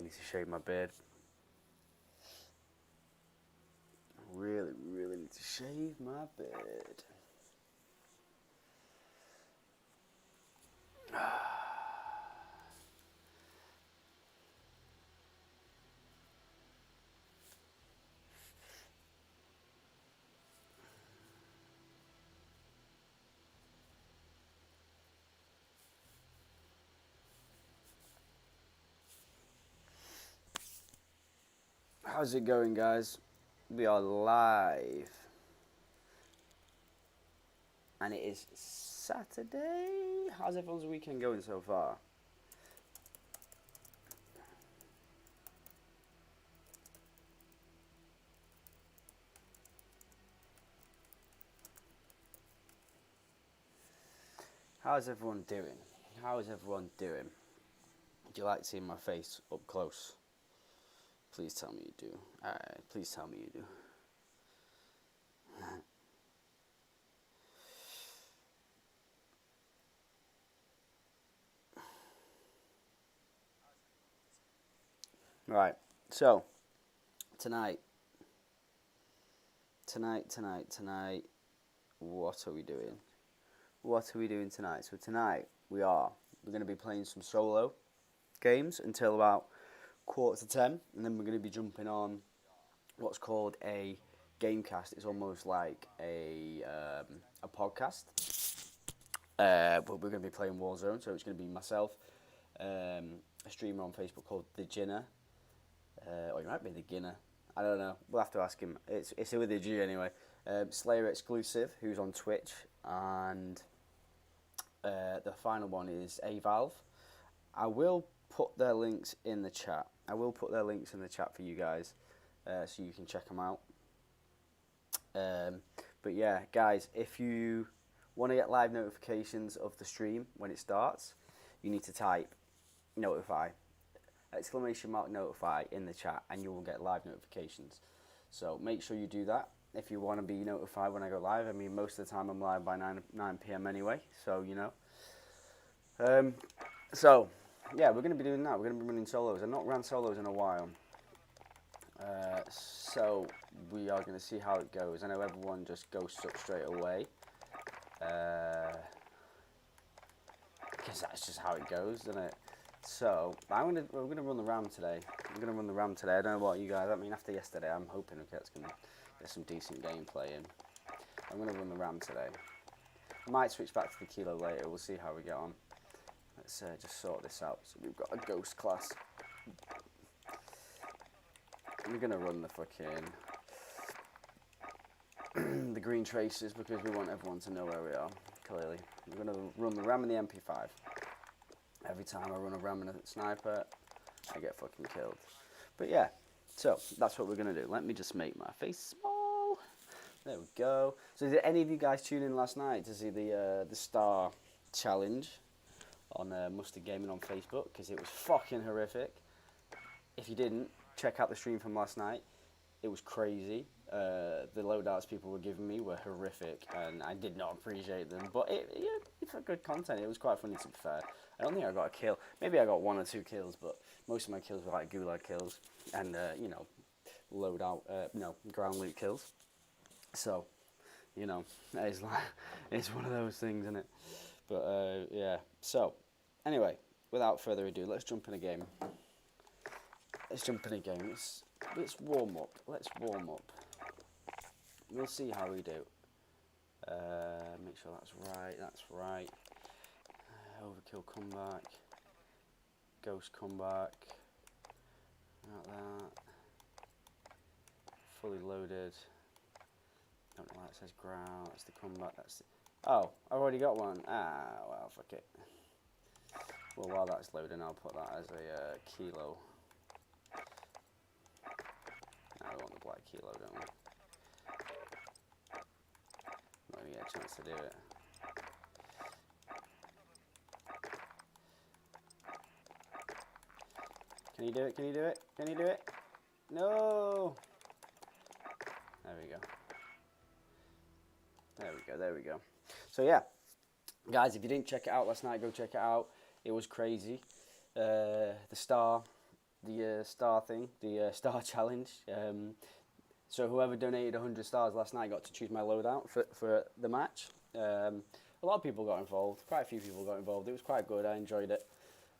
need to shave my beard. Really need to shave my beard. How's it going, guys? We are live. And it is Saturday. How's everyone's weekend going so far? How's everyone doing? How is everyone doing? Do you like seeing my face up close? Please tell me you do. Alright, please tell me you do. Right, so tonight, what are we doing? What are we doing tonight? So tonight we're going to be playing some solo games until about 9:45, and then we're going to be jumping on what's called a Gamecast. It's almost like a podcast, but we're going to be playing Warzone. So it's going to be myself, a streamer on Facebook called the Ginna, or it might be the Ginna. I don't know. We'll have to ask him. It's with a G anyway. SlayerXclusive, who's on Twitch, and the final one is AValve. I will put their links in the chat. For you guys, so you can check them out. But yeah, guys, if you want to get live notifications of the stream when it starts, you need to type notify, !notify in the chat, and you will get live notifications. So make sure you do that if you want to be notified when I go live. I mean, most of the time I'm live by 9 p.m. anyway, so you know. So yeah, we're going to be doing that. We're going to be running solos. I've not ran solos in a while. So we are going to see how it goes. I know everyone just goes up straight away. Because that's just how it goes, isn't it? So we're going to run the RAM today. I don't know about you guys. I mean, after yesterday, I'm hoping it's going to get some decent gameplay in. I'm going to run the RAM today. I might switch back to the kilo later. We'll see how we get on. Let's just sort this out. So we've got a ghost class. We're going to run the fucking the green traces because we want everyone to know where we are, clearly. We're going to run the RAM and the MP5. Every time I run a RAM and a sniper, I get fucking killed. But yeah, so that's what we're going to do. Let me just make my face small. There we go. So did any of you guys tune in last night to see the star challenge on Mustard Gaming on Facebook? Because it was fucking horrific. If you didn't, check out the stream from last night. It was crazy. The loadouts people were giving me were horrific, and I did not appreciate them. But it's good content. It was quite funny, to be fair. I don't think I got a kill. Maybe I got 1 or 2 kills, but most of my kills were like gulag kills and ground loot kills. So, it's one of those things, isn't it? But yeah. So, anyway, without further ado, let's jump in a game. Let's warm up. We'll see how we do. Make sure that's right. Overkill comeback. Ghost comeback. Like that. Fully loaded. Don't know why it says ground. That's the comeback. Oh, I've already got one. Well, fuck it. Well, while that's loading, I'll put that as a kilo. Now we want the black kilo, don't we? Not gonna get a chance to do it. Can you do it? No! There we go. So yeah, guys, if you didn't check it out last night, go check it out. It was crazy. The star the star thing, the star challenge. So whoever donated 100 stars last night got to choose my loadout for the match. A lot of people got involved. Quite a few people got involved. It was quite good. I enjoyed it.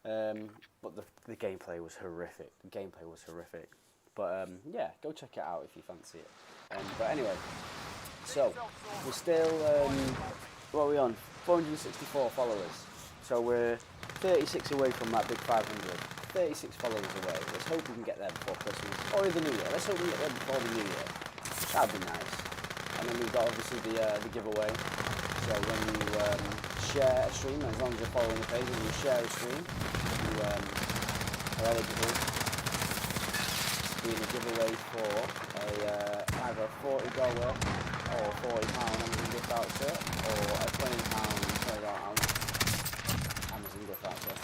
But the gameplay was horrific. But yeah, go check it out if you fancy it. But anyway, so we're still, what are we on? 464 followers. So we're 36 away from that big 500. 36 followers away. Let's hope we can get there before Christmas. Or the New Year. Let's hope we get there before the New Year. That'd be nice. And then we've got obviously the giveaway. So when you share a stream, as long as you're following the page, when you share a stream, you are eligible to be in a giveaway for either a $40 or £40 Amazon gift voucher or a £20 Amazon gift voucher.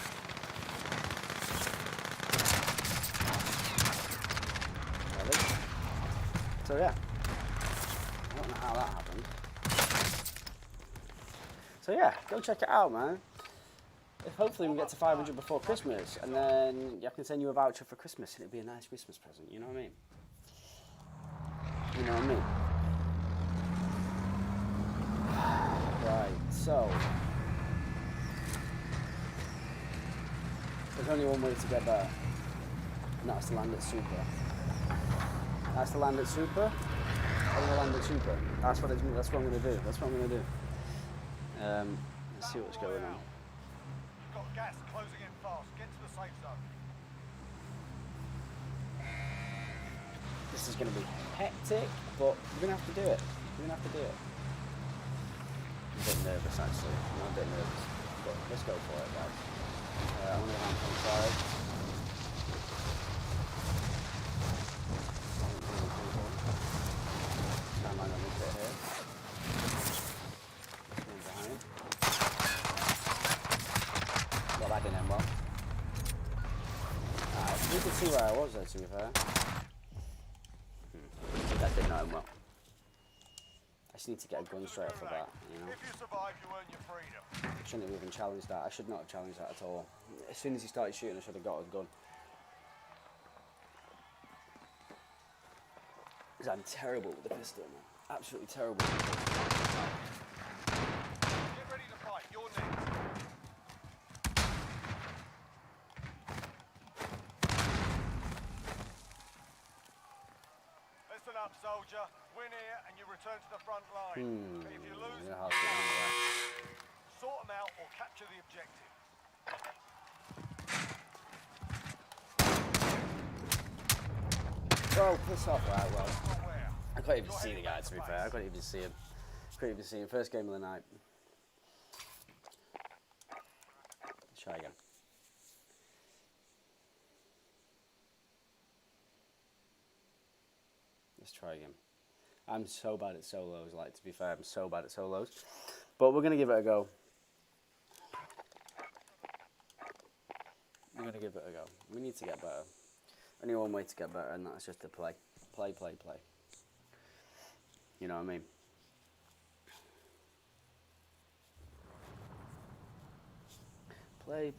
So yeah, I don't know how that happened. So yeah, go check it out, man. Hopefully we get to 500 before Christmas, and then I can send you a voucher for Christmas, and it'd be a nice Christmas present. You know what I mean? You know what I mean? Right. So there's only one way to get better, and that's to land at super. That's to land at super. I'm gonna land at super. That's what I'm gonna do. Let's see what's going on. You've got gas closing in fast. Get to the safe zone. This is gonna be hectic, but we're gonna have to do it. I'm a bit nervous actually. But let's go for it, guys. I'm gonna land on the side. Land on this bit here. Stand behind. Well, that didn't end well. You can see where I was there, to be fair. That did not end well. I just need to get a gun straight off of that, you know. If you survive, you earn your freedom. Shouldn't have even challenged that. I should not have challenged that at all. As soon as he started shooting, I should have got his gun. Because I'm terrible with the pistol, man. Absolutely terrible. Get ready to fight. You're next. Listen up, soldier. Win here and you return to the front line. But if you lose, sort them out or capture the objective. Well, piss off, right, well. I couldn't even see the guy, to be fair. I couldn't even see him. First game of the night. Let's try again. I'm so bad at solos, like, to be fair, I'm so bad at solos. But we're going to give it a go. We need to get better. Only one way to get better, and that's just to play. Play. You know what I mean? Play.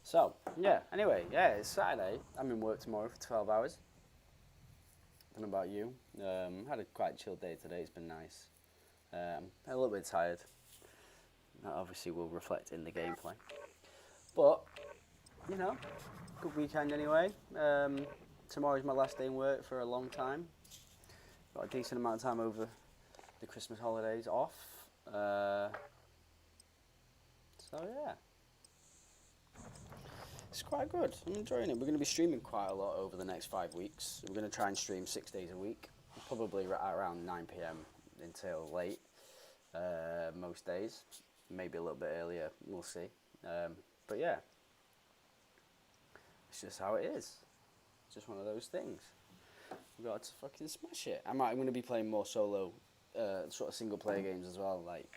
So, yeah, anyway, yeah, it's Saturday. I'm in work tomorrow for 12 hours. I don't know about you. Had a quite chill day today, it's been nice. A little bit tired. That obviously will reflect in the gameplay. But, you know, good weekend anyway. Tomorrow's my last day in work for a long time. Got a decent amount of time over the Christmas holidays off. So, yeah. It's quite good. I'm enjoying it. We're going to be streaming quite a lot over the next 5 weeks. We're going to try and stream 6 days a week. Probably around 9 PM until late. Most days. Maybe a little bit earlier. We'll see. But yeah. It's just how it is. It's just one of those things. We've got to fucking smash it. I'm going to be playing more solo, sort of single player games as well. Like,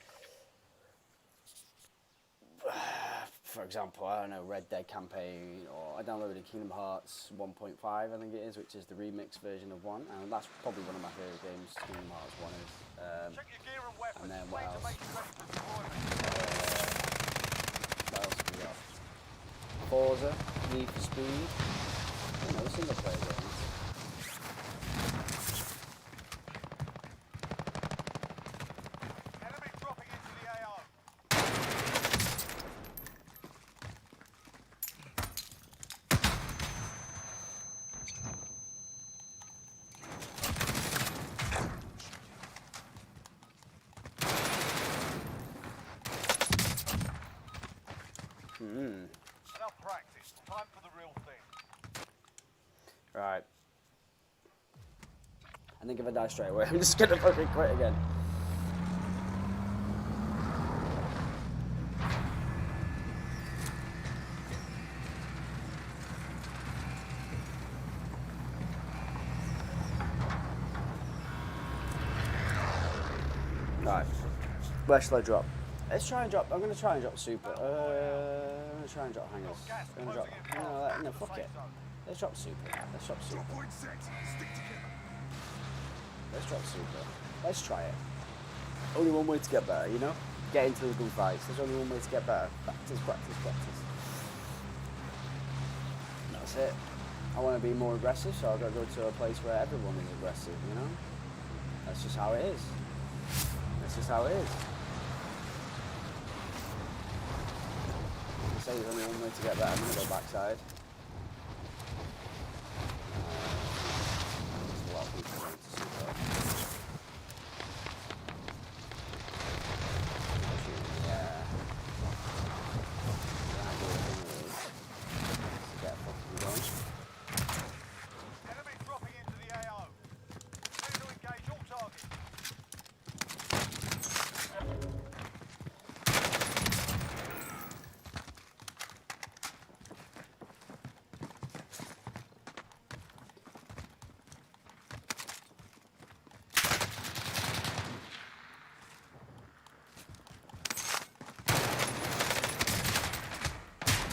for example, I don't know, Red Dead Campaign, or I downloaded Kingdom Hearts 1.5, I think it is, which is the remix version of 1, and that's probably one of my favourite games, Kingdom Hearts 1 is. Check your gear and weapons. And then what else? Make you ready for deployment. What else have we got? Forza, Need for Speed, you know, single player games. Enemy dropping into the AO. Enough practice. Time for the real thing. Right. I think if I die straight away, I'm just gonna fucking quit again. Right. Where shall I drop? Let's try and drop. I'm gonna try and drop super. I'm gonna try and drop hangers. I'm gonna drop. No, fuck it. Let's drop super. Let's drop super. Let's drop super. Let's try it. Only one way to get better, you know? Get into the gunfights. There's only one way to get better. Practice, practice, practice. That's it. I want to be more aggressive, so I've got to go to a place where everyone is aggressive, you know? That's just how it is. That's just how it is. I say there's only one way to get better. I'm going to go backside. There's a lot of people going to super. Yeah. Get fucking going. Enemy dropping into the AO. Ready to engage all targets.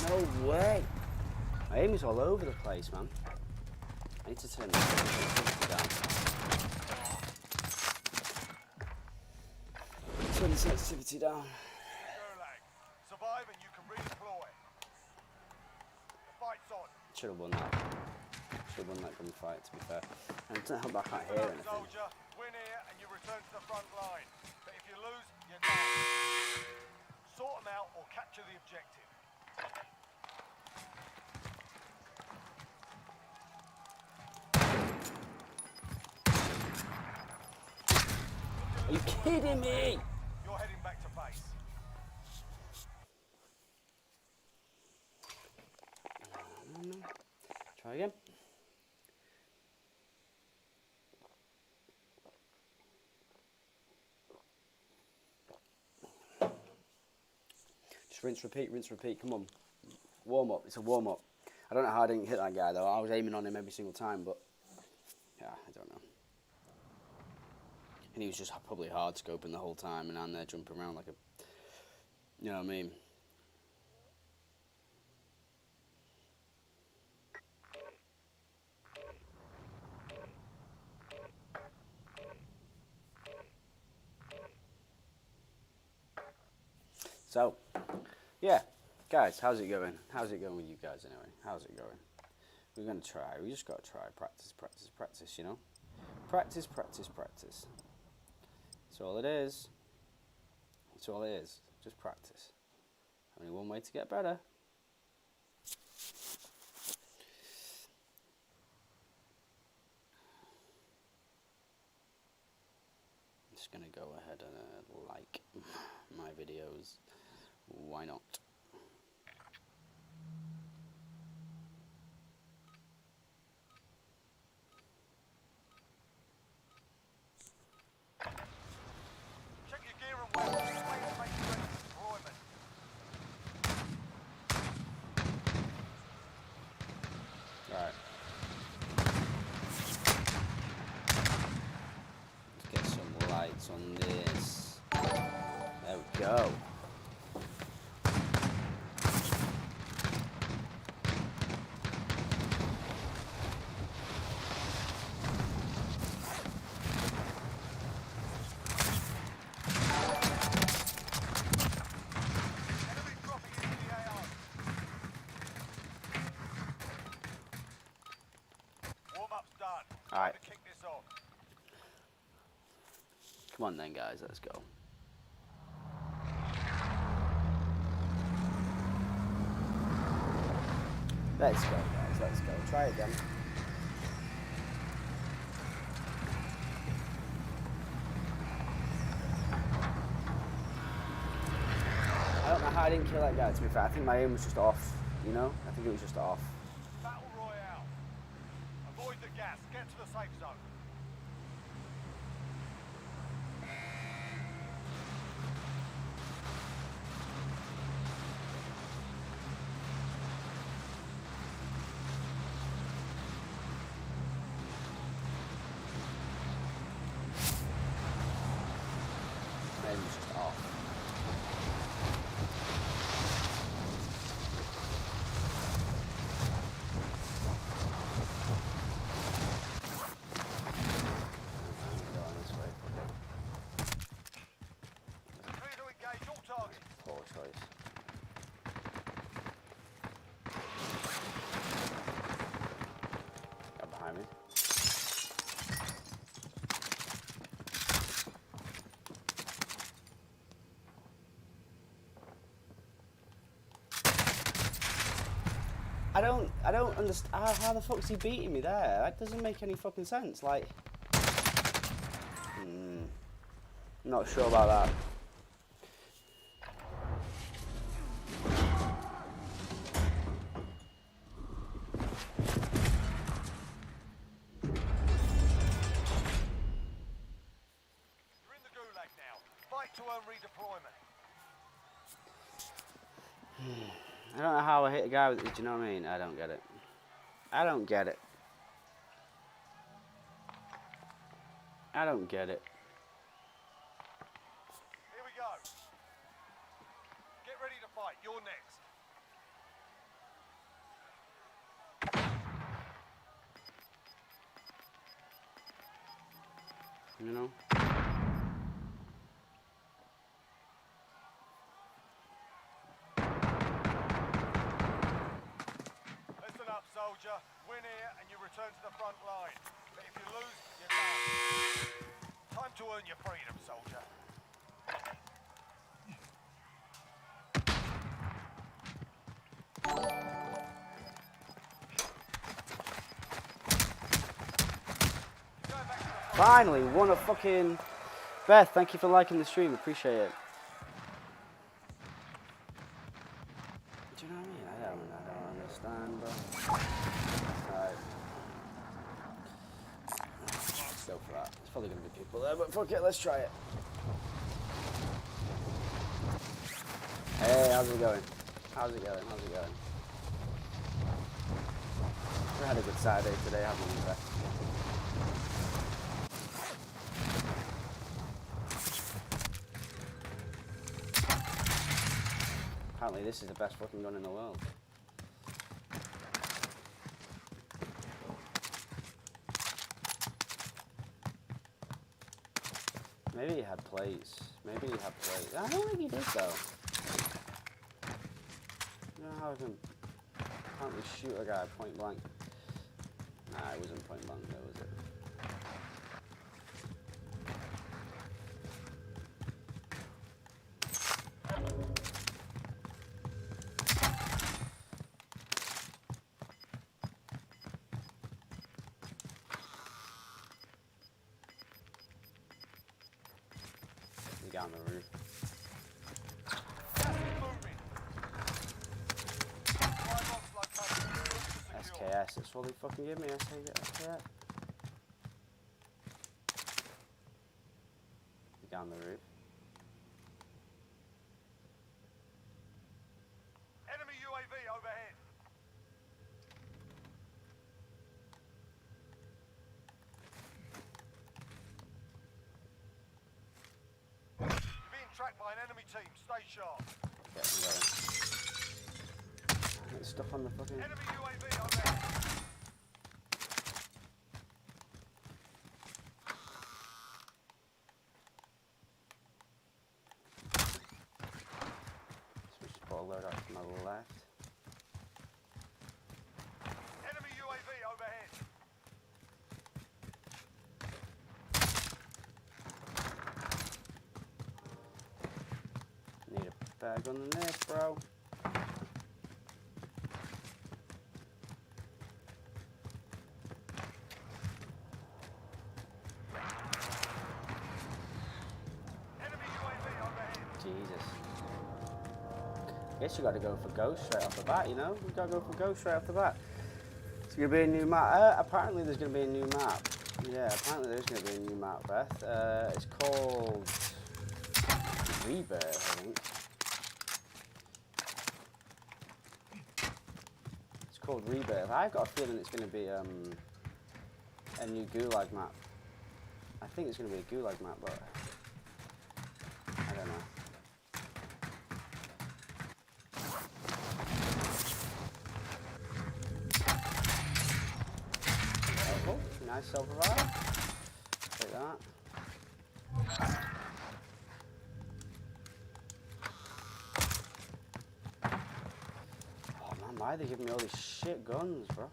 No way! My aim is all over the place, man. I need to turn the sensitivity down. Turn the sensitivity down. Gulag. Survive and you can redeploy. The fight's on. Should have won that. Should have won that gunfight, to be fair. And I can't hear anything. Soldier, win here and you return to the front line. But if you lose, you're done. Sort them out or capture the objective. Are you kidding me? You're heading back to base. Try again. Just rinse, repeat, come on. Warm up, it's a warm up. I don't know how I didn't hit that guy though. I was aiming on him every single time, but yeah, I don't know. And he was just probably hard scoping the whole time, and I'm there jumping around like a, you know what I mean? So, yeah, guys, how's it going? How's it going with you guys anyway? How's it going? We're going to try. We just got to try. Practice, practice, practice, you know? Practice, practice, practice. That's all it is. That's all it is. Just practice. Only one way to get better. I'm just going to go ahead and like my videos. Why not? Check your gear and weapons. Make you ready for deployment. Right. Let's get some lights on this. There we go. Alright. To kick this off. Come on then, guys, let's go. Let's go, guys, let's go. Try again. I don't know how I didn't kill that guy, to be fair. I think my aim was just off, you know? I think it was just off. Battle Royale. Avoid the gas. Get to the safe zone. My aim was just off. Clear to engage all targets. Poor choice. Got behind me. I don't understand how the fuck's he beating me there? That doesn't make any fucking sense. Like, not sure about that. You're in the gulag now. Fight to earn redeployment. I don't know how I hit a guy with it, do you know what I mean? I don't get it. I don't get it. I don't get it. Here we go. Get ready to fight. You're next. You know? Listen up, soldier. Win here and you return to the front line. But if you lose, you're done. Time to earn your freedom, soldier. Going back to the front. Finally, won a fucking... Beth, thank you for liking the stream. Appreciate it. Do you know what I mean? I don't understand, bro. Alright. Let's go for that. There's probably going to be people there, but fuck it, let's try it. Hey, how's it going? How's it going? How's it going? We had a good Saturday today, haven't we, Beth? Apparently this is the best fucking gun in the world. Maybe he had plates. Maybe he had plates. I don't think he did though. I don't know how I can apparently shoot a guy point blank. Nah, it wasn't point blank though, was it? On the roof. SKS, that's what they fucking give me. SKS. Get on the roof. Enemy UAV overhead. Tracked by an enemy team. Stay sharp. Okay, I'm going. Get stuck on the fucking... Enemy UAV overhead. Switch to put a load out to my left. Enemy UAV overhead. Better gun than this, bro. Enemy UAV overhead. Jesus. Guess you got to go for ghost straight off the bat, you know? You got to go for ghost straight off the bat. It's going to be a new map. Apparently there's going to be a new map. Yeah, apparently there's going to be a new map, Beth. It's called Rebirth, I think. It's called Rebirth. I've got a feeling it's going to be a new Gulag map. I think it's going to be a Gulag map, but I don't know. Oh, nice self-revive. Take that. Oh man, why are they giving me all these shit guns, bro?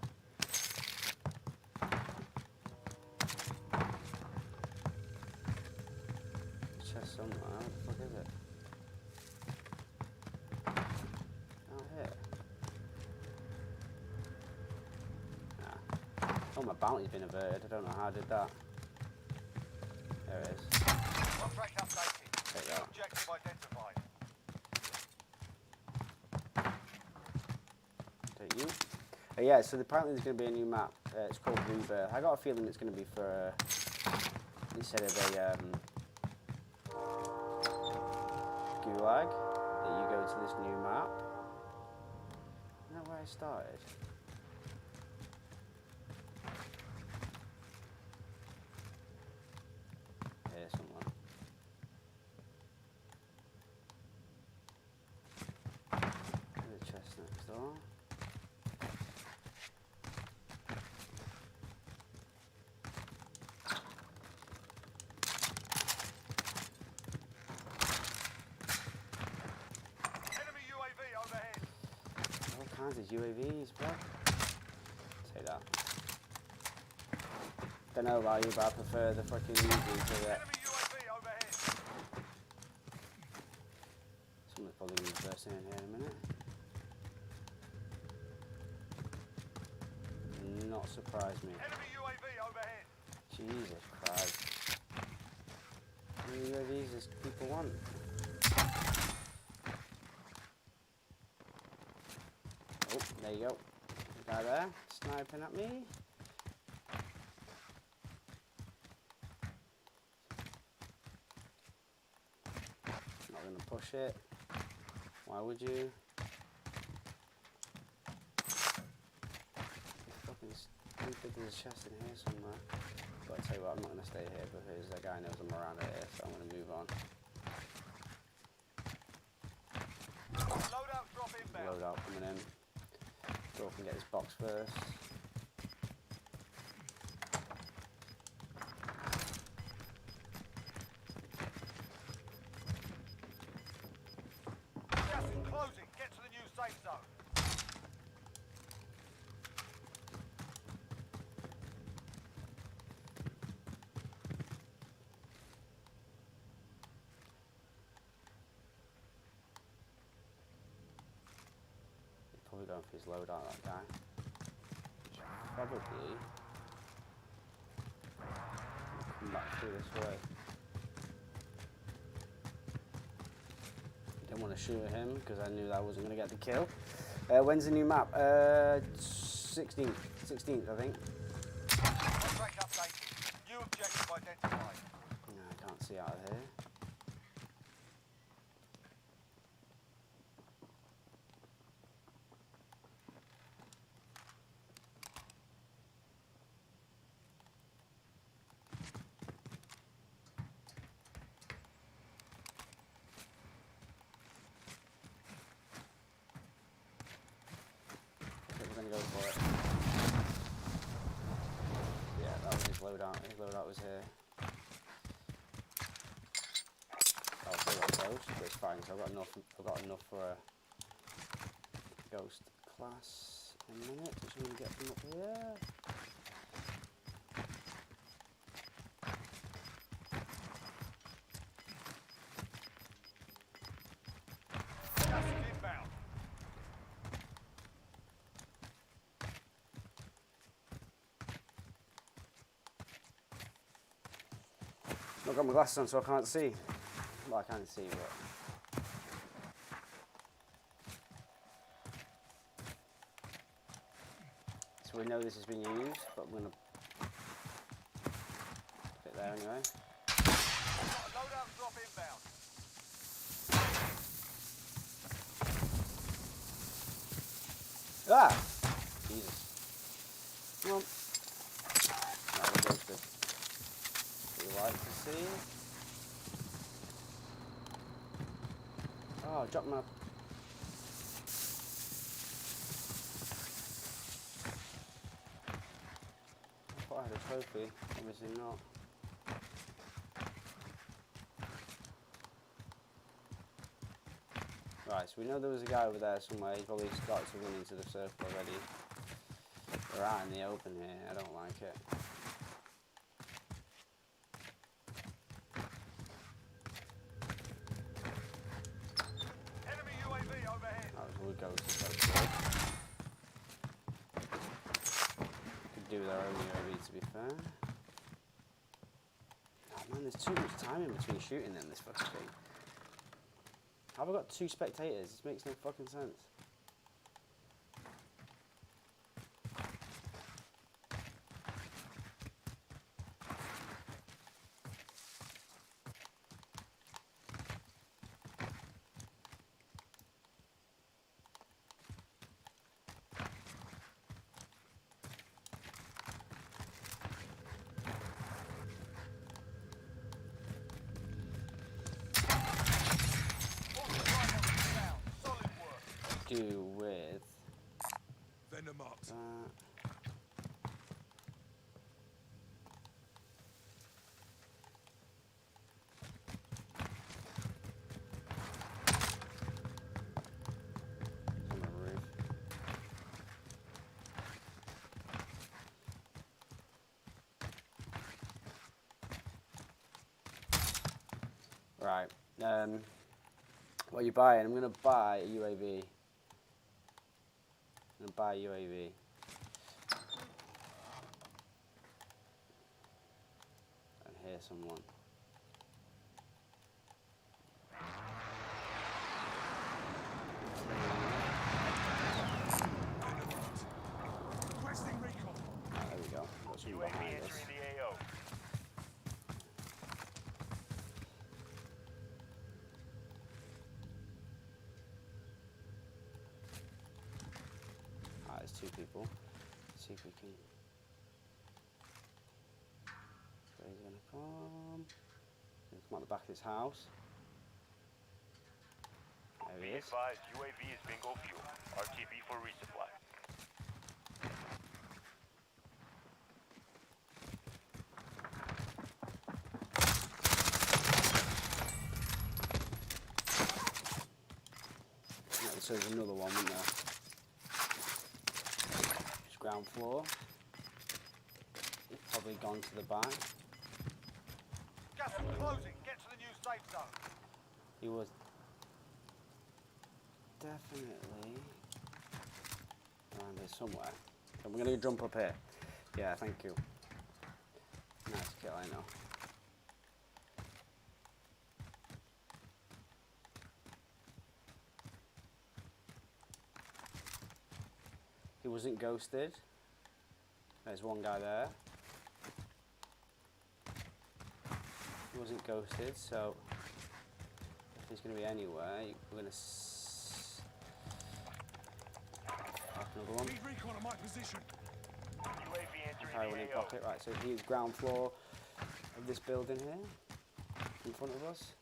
Chest somewhere. Where the fuck is it? Down here. Nah. Oh, my bounty's been averted. I don't know how I did that. There it is. Contract updated. Take New that. objective identified. Take you. Yeah, so apparently there's going to be a new map. It's called Rebirth. I got a feeling it's going to be for instead of a Gulag, that you go to this new map. Isn't that where I started? Here somewhere. There's a chest next door. Enemy UAV overhead. All kinds of UAVs, bro. Take that. Don't know about you, but I prefer the fucking easy to the... Enemy UAV overhead. Someone's probably going to be bursting in here in a minute. Not surprise me. Enemy UAV overhead. Jesus Christ. How many UAVs does people want? Oh, there you go. Guy there, sniping at me. Not going to push it. Why would you? Fucking stupid, there's a chest in here somewhere. But I tell you what, I'm not going to stay here because that guy knows I'm around here, so I'm going to move on. Loadout drop inbound. Loadout coming in. Go up and get this box first. Gas is closing. Get to the new safe zone. He's probably going for his loadout, that guy. Probably come back through this way. Didn't want to shoot at him because I knew that I wasn't going to get the kill. When's the new map? 16th, I think. Contract updated. New objective identified. No, I can't see out of here. We're going to go for it. Yeah, that was his loadout. His loadout was here. I'll still got ghost, but it's fine. So I've got enough for a ghost class in a minute. Just going to get them up here. I've got my glasses on so I can't see. Well, I can't see, but... So we know this has been used, but I'm going to put it there anyway. Loadout drop inbound. Ah! Jesus. Come on. Right, we'll go to this. We like to see. Oh, I dropped my... I thought I had a trophy. Obviously not. Right, so we know there was a guy over there somewhere. He's probably started to run into the circle already. We're out in the open here. I don't like it. Enemy UAV overhead. That was a good go to circle. Could do with our own UAV, to be fair. Oh man, there's too much time in between shooting in this fucking thing. How have I got 2 spectators? This makes no fucking sense. Do with Vendor marked. that. On the roof. Right. What are you buying? I'm gonna buy a UAV. I'm gonna buy a UAV. And hear someone. Requesting recon. Ah, there we go. Got someone UAV behind us. entering the AO. Ah, there's 2 people. Let's see if we can. So he's gonna come. He's gonna come out the back of this house. There he Be is. advised, UAV is bingo fuel. RTB for resupply. Yeah, so there's another one, isn't there? Just ground floor. He's probably gone to the back. Gas is closing. Get to the new safe zone. He was definitely around here somewhere. So we're gonna jump up here. Yeah, thank you. Nice kill, I know. He wasn't ghosted. There's one guy there. He wasn't ghosted, so if he's going to be anywhere, we're going to another one. Need recon on my position. UAV entering Carry one in the AO. pocket. Right, so he's ground floor of this building here, in front of us.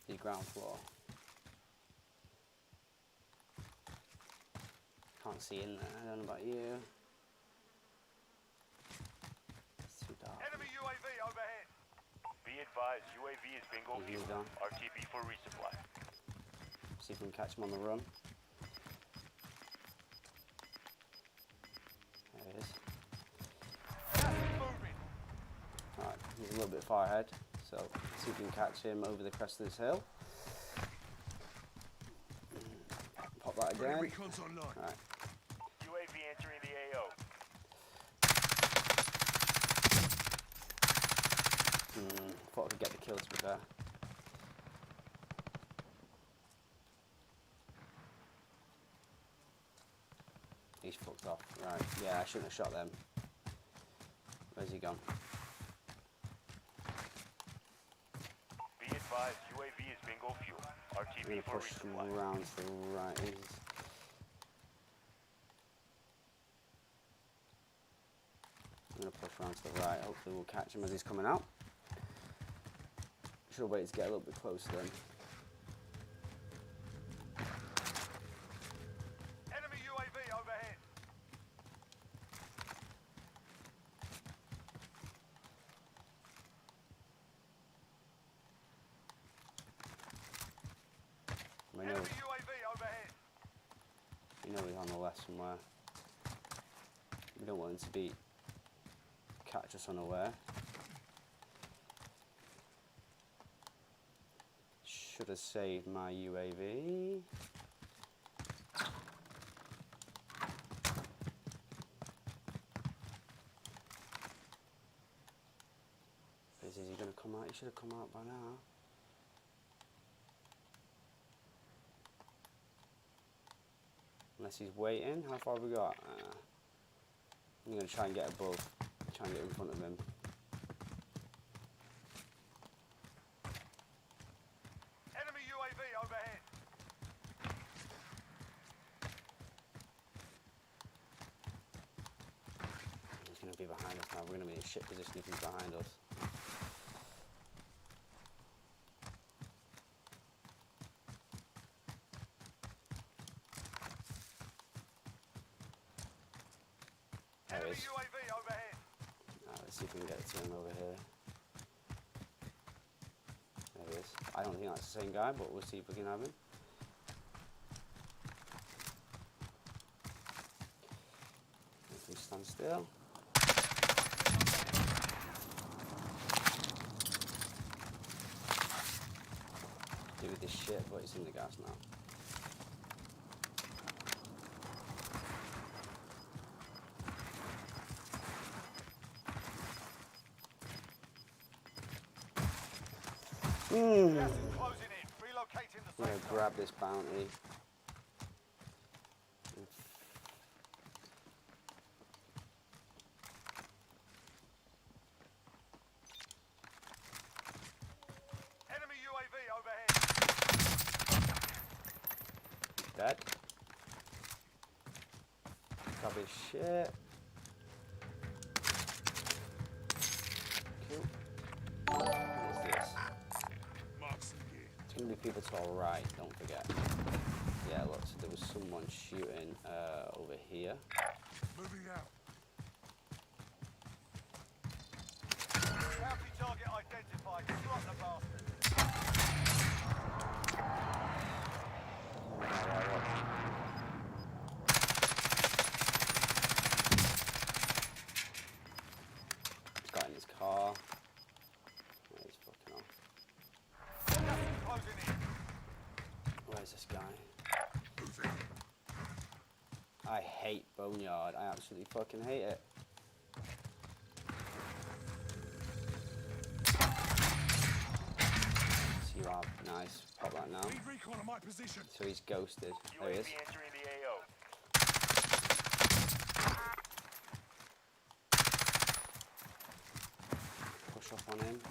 He's ground floor. Can't see in there. I don't know about you. It's too dark. Enemy UAV overhead. Be advised, UAV is bingo He's fuel. moved on. RTB for resupply. See if we can catch him on the run. There he is. Gas is moving. Alright, he's a little bit far ahead, so see if we can catch him over the crest of this hill. Pop that again. Recon's online. Alright, UAV entering the AO. Thought I could get the kill, to be fair. He's fucked off. Right, yeah, I shouldn't have shot them. Where's he gone? Be advised, UAV is bingo fuel. I'm RTB going to for push resupply. around to the right. I'm going to push around to the right. Hopefully we'll catch him as he's coming out. Should wait to get a little bit closer then. Enemy UAV overhead. I know, Enemy UAV overhead. you know he's on the left somewhere. We don't want him to catch us unaware. Should have saved my UAV. Is he going to come out? He should have come out by now. Unless he's waiting. How far have we got? I'm going to try and get above. Try and get in front of him. Enemy UAV overhead. He's going to be behind us now. We're going to be in a shit position if he's behind us. There he Enemy is. UAV overhead. Let's see if we can get to him over here. There he is. I don't think that's the same guy, but we'll see if we can have him. If we stand still. Do with this shit, but it's in the gas now. Gas is closing in. Relocating the I'm going safe to zone. grab this bounty. Enemy UAV overhead. Dead. Grab his shit. Cool. What is this? It's going to be people to our right, don't forget. Yeah, look, so there was someone shooting over here. Moving out. Bounty target identified. Slot the bastard. He's got in his car. Oh, he's fucking off. Gas is closing in. Where's this guy? I hate Boneyard. I absolutely fucking hate it. See you are. Nice. Pop that now. Need recon on my position. So he's ghosted. There he is. UAV entering the AO. Push off on him.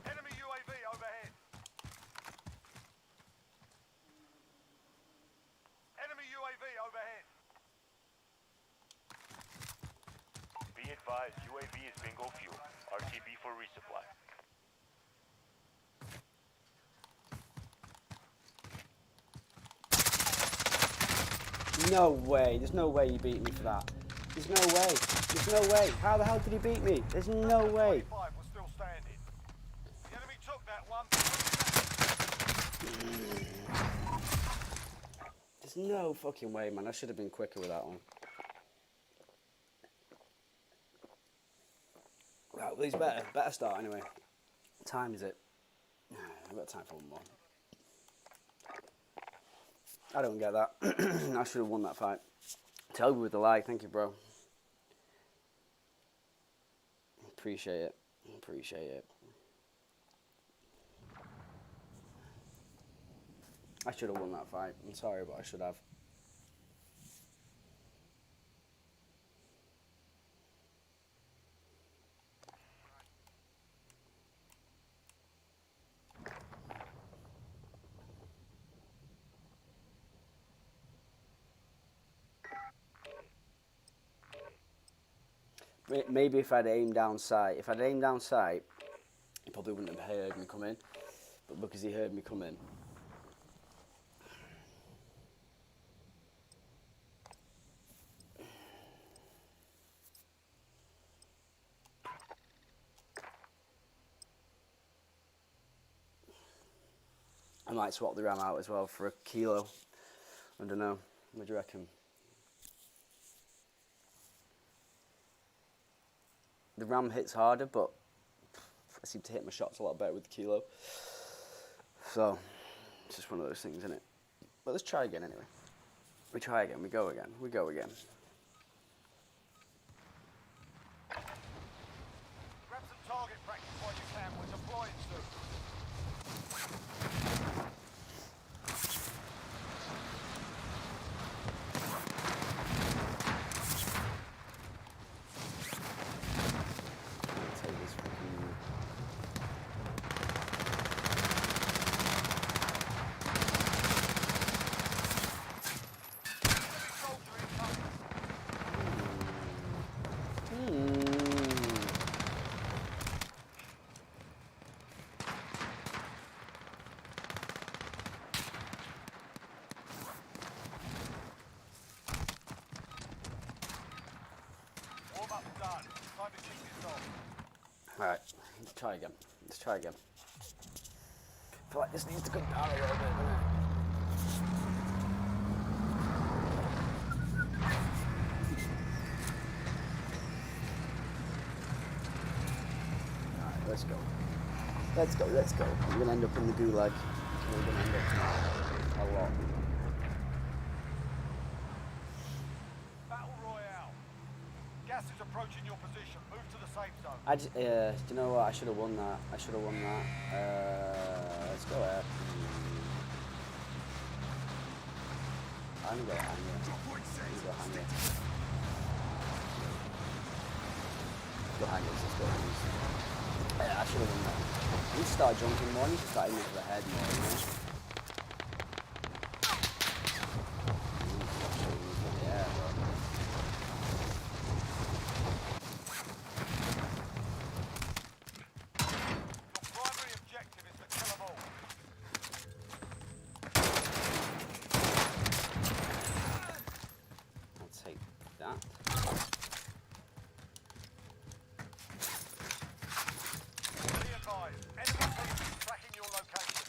Enemy UAV overhead. Enemy UAV overhead. Be advised, UAV is bingo fuel. RTB for resupply. No way. There's no way he beat me for that. There's no way. There's no way. How the hell did he beat me? There's no way. 25 was still standing. The enemy took that one. There's no fucking way, man. I should have been quicker with that one. Right, well, he's better. Better start anyway. What time is it? I've got time for one more. I don't get that. I should have won that fight. Tell me with the like. Thank you, bro. appreciate it. Appreciate it. I should have won that fight. I'm sorry, but I should have. Maybe if I'd aimed down sight, he probably wouldn't have heard me come in. But because he heard me come in. I might swap the RAM out as well for a kilo. I don't know. What do you reckon? The RAM hits harder, but I seem to hit my shots a lot better with the kilo. So, it's just one of those things, isn't it? But let's try again anyway. We try again, we go again, we go again. Grab some target practice while you can. We're deploying soon. Take this fucking... Warm up and done. Time to kick this off. Alright, let's try again. Let's try again. I feel like this needs to go down a little bit, doesn't it? Alright, let's go. Let's go, let's go. We're gonna end up in the gulag. We're gonna end up a lot. Battle Royale. Gas is approaching your position. Move to the safe zone. Do you know what? I should have won that. I should have won that. Let's go ahead. I'm gonna go hanger. Go hanger. Go hangers, let's go hangers. Yeah, I should have won that. I need to start jumping more. I need to start aiming for the head more, you know? Yeah, bro. Your primary objective is to kill them all. I'll take that. Be advised, enemy team is tracking your location.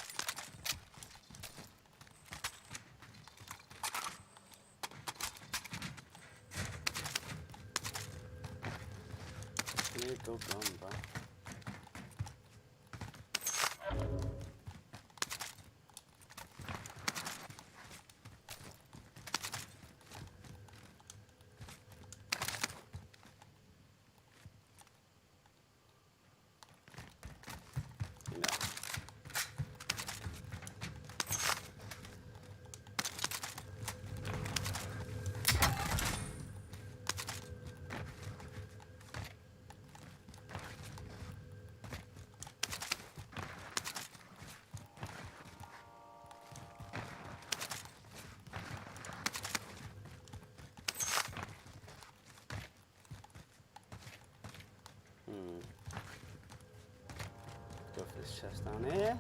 Here you go, gun, bro. No. Go for this chest down here.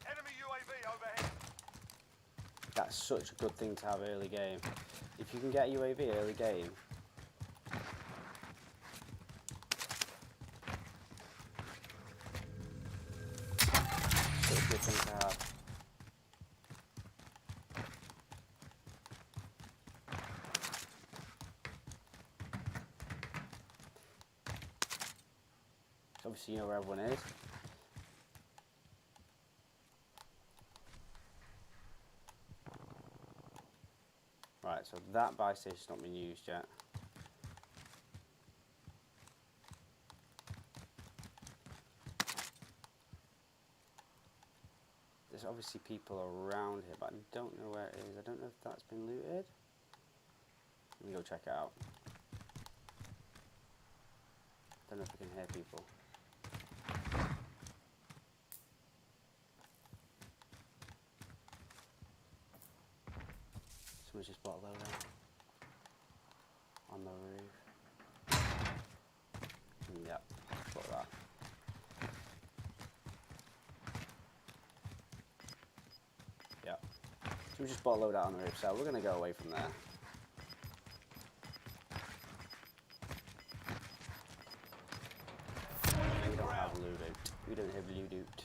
Enemy UAV overhead. That's such a good thing to have early game. If you can get a UAV early game, such a good thing to have. obviously you know where everyone is. Right, so that buy station's not been used yet. There's obviously people around here, but I don't know where it is. I don't know if that's been looted. Let me go check it out. Don't know if I can hear people. Someone's just bought a loadout on the roof. Yep, got that. Yep. So we just bought a loadout on the roof, so we're gonna go away from there. We don't have loot. We don't have loot.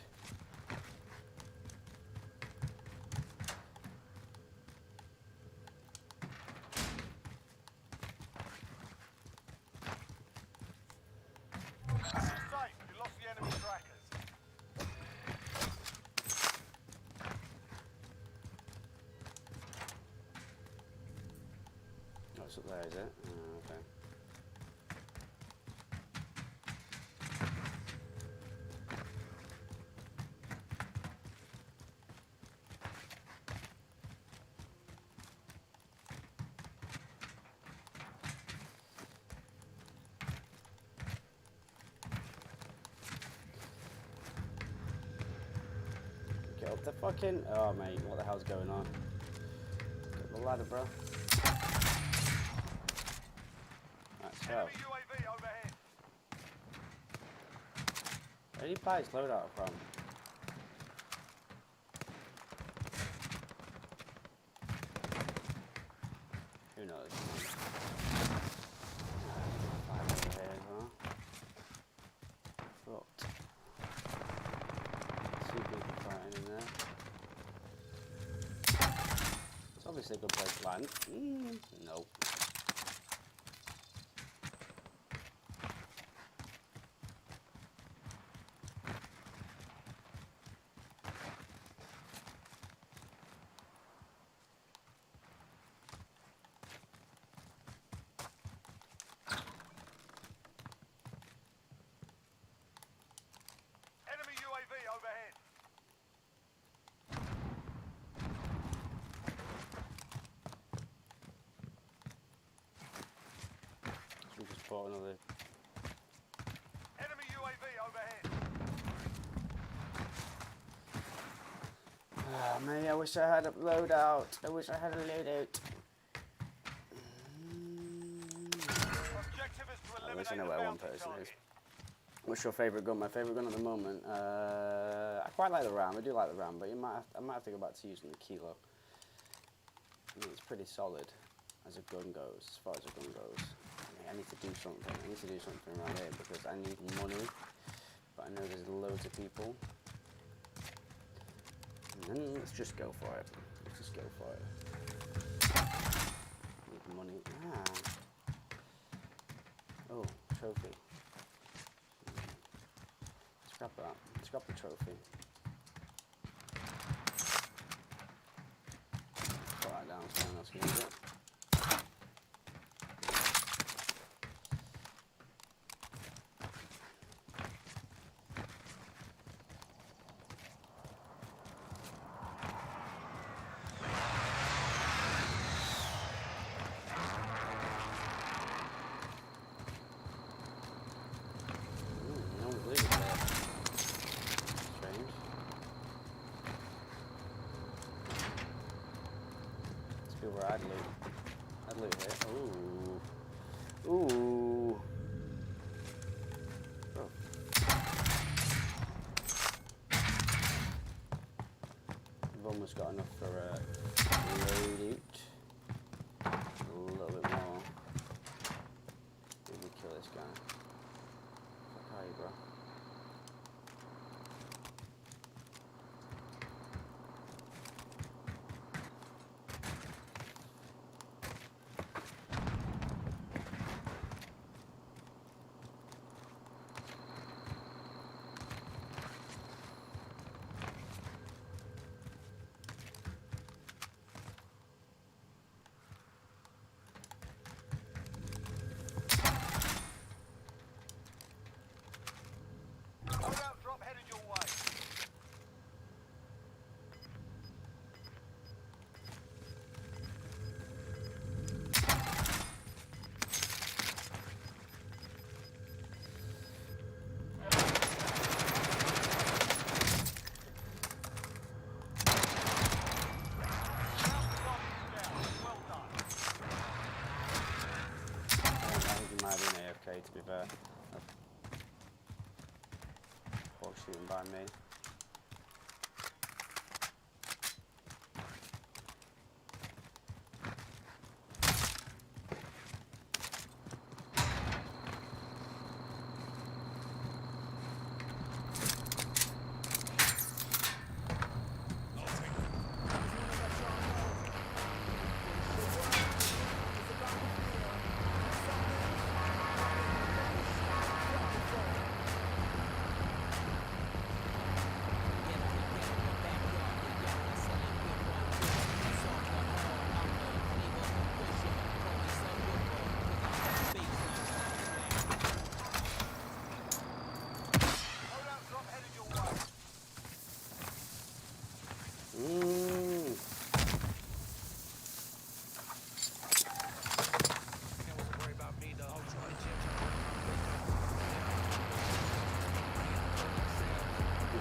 What's up there, is it? Oh, okay. Get up the fucking... Oh, mate, what the hell's going on? Get the ladder, bro. So, where did he buy his loadout from? Who knows? Five over here as well. Fucked. Two people fighting in there. It's obviously a good place to land. Nope. Another. Enemy UAV overhead. Oh, man, I wish I had a loadout. I wish I had a loadout. Objective is to At eliminate least I know the where one bounty person target. is. What's your favourite gun? My favourite gun at the moment? I quite like the Ram. I do like the Ram, but I might have to go back to using the Kilo. I mean, it's pretty solid as a gun goes, as far as a gun goes. I need to do something. I need to do something around here because I need money. But I know there's loads of people. And then let's just go for it. Let's just go for it. Need money. Ah. Oh, trophy. Scrap that. Scrap the trophy. Put that down so no one else can use it. Where I'd loot here. Ooh. Ooh. Oh. We've almost got enough for loot. A little bit more. Maybe kill this guy. Fuck are you, bro? shooting by me.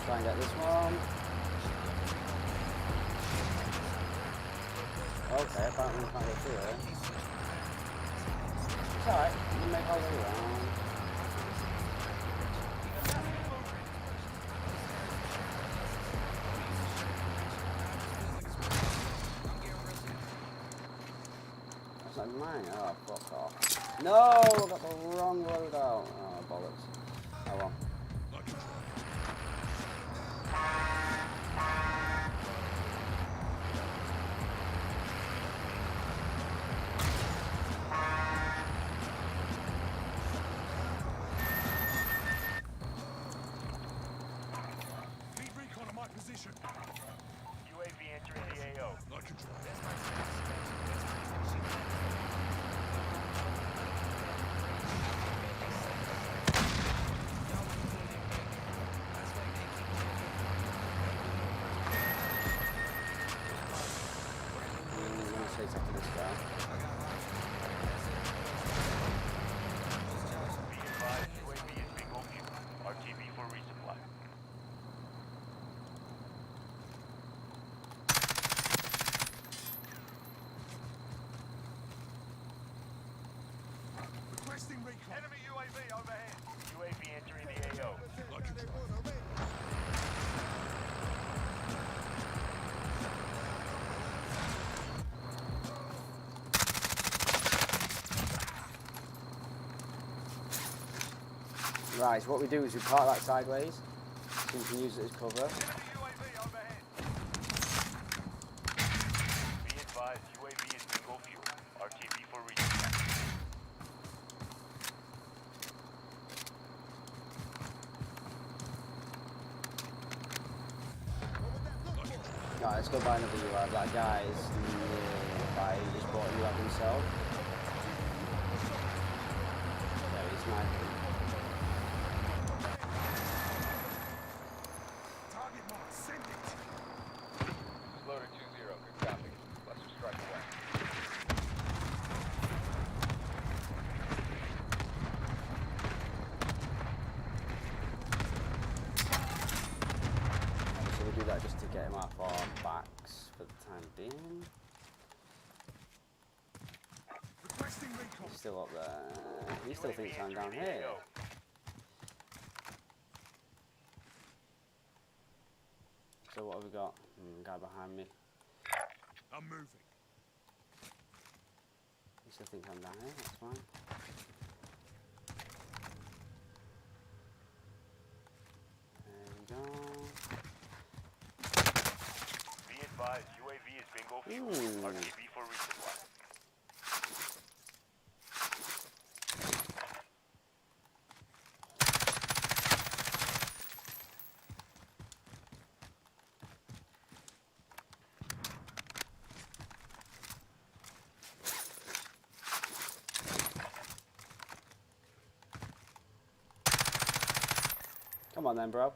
Try and get this one. Okay, apparently we can't get through it. It's alright, we can make our way around. That's not mine. Oh, fuck off. No! I got the wrong loadout. Oh, bollocks. Oh well. UAV entering the AO. Chase after this guy. Be advised, UAV is bingo fuel. RTV for resupply. Requesting recon. Enemy UAV overhead. UAV entering the AO. Right, so what we do is we park that sideways, so we can use it as cover. Enemy UAV overhead. Be advised, UAV is bingo fuel. RTV for resupply. Right, let's go buy another UAV. That guy is nearby, he just bought a UAV himself. Yeah, he's sniping. Target mark, send it. Loader 2-0, good copy. Cluster strike away. So we do that just to get him off our backs for the time being. Requesting recon. He's still up there. He still thinks I'm down here. So what have we got? Guy behind me. I'm moving. He still thinks I'm down here, that's fine. There we go. Be advised, UAV is bingo fuel. RTV for resupply. Come on then, bro.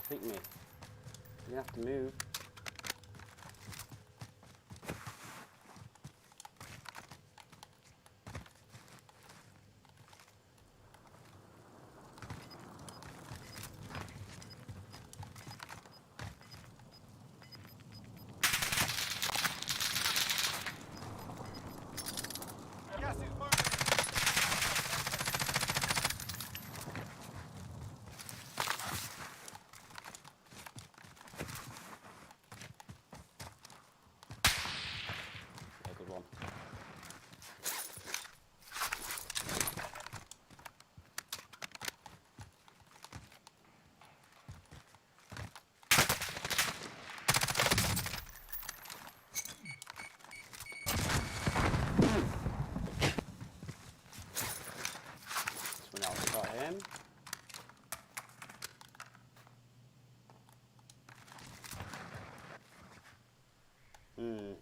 Pick me. You have to move. Gas is moving. Hmm.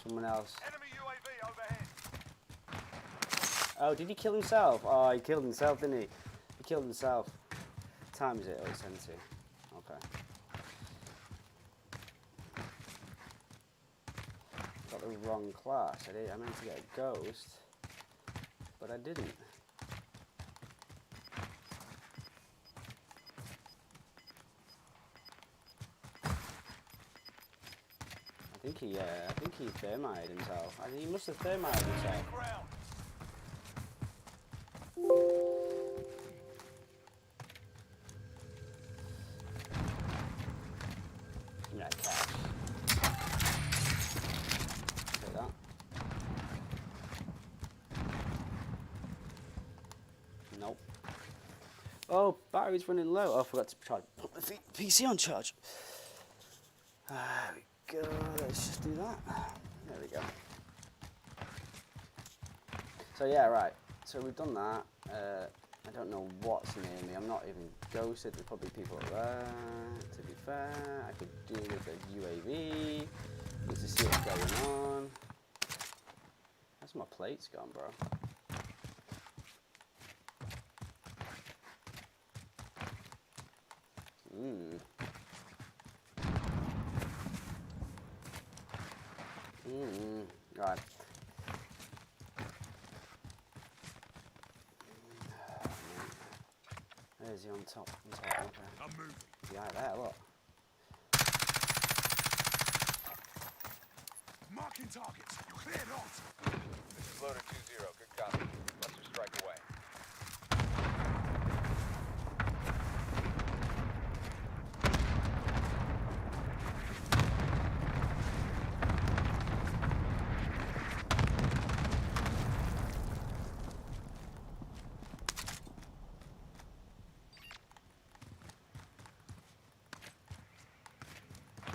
Someone else. Enemy UAV overhead. Oh, did he kill himself? Oh, he killed himself, didn't he? He killed himself. What time is it? Oh, it's 10 to. Okay. Got the wrong class. I meant to get a ghost, but I didn't. I think he thermited himself. He must have thermited himself. Ground. Give me that cash. Take that. Nope. Oh, battery's running low. Oh, I forgot to put my PC on charge. There we go. Let's just do that. There we go. So yeah, right. So we've done that. I don't know what's near me. I'm not even ghosted. There's probably people there. To be fair, I could do with a UAV. Need to see what's going on. That's my plates gone, bro. Right. There's he on top? Okay. I'm moving. Yeah, there, look. Marking targets. You're cleared off. This is loader 2-0. Good copy. Cluster strike away.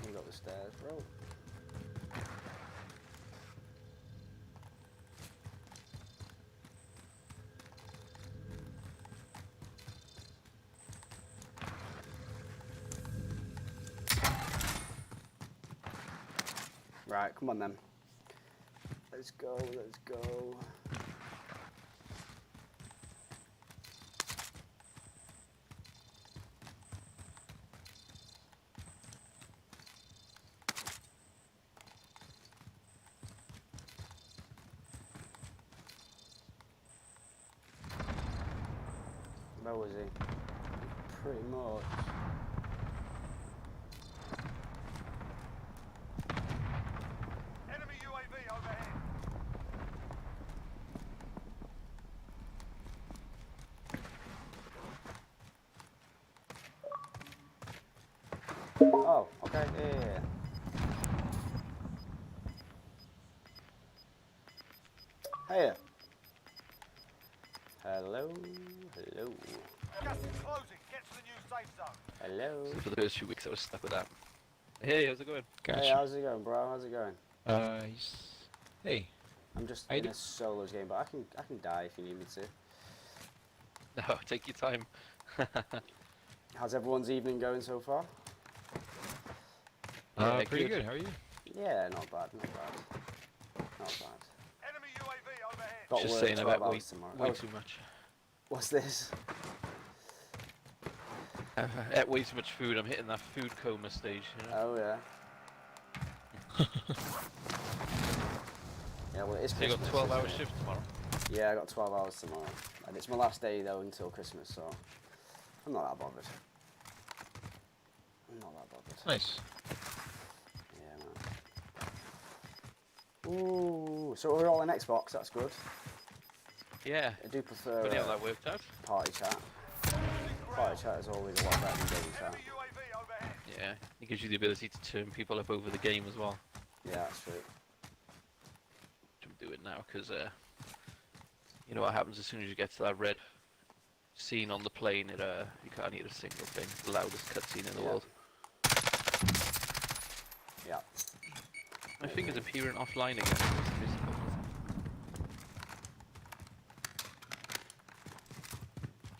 We got the stairs, bro. Right, come on then. Let's go, let's go. Where was he? Pretty much. Enemy UAV overhead. Oh, okay, yeah. Hey. Hello, hello, Gas is closing. Get to the new safe zone. hello. For the first few weeks I was stuck with that. Hey, how's it going? Hey, how's it going, bro? How's it going? Hey, I'm just How you in a solos game, but I can die if you need me to. No, take your time. How's everyone's evening going so far? Yeah, pretty good. good. How are you? Yeah, not bad, not bad. Not bad. Enemy UAV overhead. Got Just work saying 12 about hours way tomorrow. too much. What's this? I ate way too much food. I'm hitting that food coma stage. You know? Oh yeah. Yeah, well, it's So you Christmas. got 12-hour isn't it? shift tomorrow. Yeah, I got 12 hours tomorrow, and it's my last day though until Christmas, so I'm not that bothered. I'm not that bothered. Nice. Yeah, man. Ooh, so we're all on Xbox. That's good. Yeah. I do prefer Funny how that worked out. party chat. Party chat is always a lot better than game chat. Enemy UAV overhead. Yeah. It gives you the ability to turn people up over the game as well. Yeah, that's true. Don't do it now because you know what happens as soon as you get to that red scene on the plane. You can't hear a single thing. It's the loudest cutscene in the Yeah. world. Yeah. My finger's appearing offline again. For some reason.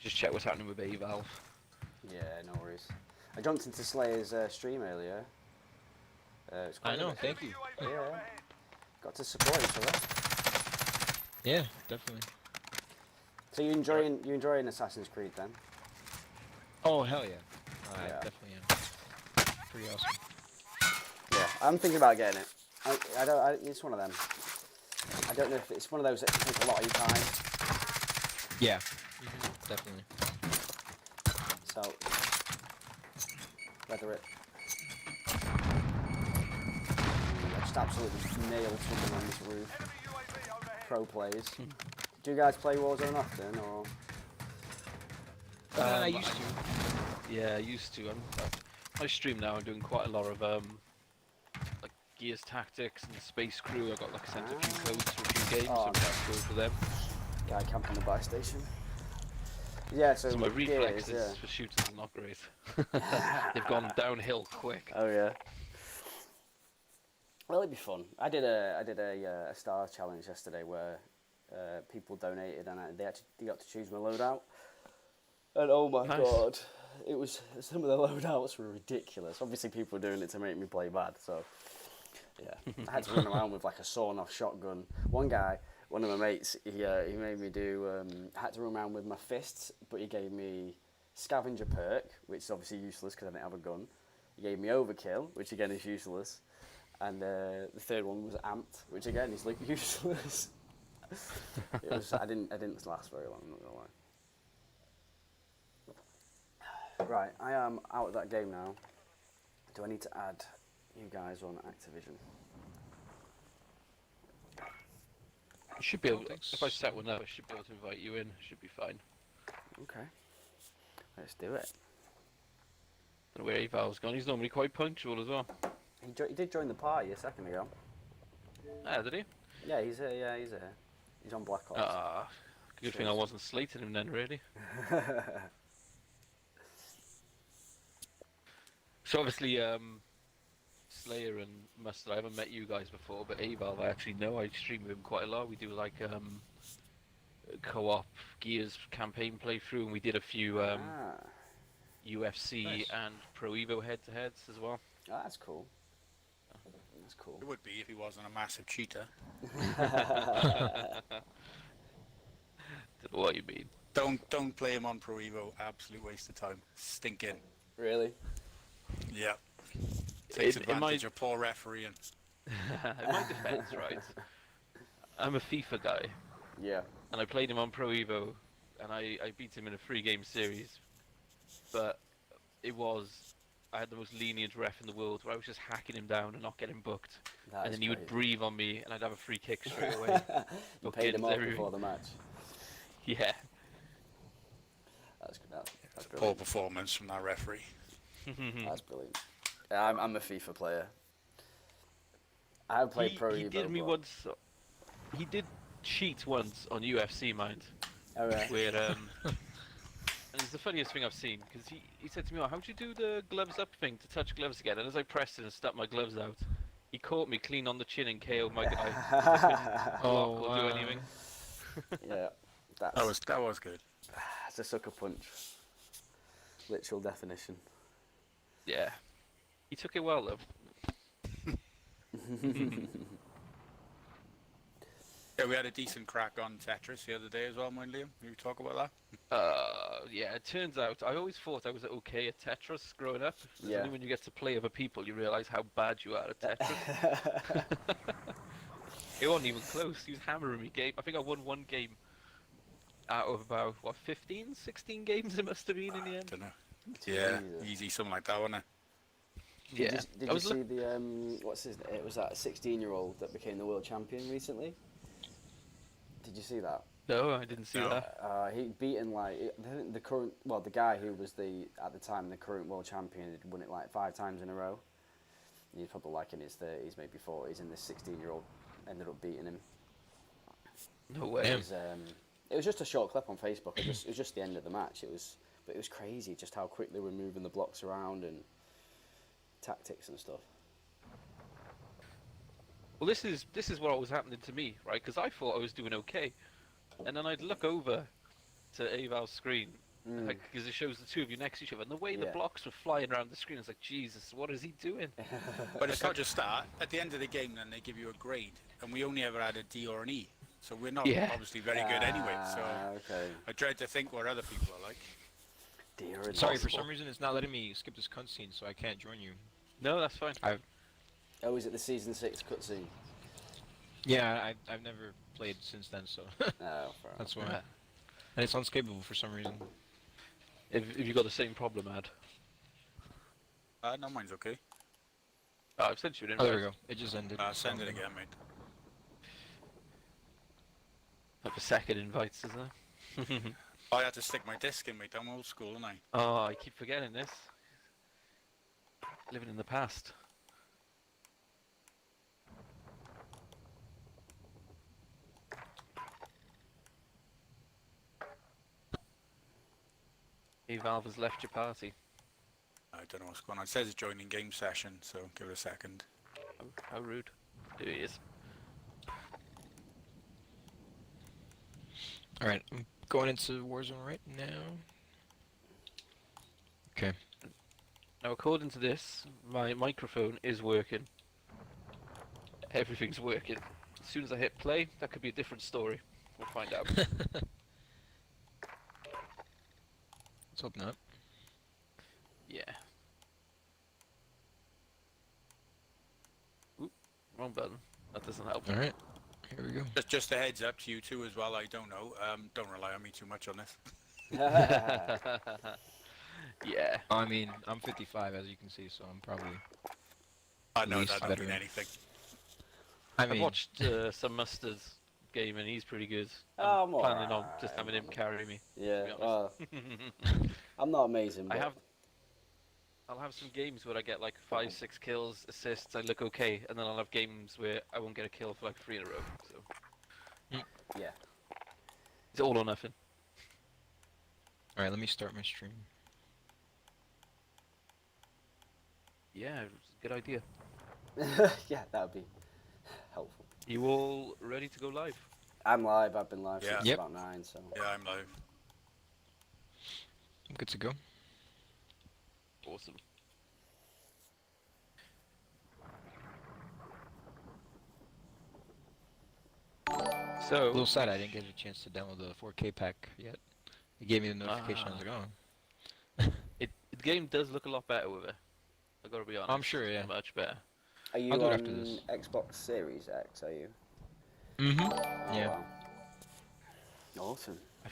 Just check what's happening with AValve. Yeah, no worries. I jumped into Slayer's stream earlier. It's quite I know, good. thank you. UAV Yeah. overhead. Got to support each other. Yeah, definitely. So you enjoying Assassin's Creed then? Oh, hell yeah. I Yeah. definitely am. Pretty awesome. Yeah, I'm thinking about getting it. I don't. It's one of them. I don't know if it's one of those that can take a lot of your time. Yeah. Definitely. So whether it, I just absolutely nailed someone on this roof. Enemy UAV overhead. Pro players. Do you guys play Warzone often, or? I used to. Yeah, I used to. I stream now. I'm doing quite a lot of like Gears Tactics and Space Crew. I got like sent a few codes for a few games, Oh, so that's cool for them. Guy camping the buy station. Yeah, so, So my with reflexes Gears, for shooters are not great. They've gone downhill quick. Oh yeah. Well, it'd be fun. I did a star challenge yesterday where people donated and they got to choose my loadout. And oh my Nice. god, it was some of the loadouts were ridiculous. Obviously, people were doing it to make me play bad. So yeah, I had to run around with like a sawn-off shotgun. One guy, one of my mates, he made me do. I had to run around with my fists, but he gave me scavenger perk, which is obviously useless because I didn't have a gun. He gave me overkill, which again is useless, and the third one was amped, which again is like useless. It was. I didn't last very long. I'm not gonna lie. Right, I am out of that game now. Do I need to add you guys on Activision? You should be able. If I set one up, I should be able to invite you in. Should be fine. Okay, let's do it. Don't know where AValve's gone. He's normally quite punctual as well. He did join the party a second ago. Ah, did he? Yeah, he's here. Yeah, he's here. He's on Black Ops. Ah, good thing I wasn't slating him then, really. So obviously, Slayer and Mustard, I haven't met you guys before, but AValve I actually know. I stream with him quite a lot. We do like co-op Gears campaign playthrough, and we did a few UFC Nice. and Pro Evo head-to-heads as well. Oh, that's cool. That's cool. It would be if he wasn't a massive cheater. Don't know what you mean. Don't play him on Pro Evo. Absolute waste of time. Stinking. Really? Yeah. Takes In my- advantage of poor refereeing. In my defense, right, I'm a FIFA guy, Yeah. and I played him on Pro Evo, and I beat him in a 3-game series, but I had the most lenient ref in the world, where I was just hacking him down and not getting booked, That and is then he would crazy. breathe on me, and I'd have a free kick straight away. You paid him Bookings, off everything. before the match. Yeah. That's Poor brilliant. performance from that referee. That's brilliant. Yeah, I'm a FIFA player. I have played Pro He Evo. did me but- once. He did cheat once on UFC, mind. Oh, right. Where and it's the funniest thing I've seen, because he said to me, "Oh, how'd you do the gloves up thing to touch gloves again?" And as I pressed it and stuck my gloves out, he caught me clean on the chin and KO'd my guy. Oh, Block or do anything. Yeah, That was good. that's a sucker punch. Literal definition. Yeah. He took it well though. Yeah, we had a decent crack on Tetris the other day as well, mind Liam. Can you talk about that? Yeah, it turns out I always thought I was okay at Tetris growing up. It's Yeah. only when you get to play other people you realise how bad you are at Tetris. It wasn't even close. He was hammering me game. I think I won one game out of about 15, 16 games it must have been in the end. Don't know. Yeah, Jesus. easy, something like that, wasn't it? Yeah. Did you see the what's his? It was that 16-year-old that became the world champion recently. Did you see that? No, I didn't see No. that. He'd beaten like the guy who was at the time the current world champion had won it like 5 times in a row. He's probably like in his 30s, maybe 40s, and this 16-year-old ended up beating him. No way. It was just a short clip on Facebook. It was just the end of the match. It was crazy just how quick they were moving the blocks around and tactics and stuff. Well, this is what was happening to me, right? Because I thought I was doing okay, and then I'd look over to AValve's screen, Because it shows the two of you next to each other, and the way the Yeah. blocks were flying around the screen, it's like, Jesus, what is he doing? But it's not just that. At the end of the game, then they give you a grade, and we only ever had a D or an E. So we're not Yeah. obviously very good anyway. So Okay. I dread to think what other people are like. Dear Sorry, for impossible. some reason it's not letting me skip this cutscene, so I can't join you. No, that's fine. Oh, is it the season 6 cutscene? Yeah, I've never played since then, so Oh, fair that's enough. why. And it's unskippable for some reason. If you got the same problem, Ad. No, mine's okay. Oh, I've sent you an Oh, invite. there we go. It just ended. Send it again, mate. Like a second invites, isn't there? I had to stick my disc in, mate. I'm old school, and I. Oh, I keep forgetting this. Living in the past. AValve has left your party. I don't know what's going on. It says joining game session, so give it a second. Oh, how rude. There he is. Alright, I'm going into Warzone right now. Okay. Now, according to this, my microphone is working. Everything's working. As soon as I hit play, that could be a different story. We'll find out. Let's hope not. Yeah. Oop, wrong button. That doesn't help. Alright, here we go. Just a heads up to you two as well. I don't know. Don't rely on me too much on this. Yeah. I mean, I'm 55 as you can see, so I'm probably... I know Least that doesn't mean veteran. anything. I I've mean, watched some Mustard's game and he's pretty good. Oh, I'm I'm planning on alright, just having him carry me. Yeah, be well, I'm not amazing, but I'll have some games where I get like 5-6 kills, assists, I look okay, and then I'll have games where I won't get a kill for like 3 in a row. So yeah. it's all or nothing. alright, let me start my stream. Yeah. Yeah, it's a good idea. Yeah, that would be helpful. You all ready to go live? I'm live, I've been live Yeah. since Yep. about 9, so... Yeah, I'm live. I'm good to go. Awesome. A So, little sad I didn't get a chance to download the 4K pack yet. It gave me the notification, I was like, oh. the game does look a lot better with it. I gotta be honest. I'm sure, yeah. Much better. Are you I'll do it on after this. Xbox Series X, are you? Mm-hmm. Oh, Yeah. wow. Awesome. I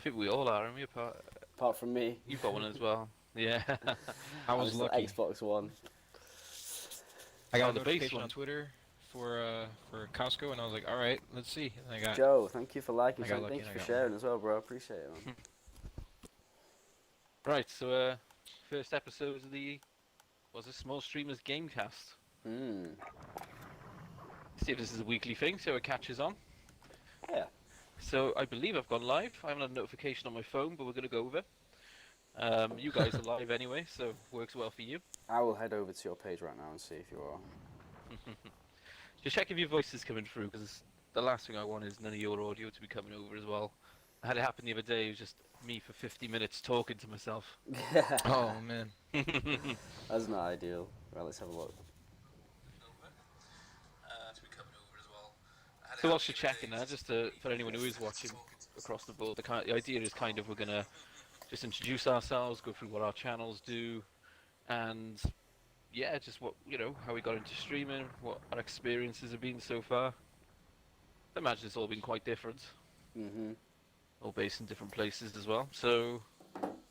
think we all are, aren't we? Apart from me. You've got one as well. Yeah. I was the lucky. Xbox One. I got Oh, a the base notification one. on Twitter for Costco, and I was like, all right, let's see. And I got Joe, thank you for liking, I got and lucky thank you and I for got sharing as well, bro. Appreciate it, man. Right, so first episode of the a Small Streamers Gamecast. Mm. See if this is a weekly thing, so it catches on. Yeah. So I believe I've gone live. I haven't had a notification on my phone, but we're gonna go over. You guys are live anyway, so works well for you. I will head over to your page right now and see if you are. Just check if your voice is coming through, because the last thing I want is none of your audio to be coming over as well. I had it happen the other day. It was just me for 50 minutes talking to myself. oh man. That's not ideal. Right, let's have a look. So whilst you're checking that, just for anyone who is watching across the board, the idea is kind of we're gonna just introduce ourselves, go through what our channels do, and yeah, just how we got into streaming, what our experiences have been so far. I imagine it's all been quite different, Mm-hmm. all based in different places as well. So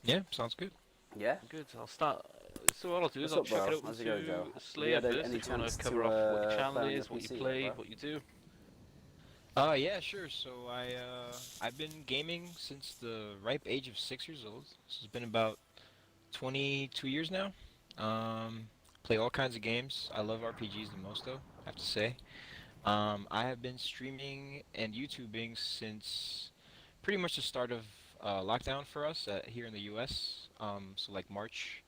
Yeah, sounds good. Yeah. good. I'll start. So what I'll do is What's I'll up, chuck bro? it open How's it going, to Joe? Slayer You had first. any If you want chance to cover to, off what your play channel on is, the what you PC, play, bro? what you do. Yeah, sure. So I've been gaming since the ripe age of 6 years old. So it's been about 22 years now. Play all kinds of games. I love RPGs the most, though, I have to say. I have been streaming and YouTubing since pretty much the start of lockdown for us here in the US. So like March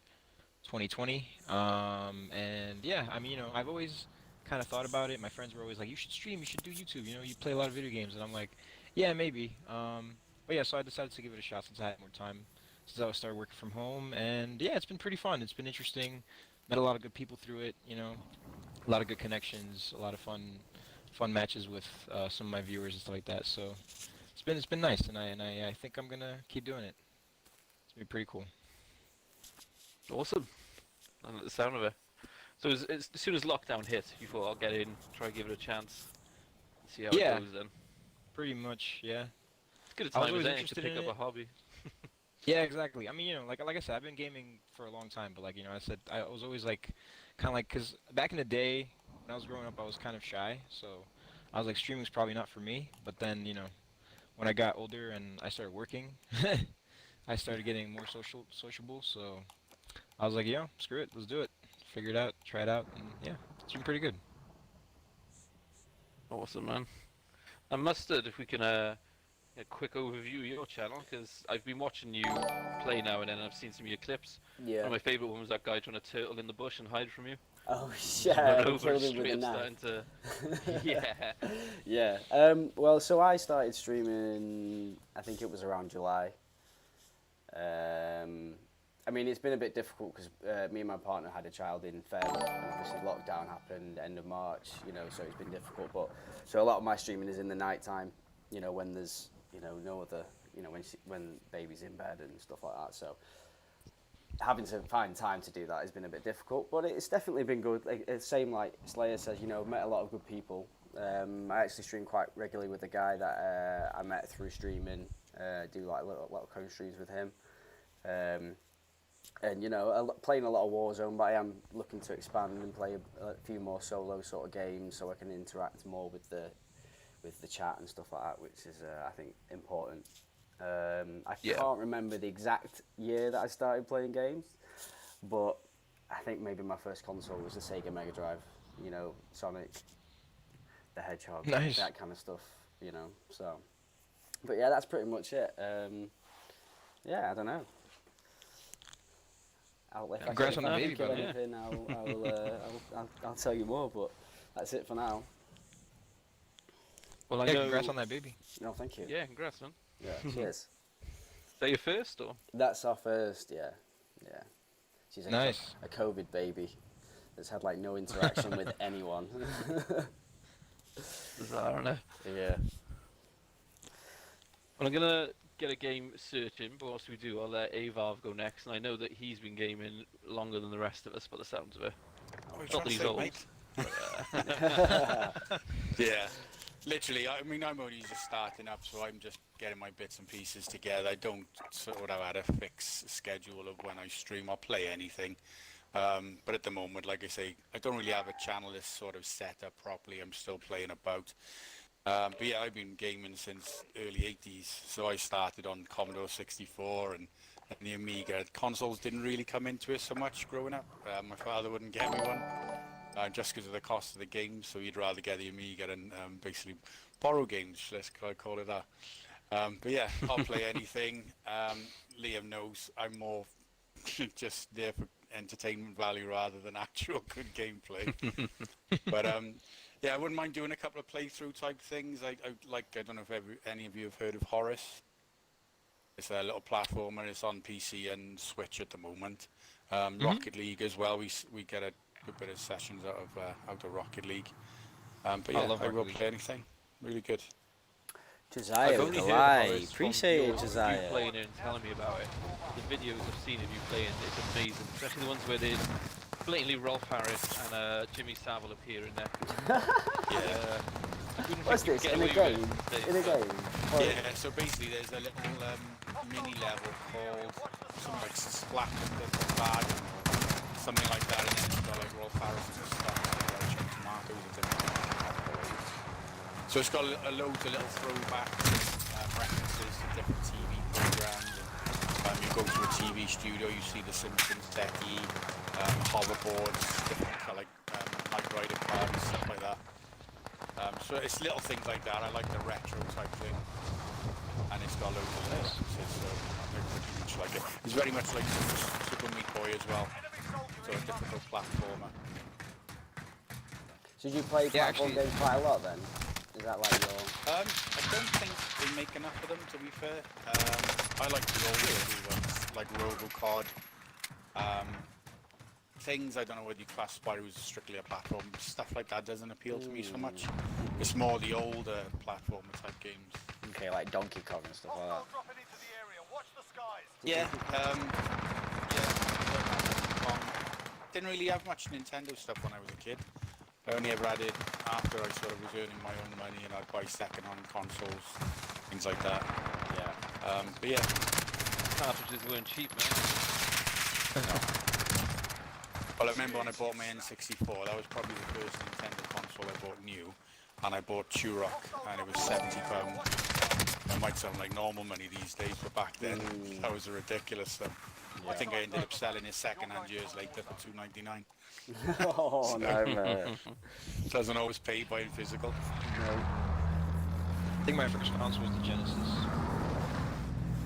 2020. And yeah, I mean, I've always kind of thought about it. My friends were always like, you should stream, you should do YouTube, you play a lot of video games. And I'm like, yeah, maybe. But yeah, so I decided to give it a shot since I had more time, since I started working from home, and yeah, it's been pretty fun. It's been interesting. Met a lot of good people through it. You know, a lot of good connections, a lot of fun matches with some of my viewers and stuff like that. So it's been nice, and I think I'm gonna keep doing it. It's been pretty cool. Awesome. I like the sound of it. So as soon as lockdown hit, you thought I'll get in, try give it a chance, see how Yeah. it goes then. Pretty much, yeah. It's good a I was time always as any to interested pick in up it. a hobby. Yeah, exactly. I mean, you know, like I said, I've been gaming for a long time, but like, you know, I said I was always like, kind of like, cause back in the day when I was growing up, I was kind of shy, so I was like, streaming's probably not for me. But then, you know, when I got older and I started working, I started getting more sociable. So I was like, yo, screw it, let's do it. Figure it out, try it out, and yeah, it's been pretty good. Awesome, man. And Mustard, if we can a quick overview of your channel, because I've been watching you play now and then. I've seen some of your clips. Yeah. One of my favourite ones was that guy trying to turtle in the bush and hide from you. Oh Run yeah, over and killed him with straight a up knife. starting to... Yeah. Yeah. Well, so I started streaming. I think it was around July. I mean, it's been a bit difficult because me and my partner had a child in Feb, and obviously lockdown happened end of March. You know, so it's been difficult. But so a lot of my streaming is in the night time. You know, when there's no other. You know, when baby's in bed and stuff like that. So having to find time to do that has been a bit difficult, but it's definitely been good. Like, it's same like Slayer says, you know, met a lot of good people. I actually stream quite regularly with a guy that I met through streaming. Do like a lot of co-streams with him, and you know, playing a lot of Warzone. But I am looking to expand and play a few more solo sort of games, so I can interact more with the chat and stuff like that, which is I think important. I can't remember the exact year that I started playing games, but I think maybe my first console was the Sega Mega Drive. You know, Sonic the Hedgehog, Nice. that kind of stuff. You know, so. But yeah, that's pretty much it. Yeah, I don't know. If Congrats on the I baby, think of brother. anything, I'll tell you more. But that's it for now. Well, I Yeah, know... congrats on that baby. No, thank you. Yeah, congrats, man. Yeah, cheers. Is that your first, or...? That's our first, yeah. She's Nice. a COVID baby that's had like no interaction with anyone. Bizarre, isn't it? Yeah. Well, I'm gonna get a game searching, but whilst we do, I'll let AValve go next, and I know that he's been gaming longer than the rest of us by the sounds of it. Not that he's old. Yeah, literally. I mean, I'm only just starting up, so I'm just getting my bits and pieces together. I don't sort of had a fixed schedule of when I stream or play anything. But at the moment, like I say, I don't really have a channel that's sort of set up properly. I'm still playing about. But yeah, I've been gaming since early 80s. So I started on Commodore 64 and the Amiga. Consoles didn't really come into it so much growing up. My father wouldn't get me one. Just because of the cost of the games, so he'd rather get the Amiga and basically borrow games, let's call it that. But yeah, I'll play anything. Liam knows I'm more just there for entertainment value rather than actual good gameplay. But yeah, I wouldn't mind doing a couple of playthrough type things. I don't know if any of you have heard of Horus. It's a little platformer. It's on PC and Switch at the moment. Rocket League as well. We get a good bit of sessions out of Rocket League. But yeah, love I will Rocket League. play anything. Really good. Josiah with the lie. Appreciate it, Josiah. You playing it and telling me about it. The videos I've seen of you playing, it's amazing. Especially the ones where there's blatantly Rolf Harris and Jimmy Savile appear in there. Yeah. What's this? In a game? In a game? Oh, Yeah, so basically there's a little mini level called something like Splat the Bad, something like that, and then it's got like Rolf Harris and stuff, like tomatoes and different. So it's got loads of little throwback references to different TV programs. And, you go to a TV studio, you see the Simpsons techie, hoverboards, different like Knight Rider cars, stuff like that. So it's little things like that. I like the retro type thing, and it's got loads of references, so I pretty much like it. It's very much like Super Meat Boy as well, so a difficult platformer. So do you play platform games quite a lot then? Is that like your... I don't think they make enough of them, to be fair. I like the old school ones, like Robocod. Things, I don't know whether you class Spyro as strictly a platform. Stuff like that doesn't appeal to me so much. It's more the older platformer type games. Okay, like Donkey Kong and stuff like that. Hostiles dropping into the area. Watch the skies. Yeah, didn't really have much Nintendo stuff when I was a kid. I only ever had it after I sort of was earning my own money and I'd buy second-hand consoles, things like that. Yeah. But yeah. Cartridges weren't cheap, man. Well, I remember when I bought my N64, that was probably the first Nintendo console I bought new, and I bought Turok, and it was £70. It might sound like normal money these days, but back then, that was a ridiculous sum. I think I ended up selling it second-hand years later for $2.99. Oh, no, man. Doesn't always pay buying physical. No. I think my first console was the Genesis.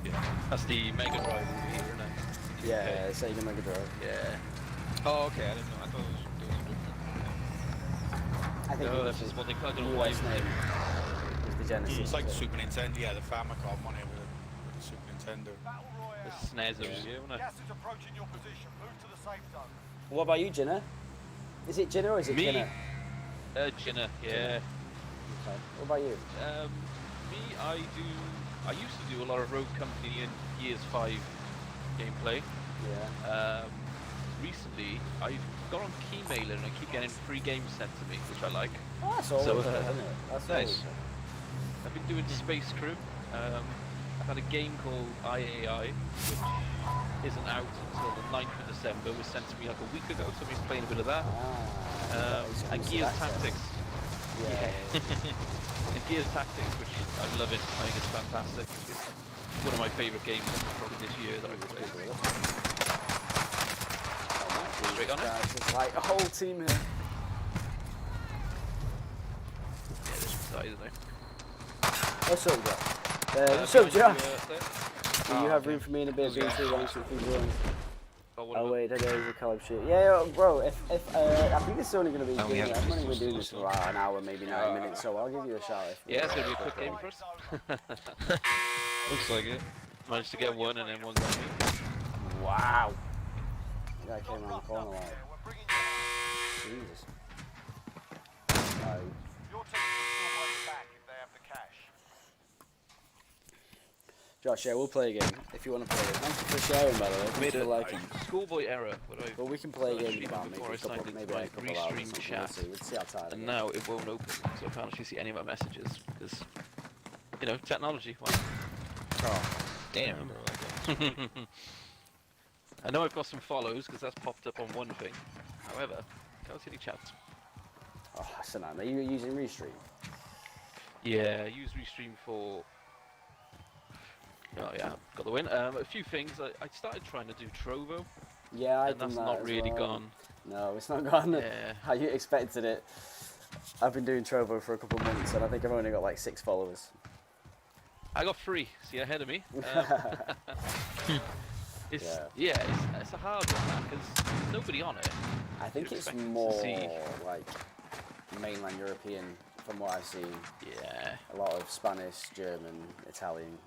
Yeah. That's the Mega Drive over here, isn't it? Yeah, Sega Mega Drive. Yeah. Oh, okay, I didn't know. I thought it was different. I think No, it that's was just what they call it. I don't know why. US name. Was the Genesis. It's like the Super Nintendo, yeah, the Famicom on it with the Super Nintendo. Battle The Royale. SNES over here, wasn't it? Gas is approaching your position. Move to the safe zone. What about you, Ginna? Is it Ginna or is it Me? Ginna? Ginna, yeah. Okay. What about you? I used to do a lot of Rogue Company and Gears 5 gameplay. Yeah. Recently, I've got on Keymailer and I keep getting free games sent to me, which I like. Oh, that's always So, good, isn't it? That's nice. always good. I've been doing Space Crew. I've had a game called IAI, which isn't out until the 9th of December. It was sent to me like a week ago, so I've been playing a bit of that. And Gears Tactics. Yeah. And Gears Tactics, which I'm loving. I think it's fantastic. It's one of my favourite games probably this year that I've played. Straight on it. Guys, it's like a whole team here. Yeah, this side, isn't it? What's up, Jack? What's up, Jack? Do you have okay. room for me in a bit? Being too long since we've joined. Oh, Wait, that is a collab shit. Yeah, bro. If I think this is only gonna be. Oh, we have I'm only to doing this for an hour, maybe 9 minutes. So I'll give you a shout. yeah, it's going to be a quick game for us. Looks like it. Managed to get one and then one got me. Wow. That guy came around the corner like. We're bringing you. Jesus. No. Your team can still win back if they have the cash. Josh, yeah, we'll play a game if you want to play it. Thank you for sharing, by the way. Thank Made you a for liking. schoolboy error, but I But we can play a game in Stream about before I signed into maybe my a couple of hours or restream something. chat. We'll see how tired I and get. now it won't open, so I can't actually see any of my messages because, you know, technology. Well, Oh. Damn, bro. I guess. I know I've got some follows because that's popped up on one thing. However, can't see any chats. Oh, that's a nightmare. You were using Restream? Yeah, I use restream for. Oh yeah, got the win. A few things. I started trying to do Trovo, Yeah, I've and done that's that not as really well. gone. No, it's not gone Yeah. how you expected it. I've been doing Trovo for a couple of months and I think I've only got like 6 followers. I got 3, so you're ahead of me. It's it's a hard one because there's nobody on it. I think You'd it's expect to more see- like mainland European from what I've seen. Yeah, A lot of Spanish, German, Italian,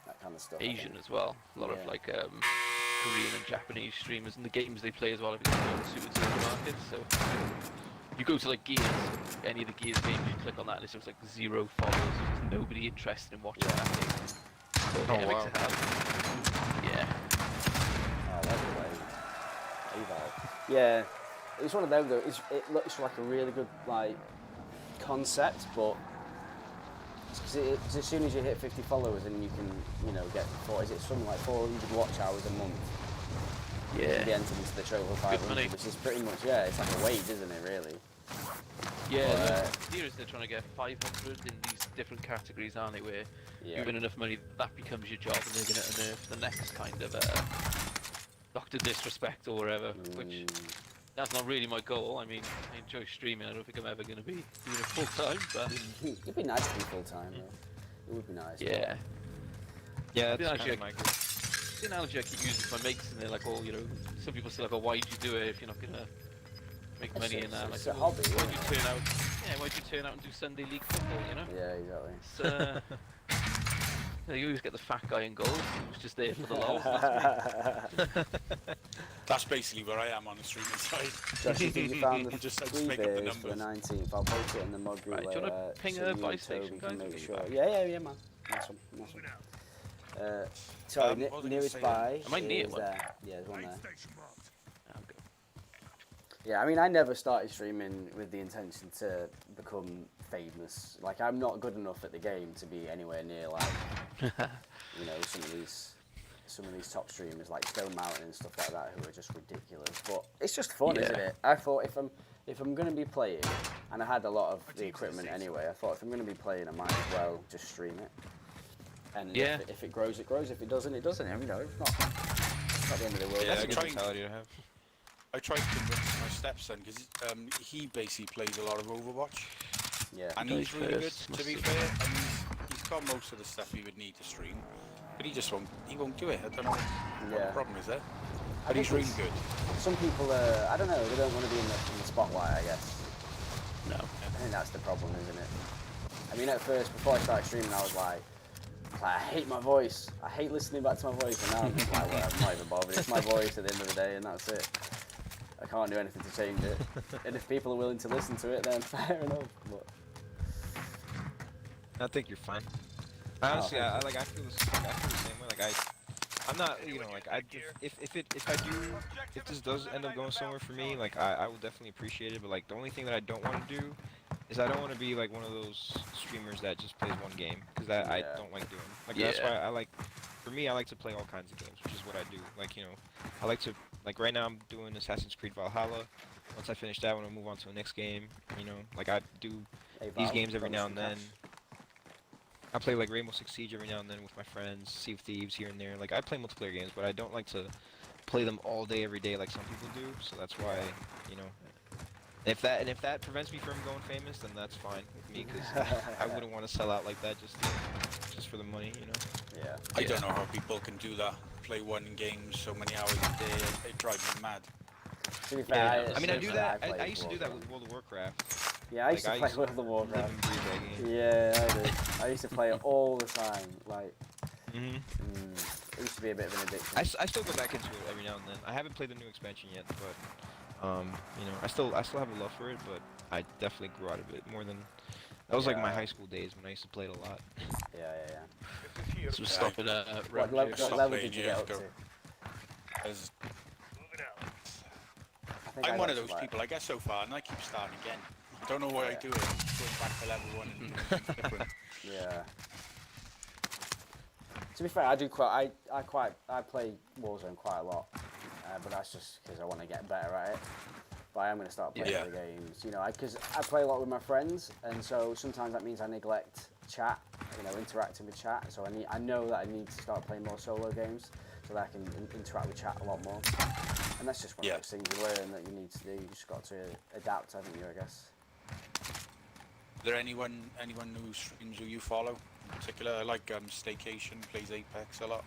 that kind of stuff. I think. Asian as well. A lot of Yeah. like Korean and Japanese streamers, and the games they play as well. I think it's more suited to the market. So you go to like Gears, any of the Gears games, you click on that, and it's just like 0 followers. There's nobody interested in watching that game. So, Oh, yeah, it makes wow. it hard. Yeah. Oh, that's great. AValve. Yeah, it's one of them though. It looks like a really good like concept, but it's as soon as you hit 50 followers and you can, you know, get is it something like 400 watch hours a month? You can be Yeah. entered into the Trovo money. 500, which is pretty much it's like a wage, isn't it? Really. Yeah, But, the idea is they're trying to get 500 in these different categories, aren't they? Where Yeah. you win enough money, that becomes your job, and they're going to unearth the next kind of Dr. Disrespect or whatever, which that's not really my goal. I mean, I enjoy streaming. I don't think I'm ever going to be doing it full time, but It'd be nice to be full time. It would be nice. yeah. Yeah, The that's analogy, kind of my the analogy I keep using to my mates, and they're like, "Oh, you know," some people say like, "Oh, why do you do it if you're not going to Make money in that. It's Like, a hobby, why'd isn't you it? turn out? Yeah, why'd you turn out and do Sunday league football? You know. Yeah, exactly. It's, you always get the fat guy in goals. Who's just there for the lols. That's me. That's basically where I am on the streaming side. Josh, you think you found the I just three make up the beers for the numbers. 19th? I'll post it in the mod group Right, do you wanna later, ping so a you buy and station, Toby guys? can I'll make get you sure. back. Yeah, man. Nice one. Sorry, What was I gonna nearest say buy Am I near is one? there. Yeah, there's one Aid there. station marked. Oh, good. Yeah, I mean, I never started streaming with the intention to become famous. Like, I'm not good enough at the game to be anywhere near, like, you know, some of these top streamers like Stone Mountain and stuff like that who are just ridiculous. But it's just fun, isn't Yeah. it? I thought if I'm gonna be playing, and I had a lot of the equipment anyway, I thought if I'm gonna be playing, I might as well just stream it. And Yeah. if it grows, it grows. If it doesn't, it doesn't. You know, it's not the end of the world. Yeah, That's a good try- mentality to have. I tried to convince my stepson because he basically plays a lot of Overwatch, Yeah. and he's really good. To be fair, and he's got most of the stuff he would need to stream, but he just won't. He won't do it. I don't know what Yeah. the problem is there. I But he's think really good. Some people, I don't know, they don't want to be in the spotlight, I guess. No. I think that's the problem, isn't it? I mean, at first, before I started streaming, I was like, I hate my voice. I hate listening back to my voice. And now I'm just like, well, I'm not even bothered. It's my voice at the end of the day, and that's it. I can't do anything to change it. And if people are willing to listen to it, then fair enough. But I think you're fine. Honestly, I feel the same way. Like I'm not, you know, like if this does end up going somewhere for me, like I will definitely appreciate it. But like the only thing that I don't want to do is I don't want to be like one of those streamers that just plays one game, because I Yeah. don't like doing. Like Yeah. that's why for me, I like to play all kinds of games, which is what I do. Like, you know, I like to, like right now I'm doing Assassin's Creed Valhalla. Once I finish that one, I'll move on to the next game. You know, like I do these AValve, games every now promise and some then. cash. I play like Rainbow Six Siege every now and then with my friends, Sea of Thieves here and there. Like I play multiplayer games, but I don't like to play them all day every day like some people do. So that's why, you know, if that prevents me from going famous, then that's fine with me, because I wouldn't want to sell out like that just for the money, you know. Yeah. I don't know how people can do that. Play one game so many hours a day. It drives me mad. To be fair, Yeah, I mean, I do that. play I used to do that Warzone. with World of Warcraft. Yeah, I used Like, to play World of Warcraft. Live and breathe that game. Yeah, I did. I used to play it all the time. Like, hmm it used to be a bit of an addiction. I still go back into it every now and then. I haven't played the new expansion yet, but you know, I still have a love for it, but I definitely grew out of it more than. That was like my Yeah. high school days when I used to play it a lot. Yeah. This is here. So stop it at What, round level, two. what Stop level playing did you get up years to? ago. As Moving out. I think I I'm got one of to, those like- people. I get so far and I keep starting again. Don't know why I Yeah. do it. Going back to level 1 and doing something different. Yeah. To be fair, I do quite. I play Warzone quite a lot, but that's just because I want to get better at it. But I am going to start playing Yeah. other games, you know, because I play a lot with my friends, and so sometimes that means I neglect chat, you know, interacting with chat. So I know that I need to start playing more solo games so that I can interact with chat a lot more. And that's just one Yeah. of those things you learn that you need to do. You just got to adapt, haven't you? I guess. Is there anyone who streams who you follow in particular? I like Staycation, plays Apex a lot,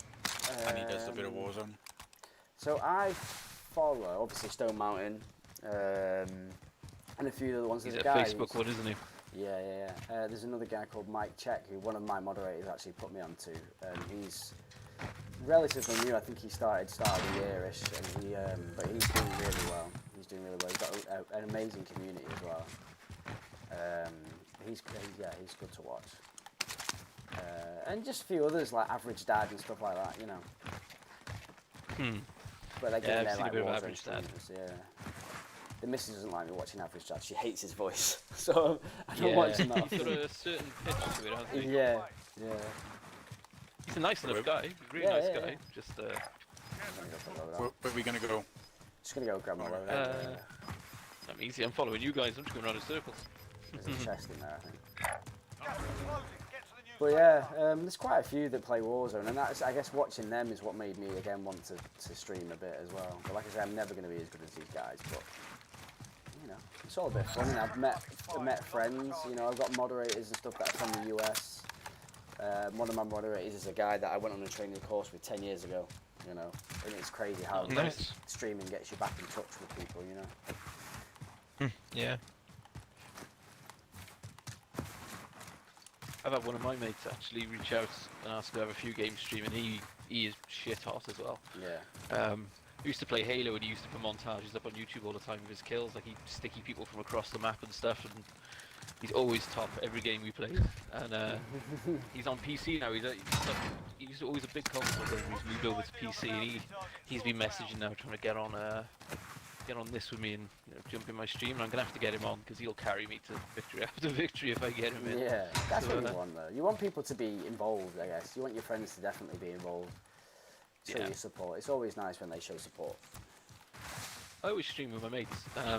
and he does a bit of Warzone. So I follow obviously Stone Mountain, and a few other ones. He's There's a a guy Facebook one, isn't he? Yeah. There's another guy called Mike Check who one of my moderators actually put me onto. He's relatively new. I think he started of the year-ish, and but he's doing really well. He's got an amazing community as well. He's good to watch. And just a few others like Average Dad and stuff like that, you know. But like Yeah, I've they're seen a like bit of Warzone Average Dad. streamers, yeah. The missus doesn't like me watching Average Dad. She hates his voice, so I don't Yeah. watch him that He's got often. a certain pitch to it, hasn't he? Yeah. He's a nice enough guy. Really Yeah, nice yeah, guy. yeah. Just I'm gonna go for a load of that. Where are we gonna go? Just gonna go grab my load. I'm easy. I'm following you guys. I'm just going around in circles. There's a chest in there, I think. Gas is closing. Get to the new But safe yeah, zone. there's quite a few that play Warzone, and that's, I guess watching them is what made me again want to stream a bit as well. But like I said, I'm never going to be as good as these guys, but you know, it's all a bit fun. And I've met friends, you know, I've got moderators and stuff that are from the US. One of my moderators is a guy that I went on a training course with 10 years ago, you know, and it's crazy how Nice. streaming gets you back in touch with people, you know. Yeah. I've had one of my mates actually reach out and ask to have a few games stream, and he is shit hot as well. Yeah. He used to play Halo, and he used to put montages up on YouTube all the time of his kills, like he'd sticky people from across the map and stuff, and he's always top every game we play. And he's on PC now. He's always a big console gamer. He's moved over to PC, and he's been messaging now trying to get on this with me and jump in my stream. And I'm gonna have to get him on because he'll carry me to victory after victory if I get him in. Yeah, that's So, what you want though. You want people to be involved, I guess. You want your friends to definitely be involved. Show Yeah. your support. It's always nice when they show support. I always stream with my mates. Yeah.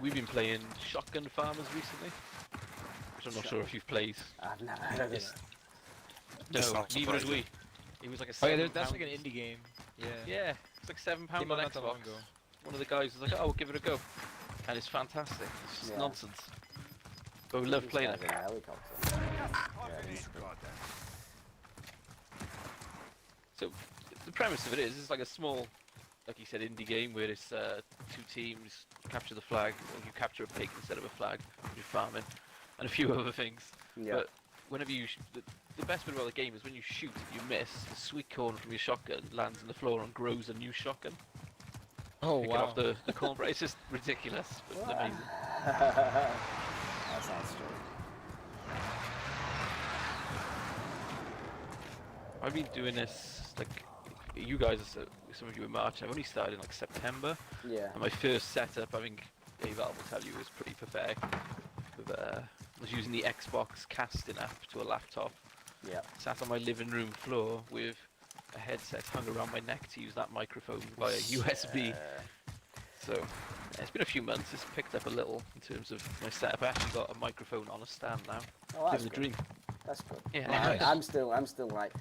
We've been playing Shotgun Farmers recently, which I'm not sure if you've played. I've never heard of Yes. that. That's No, not neither did surprising. we. It was like a Oh yeah, £7. that's like an indie game. Yeah. Yeah, it's like £7 Came on out not that long Xbox. ago. One of the guys was like, "Oh, give it a go," and it's fantastic. It's just Yeah. nonsense, but we love These playing guys it. in a helicopter. So the premise of it is, it's like a small, like you said, indie game where it's two teams capture the flag, or you capture a pig instead of a flag, you're farming, and a few other things. Yeah. But whenever you, the best bit about the game is when you shoot, you miss, the sweet corn from your shotgun lands on the floor and grows a new shotgun. Oh Pick it off the corn. It's just ridiculous, but it's amazing. That sounds true. I've been doing this, like, you guys, some of you in March, I've only started in like September, Yeah. and my first setup, I think AValve will tell you, was pretty pathetic. I was using the Xbox casting app to a laptop, Yeah. sat on my living room floor with a headset hung around my neck to use that microphone via USB. So, yeah, it's been a few months, it's picked up a little in terms of my setup. I actually got a microphone on a stand now. Oh, that's Living the good. dream. That's good. Yeah. Like, Nice. I'm still like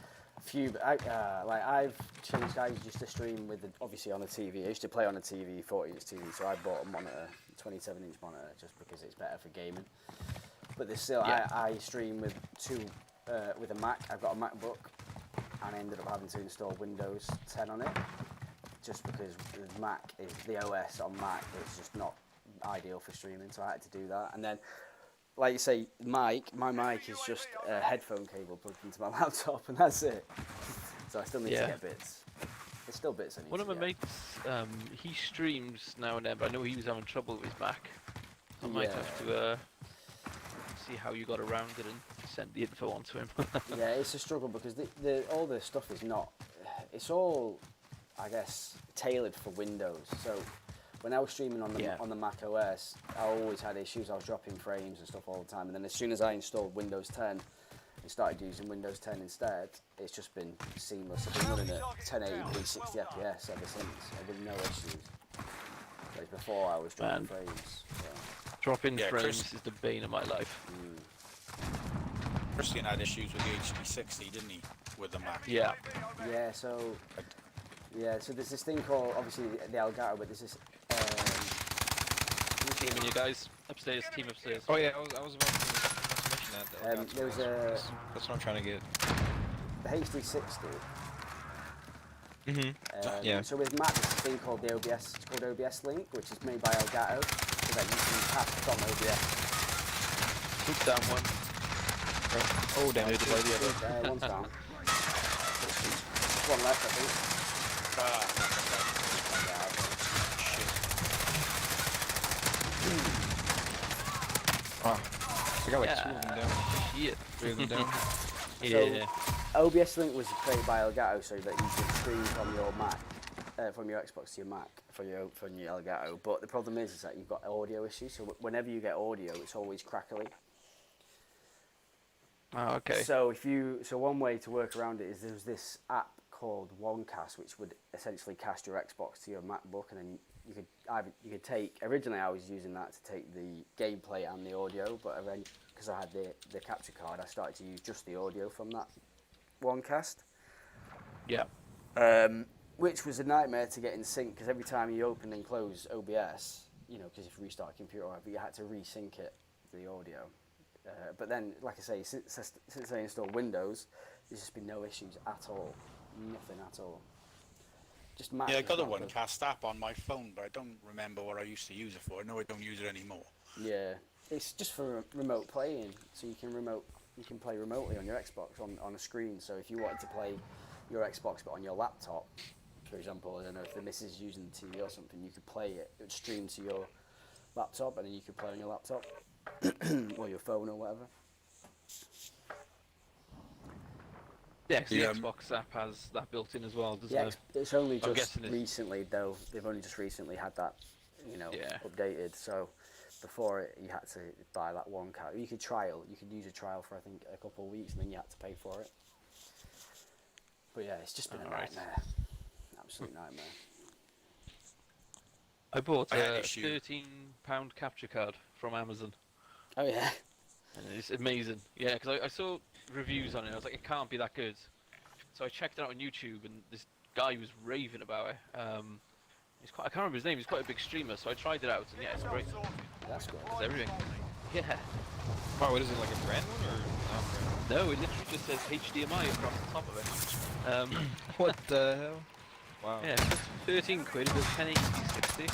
I've changed. I used to stream with obviously on a TV. I used to play on a TV, 40-inch TV. So I bought a monitor, 27-inch monitor, just because it's better for gaming. But there's still, Yeah. I stream with with a Mac. I've got a MacBook, and I ended up having to install Windows 10 on it, just because the OS on Mac is just not ideal for streaming. So I had to do that, and then. Like you say, my mic is just a headphone cable plugged into my laptop, and that's it. So I still need to Yeah. get bits. There's still bits I need One to of my get. mates, he streams now and then, but I know he was having trouble with his Mac. I might Yeah. have to see how you got around it and send the info on to him. Yeah, it's a struggle because all the stuff is not. It's all, I guess, tailored for Windows. So when I was streaming on the Mac OS, I always had issues. I was dropping frames and stuff all the time. And then as soon as I installed Windows 10 and started using Windows 10 instead, it's just been seamless. I've been running at 1080p 60 FPS ever since. I've been no issues. Whereas before I was dropping frames. So. Dropping Yeah, frames Chris- is the bane of my life. Christian had issues with the HD60, didn't he? With the Mac. Yeah. Yeah, so there's this thing called, obviously, the Elgato, but there's this. Team and you guys upstairs, team upstairs. Oh yeah, I was about to mention that. That's there was that's what I'm trying to get. the HD60. Yeah. So with Mac, there's this thing called the OBS. It's called OBS Link, which is made by Elgato, so that you can pass from OBS. Hook down one. Oh damn it! One's down. There's one left, I think. I got like two of them down, Shit. 3 of them down. Yeah. OBS Link was created by Elgato so that you could stream from your Mac, from your Xbox to your Mac, from your Elgato. But the problem is that you've got audio issues. So whenever you get audio, it's always crackly. Oh, okay. So one way to work around it is there's this app called OneCast, which would essentially cast your Xbox to your MacBook, and then you could take. Originally, I was using that to take the gameplay and the audio, but because I had the capture card, I started to use just the audio from that OneCast. Yeah. Which was a nightmare to get in sync because every time you open and close OBS, because if you restart a computer, you had to resync it to the audio. But then, like I say, since I installed Windows, there's just been no issues at all. Nothing at all. just max. Yeah, I got the not one good. cast app on my phone, but I don't remember what I used to use it for. I know I don't use it anymore. Yeah, it's just for remote playing, so you can play remotely on your Xbox on a screen. So if you wanted to play your Xbox but on your laptop, for example, I don't know if the missus is using the TV or something, you could play it. It would stream to your laptop, and then you could play on your laptop or your phone or whatever. Yeah, 'cause the Yeah. Xbox app has that built in as well, doesn't Yeah, it? it's only I'm just guessing it's- recently though. They've only just recently had that, Yeah. updated. So before it, you had to buy that one card. You could trial. You could use a trial for I think a couple of weeks, and then you had to pay for it. But yeah, it's just been a Alright. nightmare. Absolute nightmare. I bought I had a issue. £13 capture card from Amazon. Oh yeah. And it's amazing. Yeah, because I saw reviews on it. I was like, it can't be that good. So I checked it out on YouTube, and this guy was raving about it. I can't remember his name. He's quite a big streamer. So I tried it out, and yeah, it's great. That's good. It's everything. Yeah. Wow, what is it, like a brand one or not brand? No, it literally just says HDMI across the top of it. What the hell? Wow. Yeah, it's just 13 quid. It does 1080 60. It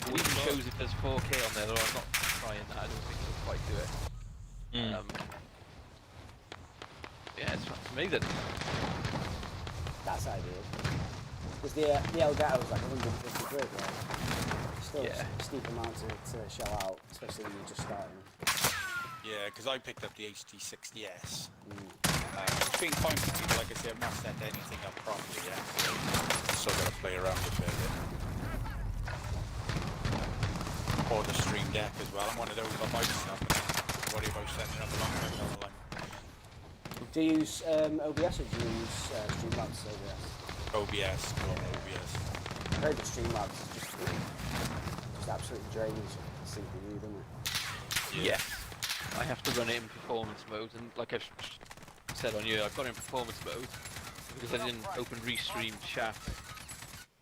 even shows if there's 4K on there, though I'm not trying that. I don't think it'll quite do it. Yeah, it's amazing. That's ideal. Because the Elgato was like 150 quid, right? Still Yeah. a steep amount to shell out, especially when you're just starting. Yeah, because I picked up the HT60S. It's been fine for me, but like I said, I've not set anything up properly yet, so still got to play around a bit. Or the Stream Deck as well. I'm one of those on my stuff. Worry about setting up a long time down the line. Do you use OBS or do you use Streamlabs OBS? OBS, or OBS. I heard that Streamlabs is just absolutely draining CPU, doesn't it? Yeah. I have to run it in performance mode, and like I've said on you, I've got it in performance mode because I didn't open Restream chat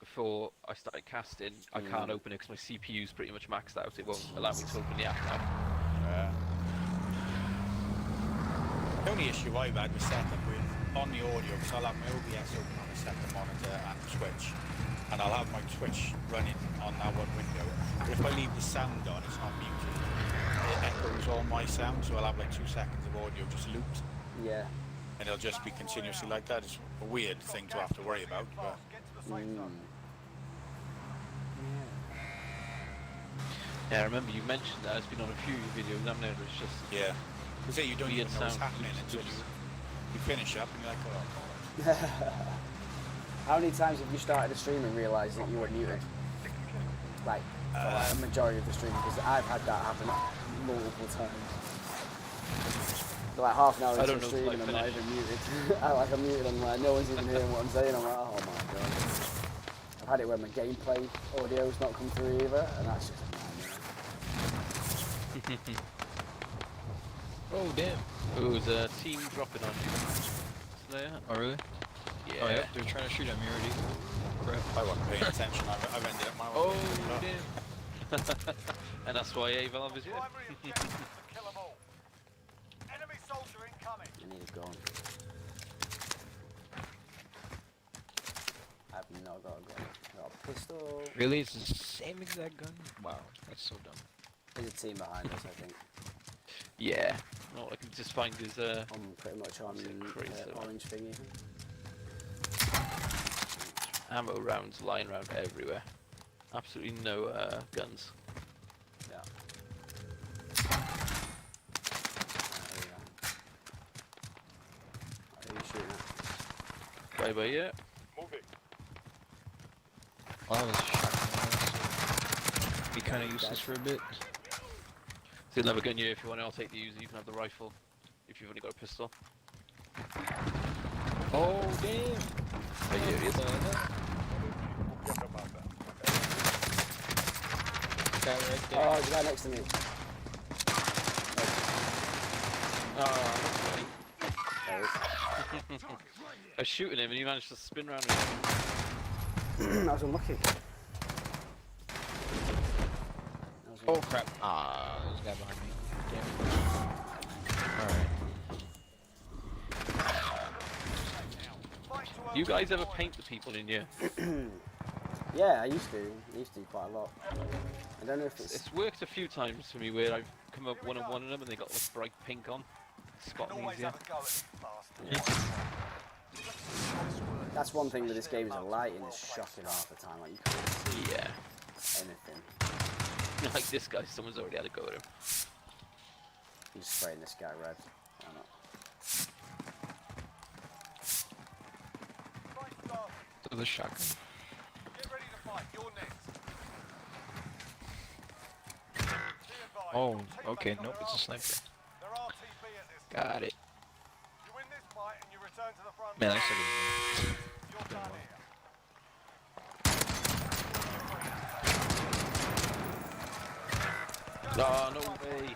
before I started casting. I can't open it because my CPU's pretty much maxed out. It won't allow me to open the app now. The only issue I've had with setup with on the audio, because I'll have my OBS open on a second monitor and Twitch, and I'll have my Twitch running on that one window. But if I leave the sound on, it's not muted. It echoes all my sound, so I'll have like 2 seconds of audio just looped, Yeah. and it'll just be continuously like that. It's a weird thing to have to worry about, but Yeah, I remember you mentioned that. It's been on a few videos, haven't it? It's just yeah. Because you don't weird even know what's sound happening loops until just- you finish up and you're like, oh. How many times have you started a stream and realised that you were muted? Like, for like a majority of the stream, because I've had that happen multiple times. For like half an hour I into don't the know stream till I and I'm not finish. even muted. I'm muted and like, no one's even hearing what I'm saying. I'm like, oh my god. I've had it where my gameplay audio's not come through either, and that's just a nightmare. Oh, damn. oh, there's a team dropping on you. Slayer? Oh, really? Yeah. Oh, yep, they're trying to shoot at me already. Crap. I wasn't paying attention. I've ended up my Oh, own. damn. And that's why AValve is here. Primary objective is to kill them all. Enemy soldier incoming. I need a gun. I've not got a gun. I've got a pistol. Really? It's the same exact gun? Wow, that's so dumb. There's a team behind us, I think. Yeah. All I can just find is I'm pretty much on crazy, orange thingy. ammo rounds lying around everywhere. Absolutely no guns. Yeah. There we are. Are you shooting at? Bye bye, yeah. Moving. Oh, I was shotgun, so be kind of useless for a bit. Still have a gun here if you want. I'll take the Uzi. You can have the rifle if you've only got a pistol. Oh, damn! Right here he is. Guy right there. Oh, there's a guy next to me. Oh, There he is. I was shooting him and he managed to spin around me. That was unlucky. Oh, crap. Ah, there's a guy behind me. Damn. Alright. Do you guys ever paint the people in here? Yeah, I used to quite a lot. I don't know if It's worked a few times for me where I've come up one-on-one in them and they got like bright pink on. Spot them Always easier. have a go at these bastards. That's one thing with this game is the lighting is shocking half the time. Like you can't see Yeah. anything. Like this guy, someone's already had a go at him. I'm just spraying this guy red. Why not? Right, start. So the shotgun. Get ready to fight. You're next. Be advised, Oh, your teammates okay. got Nope, their it's a arse sniper. kicked. They're RTB at this Got time. it. You win this fight and you return to the front Man, I line. suck You're done here. Oh, no way.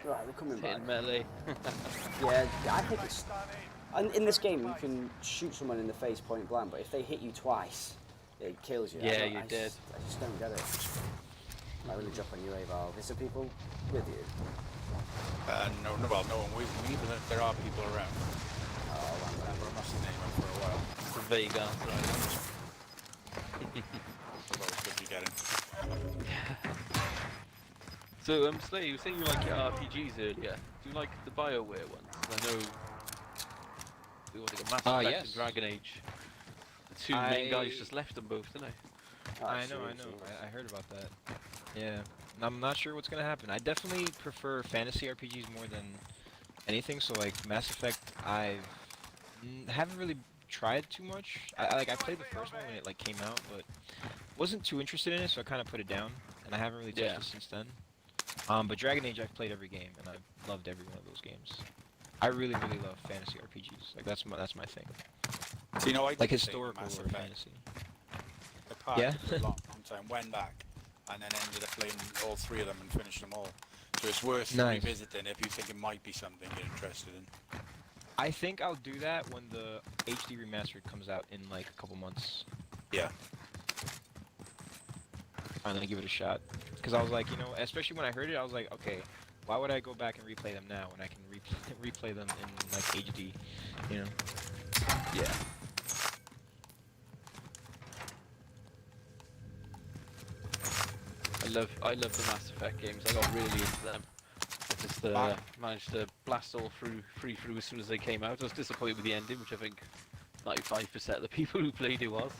Right, they're coming back. Hitting melee. Yeah, I think it's. And in this game, you can shoot someone in the face point blank, but if they hit you twice, it kills you. Yeah, you're dead. I just don't get it. I really drop on you, AValve. Is there people with you? No, well, no one with me, but there are people around. Oh, I must have named them for a while. It's a vague answer. It's always good to get in. So, Slay, you were saying you like your RPGs earlier. Do you like the BioWare ones? I know they want to go Mass Effect yes. and Dragon Age. The two main guys just left them both, didn't they? I know. I heard about that. Yeah. And I'm not sure what's gonna happen. I definitely prefer fantasy RPGs more than anything. So like Mass Effect, haven't really tried too much. I played the first one when it like came out, but wasn't too interested in it, so I kind of put it down, and I haven't really touched it since then. But Dragon Age, I've played every game, and I've loved every one of those games. I really love fantasy RPGs. Like that's my thing. So, you know, I did Like the same historical with Mass or Effect. fantasy. I parked Yeah. for a long time, went back, and then ended up playing all three of them and finished them all. So it's worth Nice. revisiting if you think it might be something you're interested in. I think I'll do that when the HD remastered comes out in like a couple months. Yeah. I'm gonna give it a shot. Because I was like, you know, especially when I heard it, I was like, okay, why would I go back and replay them now when I can replay them in like HD, you know? Yeah. I love the Mass Effect games. I got really into them. I just managed to blast all through as soon as they came out. I was disappointed with the ending, which I think 95% of the people who played it was.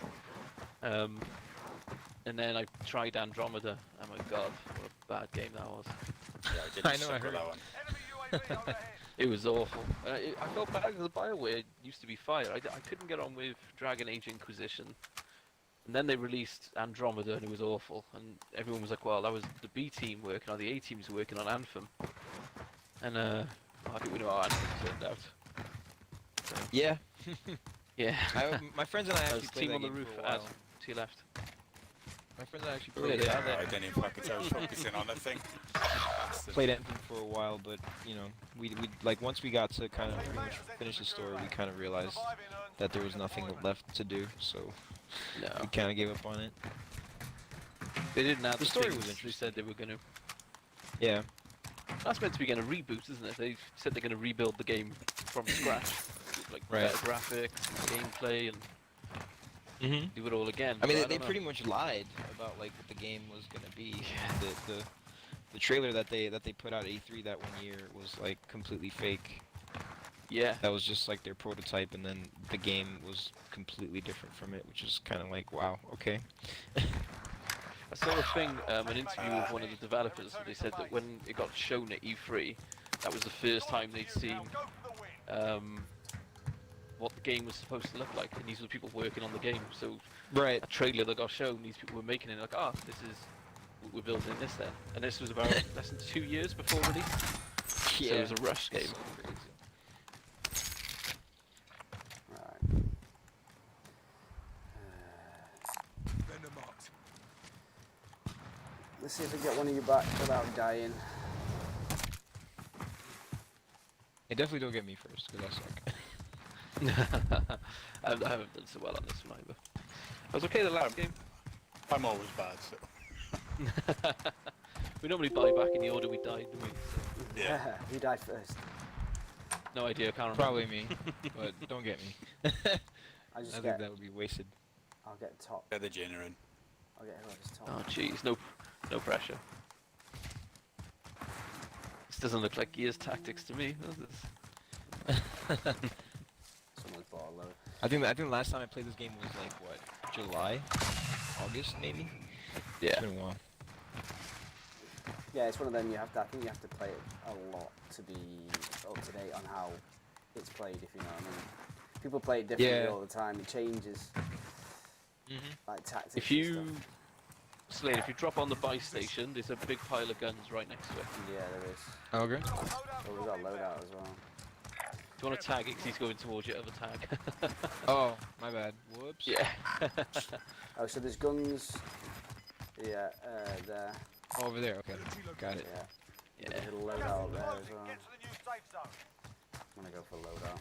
And then I tried Andromeda. Oh my god, what a bad game that was. Yeah, I did. I know, I heard. that one. Enemy UAV overhead. It was awful. I felt bad because the BioWare used to be fire. I couldn't get on with Dragon Age Inquisition. And then they released Andromeda and it was awful. And everyone was like, well, that was the B team working on, the A team's working on Anthem. And I think we know how Anthem turned out. So, Yeah. yeah. My friends and I That actually was played team that on the game roof for a as while. to your left. My friends and I actually Oh, played yeah, it. they are I didn't even fucking tell I was focusing on that thing. Played Anthem for a while, but you know, we like once we got to kind of pretty much finish the story, we kind of realized that there was nothing left to do, so No. we kind of gave up on it. They didn't have The story was things they interesting. said they were going to. Yeah. That's meant to be getting a reboot, isn't it? They said they're going to rebuild the game from scratch. Like Right. better graphics, gameplay, and Mm-hmm. do it all again. I mean, but they don't know. pretty much lied about like what the game was gonna be. The trailer that they put out at E3 that one year was like completely fake. Yeah. That was just like their prototype, and then the game was completely different from it, which is kind of like, wow, okay. I saw a thing, an interview with one of the developers, and they said that when it got shown at E3, that was the first time they'd seen what the game was supposed to look like, and these were people working on the game. So Right. a trailer that got shown, these people were making it like, ah, this is, we're building this then. And this was about less than 2 years before release. Yeah. So it was a rush game. Right. Vendor marked. Let's see if we get one of you back without dying. Hey, definitely don't get me first, because I suck. I haven't done so well on this one either. I was okay the last game. I'm always bad, so. We normally buy back in the order we died, don't we? So, Yeah. Who died first? no idea, I can't remember. Probably me, but don't get me. I I just think get. that would be wasted. I'll get top. Get the Ginna in. I'll get whoever's top. Oh jeez, no pressure. This doesn't look like Gears Tactics to me. Does this? Someone's bought a load. I think last time I played this game was like what, July, August maybe. Yeah. It's been a while. Yeah, it's one of them. I think you have to play it a lot to be up to date on how it's played. If you know what I mean. People play it differently Yeah. all the time. It changes. Like tactics. If and you, stuff. Slade, if you drop on the buy station, there's a big pile of guns right next to it. Yeah, there is. Oh, okay. Oh, we've got a loadout as well. Do you want to tag it? Because he's going towards your other tag. Oh, my bad. Whoops. Yeah. Oh, so there's guns. Yeah, there. Oh, over there. Okay. Got it. Yeah. Yeah. There's a loadout up there as Closing. well. Get to the new safe zone. I'm gonna go for loadout.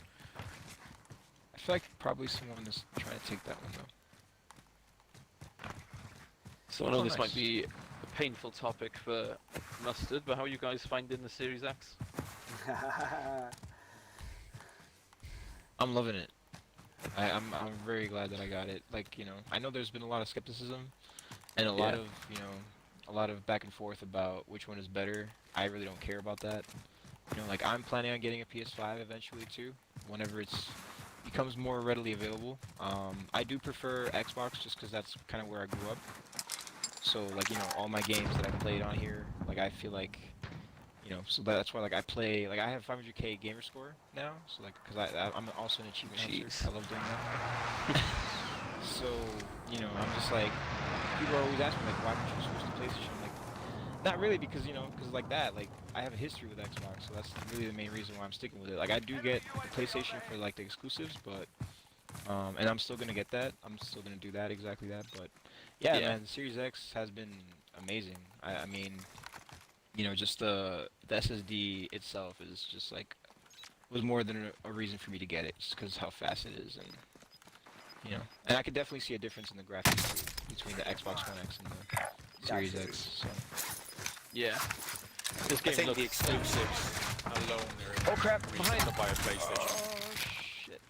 I feel like probably someone is trying to take that one though. So I know Oh, this nice. might be a painful topic for Mustard, but how are you guys finding the Series X? I'm loving it. I'm very glad that I got it. Like, you know, I know there's been a lot of skepticism and a lot Yeah. of, you know, a lot of back and forth about which one is better. I really don't care about that. You know, like I'm planning on getting a PS5 eventually too, whenever it's becomes more readily available. I do prefer Xbox just because that's kind of where I grew up. So like, you know, all my games that I played on here, like I feel like, you know, so that's why like I play, like I have 500k gamer score now, so like, because I'm also an achievement hunter. Jeez. I love doing that. So, you know, I'm just like, people are always asking me like, why don't you switch to PlayStation? I'm like, not really, because, you know, because like that, like I have a history with Xbox, so that's really the main reason why I'm sticking with it. Like I do get the PlayStation for like the exclusives, but and I'm still gonna get that. I'm still gonna do that, exactly that. But yeah, man, the Series X has been amazing. I mean, you know, just the SSD itself is just like was more than a reason for me to get it, just because how fast it is, and you know, and I could definitely see a difference in the graphics too, between the Xbox One X and the Series X. So. Yeah. This I game think looks... the exclusives alone are Oh crap! reason Behind! to buy a PlayStation. Oh shit!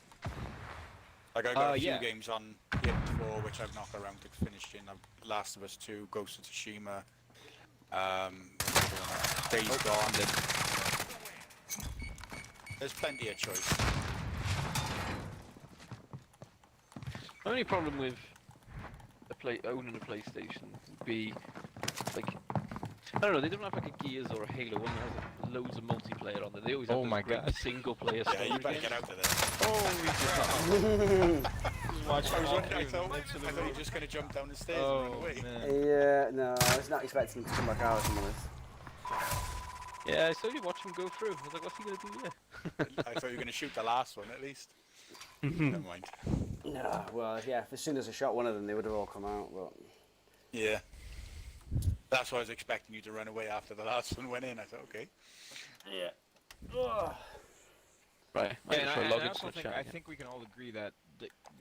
Like I got a few yeah. games on PS4 which I've knocked around to finish in. Last of Us 2, Ghost of Tsushima, Days Gone. There's plenty of choice. My only problem with owning a PlayStation would be, like, I don't know, they don't have like a Gears or a Halo one that has loads of multiplayer on there. They always have Oh those my great God. single player Yeah, story you better games. get out of there. Holy crap! Watch I all thought three you of them into the were road. just going to jump down the stairs and run Oh away. man. Yeah, no, I was not expecting him to come back out, if I'm honest. Yeah, I saw you watch him go through. I was like, what's he gonna do here? I thought you were going to shoot the last one at least. Never mind. No, well, yeah, as soon as I shot one of them, they would have all come out, but... Yeah. That's why I was expecting you to run away after the last one went in. I thought, okay. Yeah. Right. Yeah, and I'm I log into also the think chat I again. think we can all agree that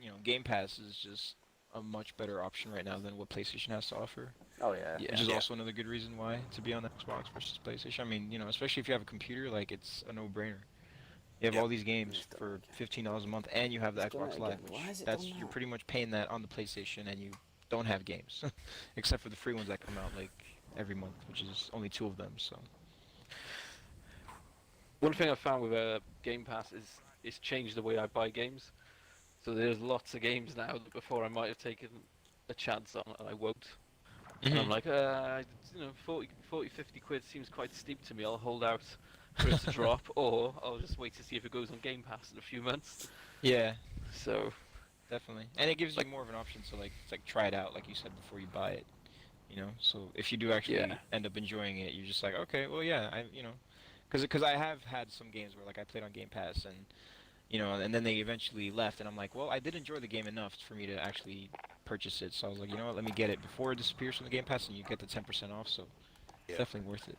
you know, Game Pass is just a much better option right now than what PlayStation has to offer. Oh, yeah. Yeah. Which is also another good reason why to be on Xbox versus PlayStation. I mean, you know, especially if you have a computer, like it's a no-brainer. You have Yeah. all these games for $15 a month, and you have the It's done Xbox it Live, again. which Why has it that's done you're that? pretty much paying that on the PlayStation, and you don't have games, except for the free ones that come out like every month, which is only 2 of them. So One thing I found with Game Pass is it's changed the way I buy games. So there's lots of games now that before I might have taken a chance on and I won't. And I'm like, you know, 40, 50 quid seems quite steep to me. I'll hold out for it to drop, or I'll just wait to see if it goes on Game Pass in a few months. yeah, So, definitely, and it gives you Like- more of an option to like try it out, like you said, before you buy it. You know, so if you do actually Yeah. end up enjoying it, you're just like, okay, well, yeah, you know, because I have had some games where like I played on Game Pass and you know, and then they eventually left, and I'm like, well, I did enjoy the game enough for me to actually purchase it. So I was like, you know what, let me get it before it disappears from the Game Pass, and you get the 10% off. So Yeah. it's definitely worth it.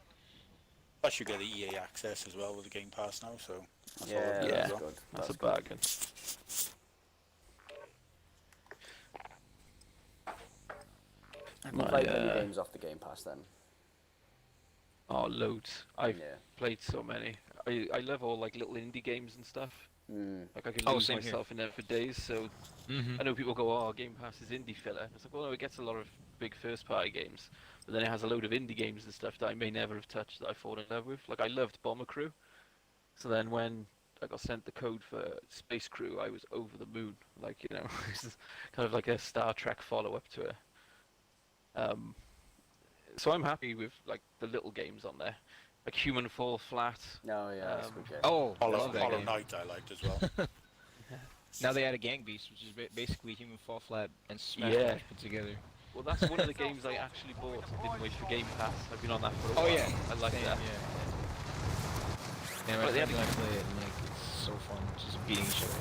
Plus you get the EA access as well with the Game Pass now, so that's all Yeah, good Yeah. as well. good. that's a good. bargain. Have you played any games off the Game Pass then? Oh, loads. I've Yeah. played so many. I love all like little indie games and stuff. Mm. Like I can Oh, lose same here. myself in there for days. So Mm-hmm. I know people go, "Oh, Game Pass is indie filler." It's like, well, no, it gets a lot of big first-party games, but then it has a load of indie games and stuff that I may never have touched that I fall in love with. Like I loved Bomber Crew, so then when I got sent the code for Space Crew, I was over the moon. Like it's kind of like a Star Trek follow-up to it. So I'm happy with like the little games on there, like Human Fall Flat. No, yeah, that's a good game. Oh, I Hollow, love that Hollow game. Knight I liked as well. Now they added Gang Beast, which is basically Human Fall Flat and Smash Yeah. Bros put together. Well, that's one of the games I actually bought. Didn't wait for Game Pass. I've been on that for a Oh while. yeah, I like same, that. Yeah. Man, But my they friends have- and I play it, and like it's so fun, just beating each other up.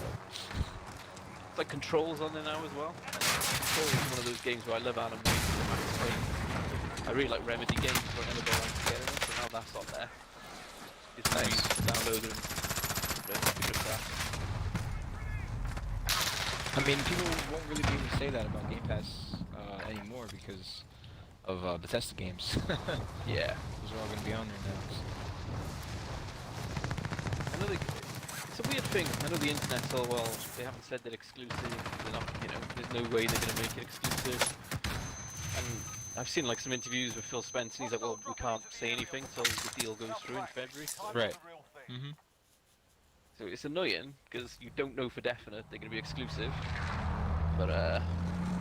It's like Control's on there now as well. And Control is one of those games where I love Alan Wake and Max Payne. I really like Remedy games, so I never go around to getting them. So now that's on there. It's nice. Download them. Good for that. I mean, people won't really be able to say that about Game Pass anymore because of Bethesda games. Yeah. Those are all going to be on there now. I know it's a weird thing. I know the internet's all, well, they haven't said they're exclusive. They're not, there's no way they're going to make it exclusive. And I've seen like some interviews with Phil Spencer. He's like, well, we can't say anything till the deal goes through in February. Right. The real thing. Mm-hmm. So it's annoying because you don't know for definite they're going to be exclusive. But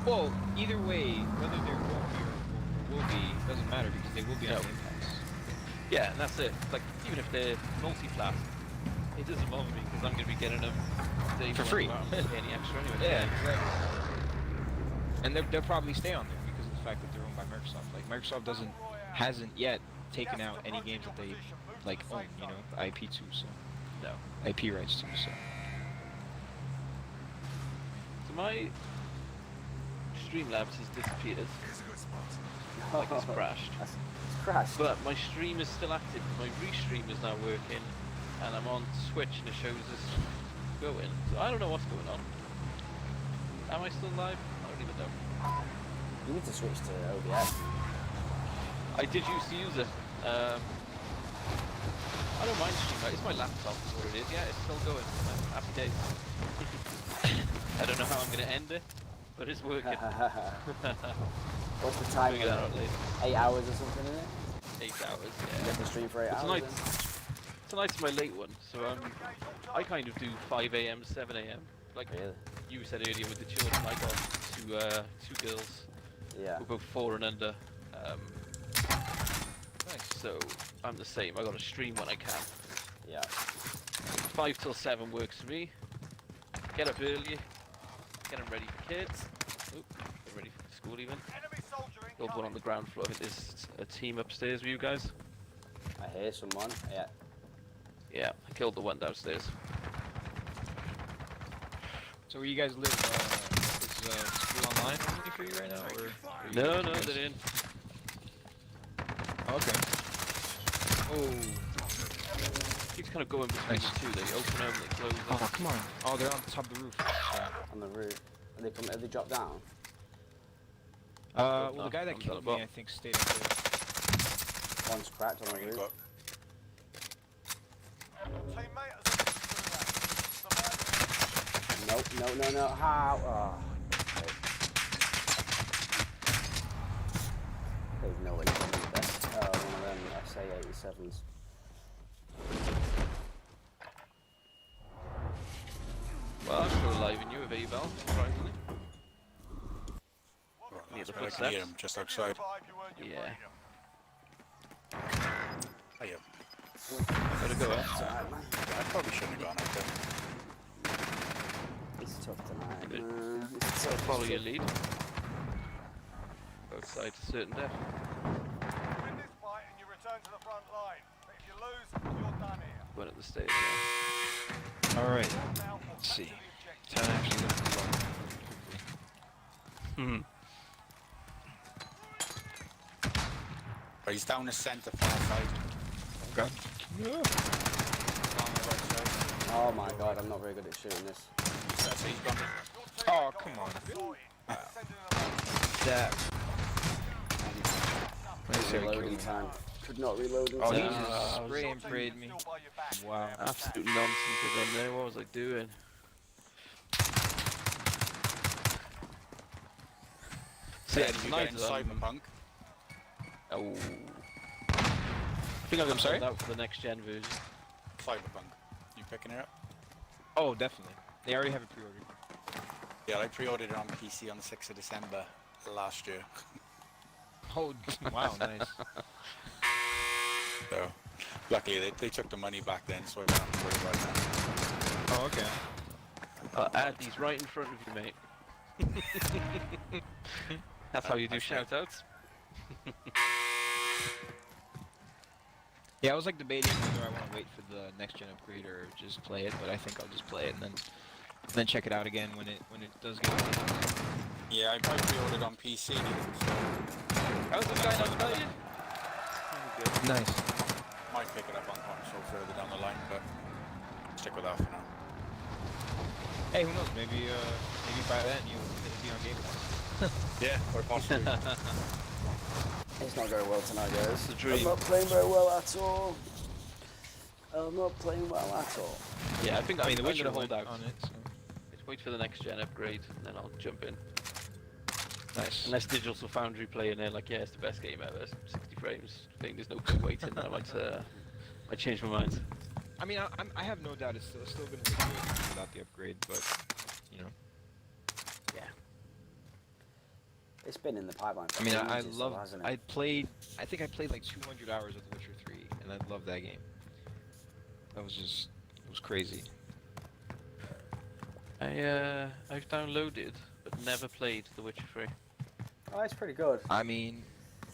Well, either way, whether there won't be or will be, doesn't matter because they will be on No. Game Pass. yeah, and that's it. Like even if they're multi-plat, it doesn't bother me because I'm going to be getting them day For one free. without paying any extra anyway. Yeah, exactly. And they'll probably stay on there because of the fact that they're owned by Microsoft. Like Microsoft hasn't yet taken out any games that they like own, IP to, so No. IP rights to, so. So my Streamlabs has disappeared. Here's a good spot. Like it's crashed. It's crashed. But my stream is still active. My restream is now working, and I'm on Switch, and it shows us going. So I don't know what's going on. Am I still live? I don't even know. You need to switch to OBS. I did used to use it. I don't mind Streamlabs. It's my laptop, is what it is. Yeah, it's still going. Happy days. I don't know how I'm going to end it, but it's working. What's the time? Figure that out later. 8 hours or something in it? 8 hours. You Yeah. have to stream for 8 But hours. tonight's my late one, so I kind of do 5 a.m., 7 a.m. Like Really? you said earlier with the children, I got two girls. Yeah. We're both 4 and under. Nice. So I'm the same. I got to stream when I can. Yeah. 5 till 7 works for me. Get up early. Get them ready for kids. Oop, get ready for school even. Enemy soldier Build one on the ground floor. I think there's a team upstairs with you guys. I hear someone. Yeah. Yeah, I killed the one downstairs. So where you guys live, is school online only for you right now, or? Are you No, guys- they're in. Oh, okay. Oh. Keeps kind of going between Nice. the two. They open them, they close them. Oh, come on. Oh, they're on top of the roof. Yeah. On the roof. Have they dropped down? Well, no, the guy that I'm killed done me, I think, stayed up there. One's cracked on the Got roof. teammate has survived. No. How? Oh. Okay. There's no way you can do that. Oh, one of them SA-87s. Well, I'm still alive in you with AValve, surprisingly. Near the I can footsteps. hear him just outside. Survive, you earn your Yeah. freedom. Oh, yeah. Better go out. Tonight, man. I probably shouldn't have gone out there. It's tough tonight, Good. man. It's tough. Follow your lead. Both sides to certain death. Win this fight and you return to the front line. But if you lose, you're done here. Went up the stairs. Alright. Now, Let's see. to the objective. Time actually left the ball. Hmm. But he's down the centre far side. God. On the right side. Oh my god, I'm not very good at shooting this. That's he's gone. Oh, come on. That. Reloading time. Could not reload in Oh, he time. just spray and prayed me. Wow. Absolute nonsense again there. What was I doing? So yeah, Then you tonight, get in Cyberpunk. Oh. I think I'm sorry? Out for the next gen version. Cyberpunk. You picking it up? Oh, definitely. They already have it pre-ordered. Yeah, I pre-ordered it on PC on the 6th of December last year. Oh, wow, nice. So, luckily they took the money back then, so I don't have to worry about that. Oh, okay. Add these right in front of you, mate. That's how you do shout-outs. Yeah, I was like debating whether I want to wait for the next gen upgrade or just play it, but I think I'll just play it and then check it out again when it does get released. Yeah, I pre-ordered on PC. So How's this guy not playing? Nice. might pick it up on console further down the line, but stick with that for now. Hey, who knows? Maybe by then it'll be on Gamecast. Yeah, or possibly. It's not going well tonight, guys. The dream. I'm not playing very well at all. I'm not playing well at all. Yeah, I think I mean, the I'm Witcher gonna hold went out. on it. So. Let's wait for the next gen upgrade, and then I'll jump in. Nice. Unless Digital Foundry play and they're like, yeah, it's the best game ever, 60 frames. I think there's no point waiting, then I might change my mind. I mean, I have no doubt it's still going to be good without the upgrade, but you know. Yeah. It's been in the pipeline for I mean, ages, though, hasn't it? I think I played like 200 hours of The Witcher 3, and I love that game. It was crazy. I've downloaded but never played The Witcher 3. Oh, it's pretty good. I mean,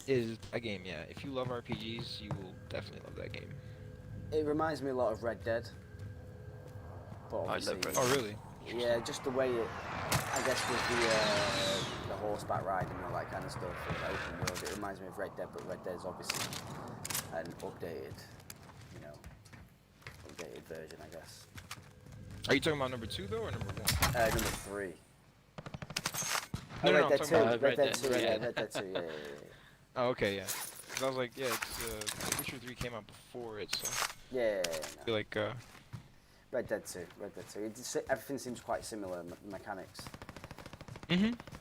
it is a game, yeah. If you love RPGs, you will definitely love that game. It reminds me a lot of Red Dead. But I love obviously, Red Dead. Oh, really? yeah, just the way it, I guess with the horseback riding and all that kind of stuff, and open world, it reminds me of Red Dead, but Red Dead's obviously an updated, updated version, I guess. Are you talking about number 2 though, or number 1? Number 3. No, Red I'm Dead talking 2, about Red Dead Red 2, Dead, yeah, yeah. Red Dead 2, yeah. Oh, okay, yeah. 'Cause I was like, yeah, it's Witcher 3 came out before it, so Yeah, I feel like Red Dead 2, Red Dead 2. Everything seems quite similar, mechanics.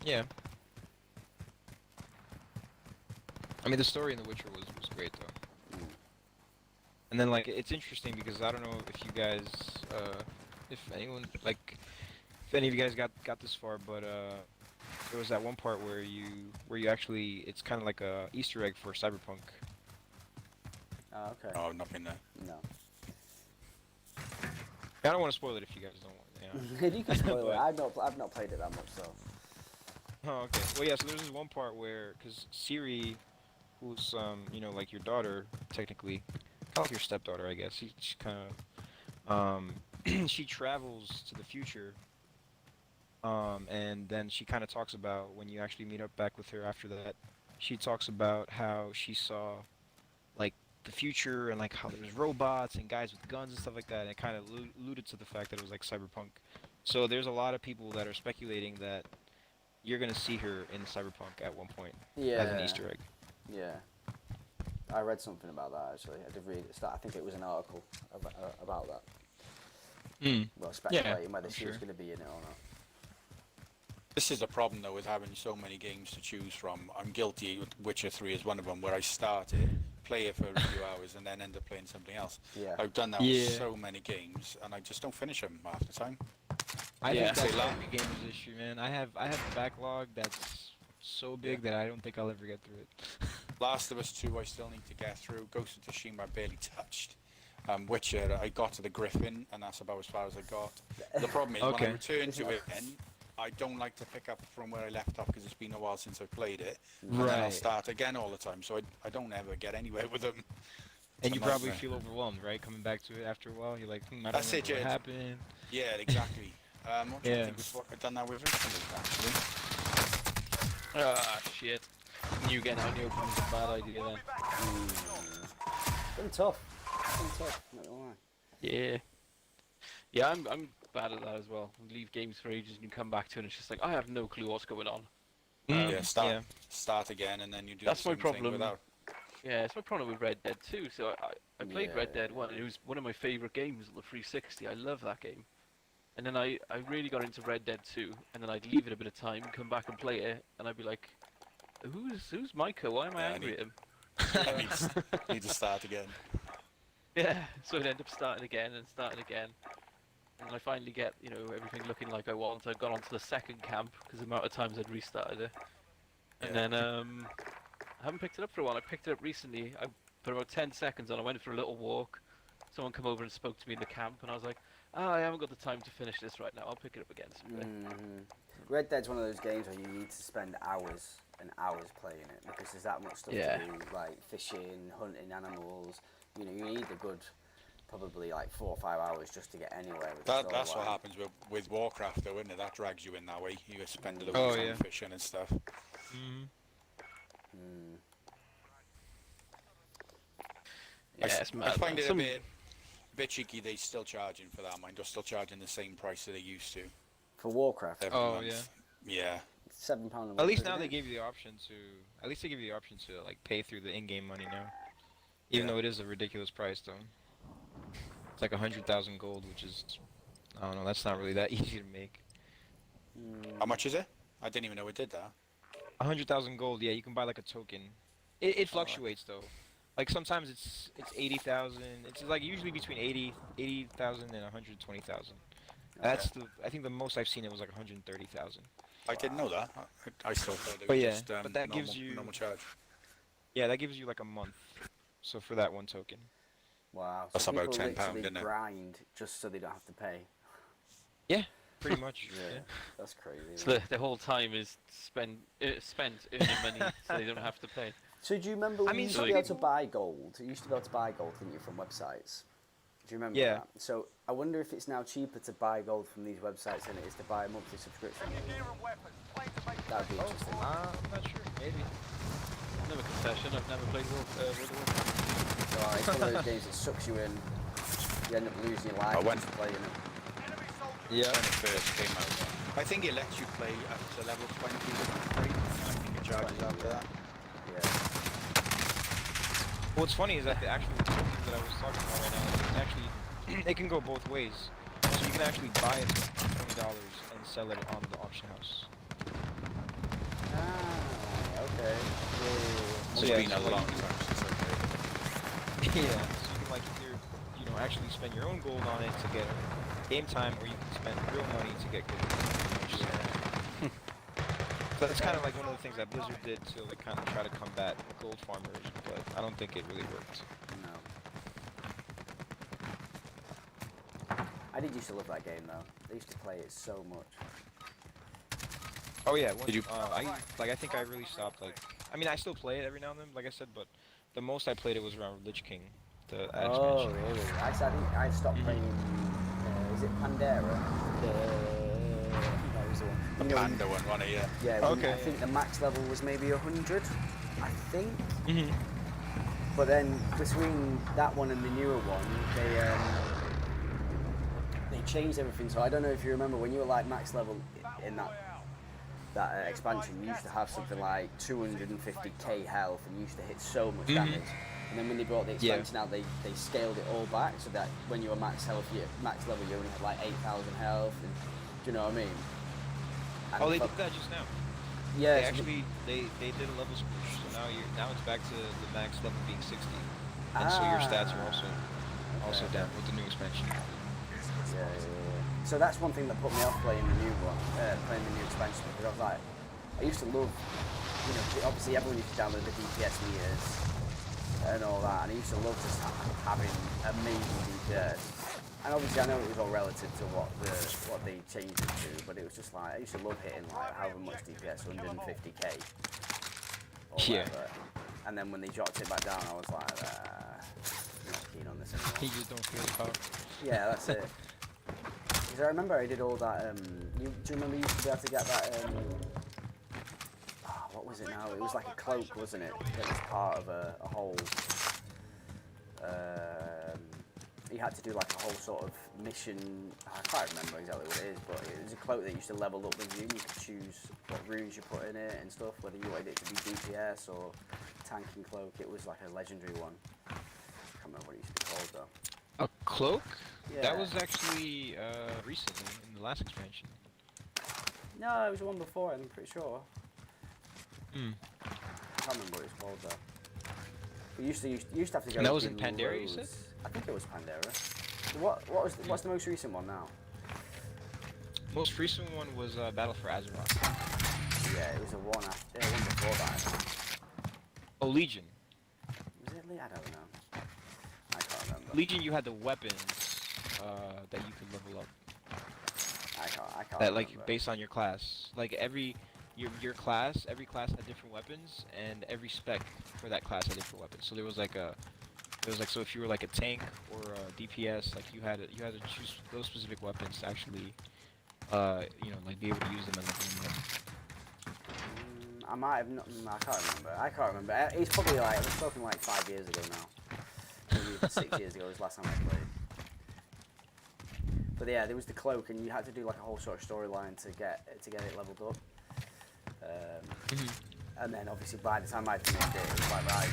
yeah. I mean, the story in The Witcher was great though. And then like it's interesting because I don't know if you guys, if anyone like, if any of you guys got this far, but there was that one part where you actually, it's kind of like a Easter egg for Cyberpunk. Oh, okay. Oh, I've not been there. No. I don't want to spoil it if you guys don't want. Yeah. You can spoil it. But- I've not played it that much, so. Oh, okay. Well, yeah. So there's this one part where, because Ciri, who's like your daughter technically, kind of like your stepdaughter, I guess. She kind of, she travels to the future. And then she kind of talks about when you actually meet up back with her after that. She talks about how she saw, like, the future and like how there's robots and guys with guns and stuff like that. And it kind of alluded to the fact that it was like cyberpunk. So there's a lot of people that are speculating that you're gonna see her in cyberpunk at one point as an Easter egg. Yeah. I read something about that actually. I did read it. I think it was an article about that. Well, speculating whether I'm she was sure. going to be in it or not. This is a problem though with having so many games to choose from. I'm guilty with Witcher 3 is one of them where I start it, play it for a few hours and then end up playing something else. Yeah. I've done that with so many games and I just don't finish them half the time. I Yeah. think that's every gamer's issue, man. I have a backlog that's so big that I don't think I'll ever get through it. Last of Us 2 I still need to get through. Ghost of Tsushima I barely touched. Witcher I got to the Griffin and that's about as far as I got. The problem is when I return to it then, I don't like to pick up from where I left off because it's been a while since I've played it. And then I'll Right. start again all the time, so I don't ever get anywhere with them. And you probably nightmare. feel overwhelmed, right? Coming back to it after a while, you're like, I don't That's know it, what Jed. happened. Yeah, exactly. I'm trying to Yeah. think of what I've done that with recently, actually. Ah, shit. Knew getting out in the open was a bad idea then. It's been tough. It's been tough, not gonna lie. Yeah. Yeah, I'm bad at that as well. You leave games for ages and you come back to it and it's just like, I have no clue what's going on. Yeah, start again, and then you do That's the my same thing problem. without. Yeah, it's my problem with Red Dead 2. So I played Red Yeah. Dead 1 and it was one of my favourite games on the 360. I love that game. And then I really got into Red Dead 2 and then I'd leave it a bit of time, come back and play it and I'd be like, Who's Micah? Why am I Yeah, angry at him? Need to start again. Yeah, so I'd end up starting again and starting again. And I finally get, everything looking like I want. I've gone on to the second camp because the amount of times I'd restarted it. And Yeah. then I haven't picked it up for a while. I picked it up recently. I put about 10 seconds on. I went for a little walk. Someone come over and spoke to me in the camp, and I was like, I haven't got the time to finish this right now. I'll pick it up again someday. Red Dead's one of those games where you need to spend hours and hours playing it because there's that much stuff Yeah. to do, like fishing, hunting animals. You need a good, probably like 4 or 5 hours just to get anywhere with the That's what storyline. happens with Warcraft, though, isn't it? That drags you in that way. You spend a load Oh, of time yeah. fishing and stuff. Yeah, it's I mad. find it Some- a bit cheeky. They're still charging for that. Mind, they're still charging the same price that they used to For Warcraft, every Oh, month. Yeah. £7 a month. At least isn't now they it? give you the option to. At least they give you the option to like pay through the in-game money now. Even Yeah. though it is a ridiculous price, though. It's like 100,000 gold, which is, I don't know. That's not really that easy to make. How much is it? I didn't even know it did that. 100,000 gold. Yeah, you can buy like a token. It fluctuates though. Like sometimes it's 80,000. It's like usually between 80,000 and 120,000. That's I think the most I've seen it was like 130,000. I didn't know that. I still thought it was But yeah, just but that gives you- normal charge. Yeah, that gives you like a month. So for that one token. Wow. That's So about people £10, literally isn't it? grind just so they don't have to pay. Yeah, pretty much. Yeah, Yeah. that's crazy. So the whole time is spent earning money so they don't have to pay. So do you remember when mean, you used some to be able to people- buy gold? You used to be able to buy gold, didn't you, from websites? Do you remember Yeah. that? So I wonder if it's now cheaper to buy gold from these websites than it is to buy a monthly subscription. Gear and weapons. Plane to make That would be interesting. I'm not sure. Maybe. Never confession, I've never played World of Warcraft. So it's one of those games that sucks you in. You end up losing your life Oh, when- just playing it. enemy soldiers. Yeah. When it first came out. I think it lets you play up to level 20 for free. I think it charges after that. Yeah. What's funny is that the actual token that I was talking about right now, it's actually, it can go both ways. So you can actually buy it for $20 and sell it on the auction house. Ah, okay. It's So yeah, been a so like- long time since I played it. Yeah, so you can like either, actually spend your own gold on it to get game time, or you can spend real money to get good. So that's kind of like one of the things that Blizzard did to like kind of try to combat gold farmers, but I don't think it really worked. No. I did used to love that game though. I used to play it so much. Oh yeah, Did you- I think I really stopped like. I mean, I still play it every now and then, like I said, but the most I played it was around Lich King, the Oh, expansion. really? I stopped playing. Is it Pandera? That was the one. The You know, Panda one, wasn't it? Yeah. Yeah. Okay, I think the max level was maybe 100. I think. Mhm. But then between that one and the newer one, they changed everything. So I don't know if you remember when you were like max level in that expansion, you used to have something like 250k health and you used to hit so much damage. And then when they brought the Yeah. expansion out, they scaled it all back so that when you were max level, you only had like 8,000 health. And, do you know what I mean? And Oh, they for- did that just now. Yeah. They so actually they did a level switch, so now it's back to the max level being 60, and so your stats are also down with the new expansion. Yeah. So that's one thing that put me off playing the new one, playing the new expansion, because I was like, I used to love, obviously everyone used to download the DPS meters and all that, and I used to love just having amazing DPS. And obviously I know it was all relative to what they changed it to, but it was just like, I used to love hitting like however much DPS, 150k. Or Yeah. whatever. And then when they dropped it back down, I was like, I'm not keen on this anymore. You just don't feel the power. Yeah, that's it. Because I remember I did all that, do you remember you used to be able to get that, what was it now? It was like a cloak, wasn't it? That was part of a whole, you had to do like a whole sort of mission, I can't remember exactly what it is, but it was a cloak that used to level up with you, and you could choose what runes you put in it and stuff, whether you wanted it to be DPS or tanking cloak. It was like a legendary one. I can't remember what it used to be called though. A cloak? Yeah. That was actually recently in the last expansion. No, it was the one before, I'm pretty sure. can't remember what it's called though. We used to have to go. And that and was do in Pandaria, you loads. said? I think it was Pandaria. What's the most recent one now? Most recent one was Battle for Azeroth. Yeah, it was one before that. Oh, Legion. Was it Lee? I don't know. I can't remember. Legion, you had the weapons that you could level up. I can't That remember. like based on your class. Like your class, every class had different weapons, and every spec for that class had different weapons. So there was like so if you were like a tank or a DPS, like you had to choose those specific weapons to actually like be able to use them and level them up. I might have not. I can't remember. It's probably like we're talking like 5 years ago now. Maybe even 6 years ago was the last time I played. But yeah, there was the cloak, and you had to do like a whole sort of storyline to get it leveled up. And then obviously by the time I finished it, it was like, right,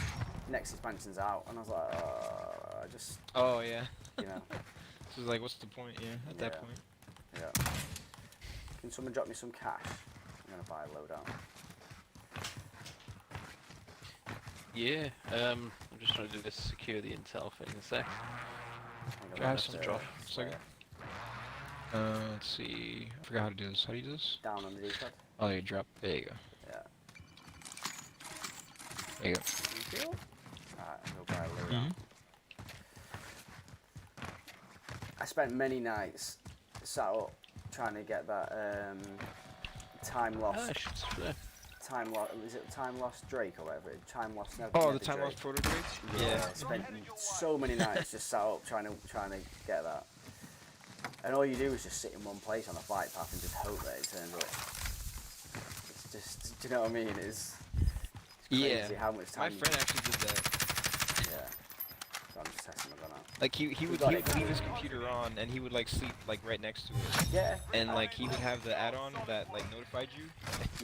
next expansion's out, and I was like, I just, Oh yeah. you know, So it's like, what's the point? Yeah, at that Yeah. point. yeah. Can someone drop me some cash? I'm gonna buy a loadout. Yeah, I'm just trying to do this secure the intel thing in a sec. I'm Can I have some to drop? Second. Let's see. I forgot how to do this. How do you do this? down on the D-pad. Oh, you drop. There you go. Yeah. There you go. Thank you. Alright, I'll go buy a loadout. I spent many nights sat up trying to get that time lost. Time lost. Is it time lost Drake or whatever? Time lost. Never, Oh, never the time Drake. lost proto Drake? Yeah. I spent so many nights just sat up trying to get that. And all you do is just sit in one place on a flight path and just hope that it turns up. It's just, do you know what I mean? It's crazy Yeah. how much My time. friend actually did that. Yeah. So I'm just testing my gun out. Like he would got it. leave his computer on and he would like sleep like right next to it. Yeah. And like he would have the add-on that like notified you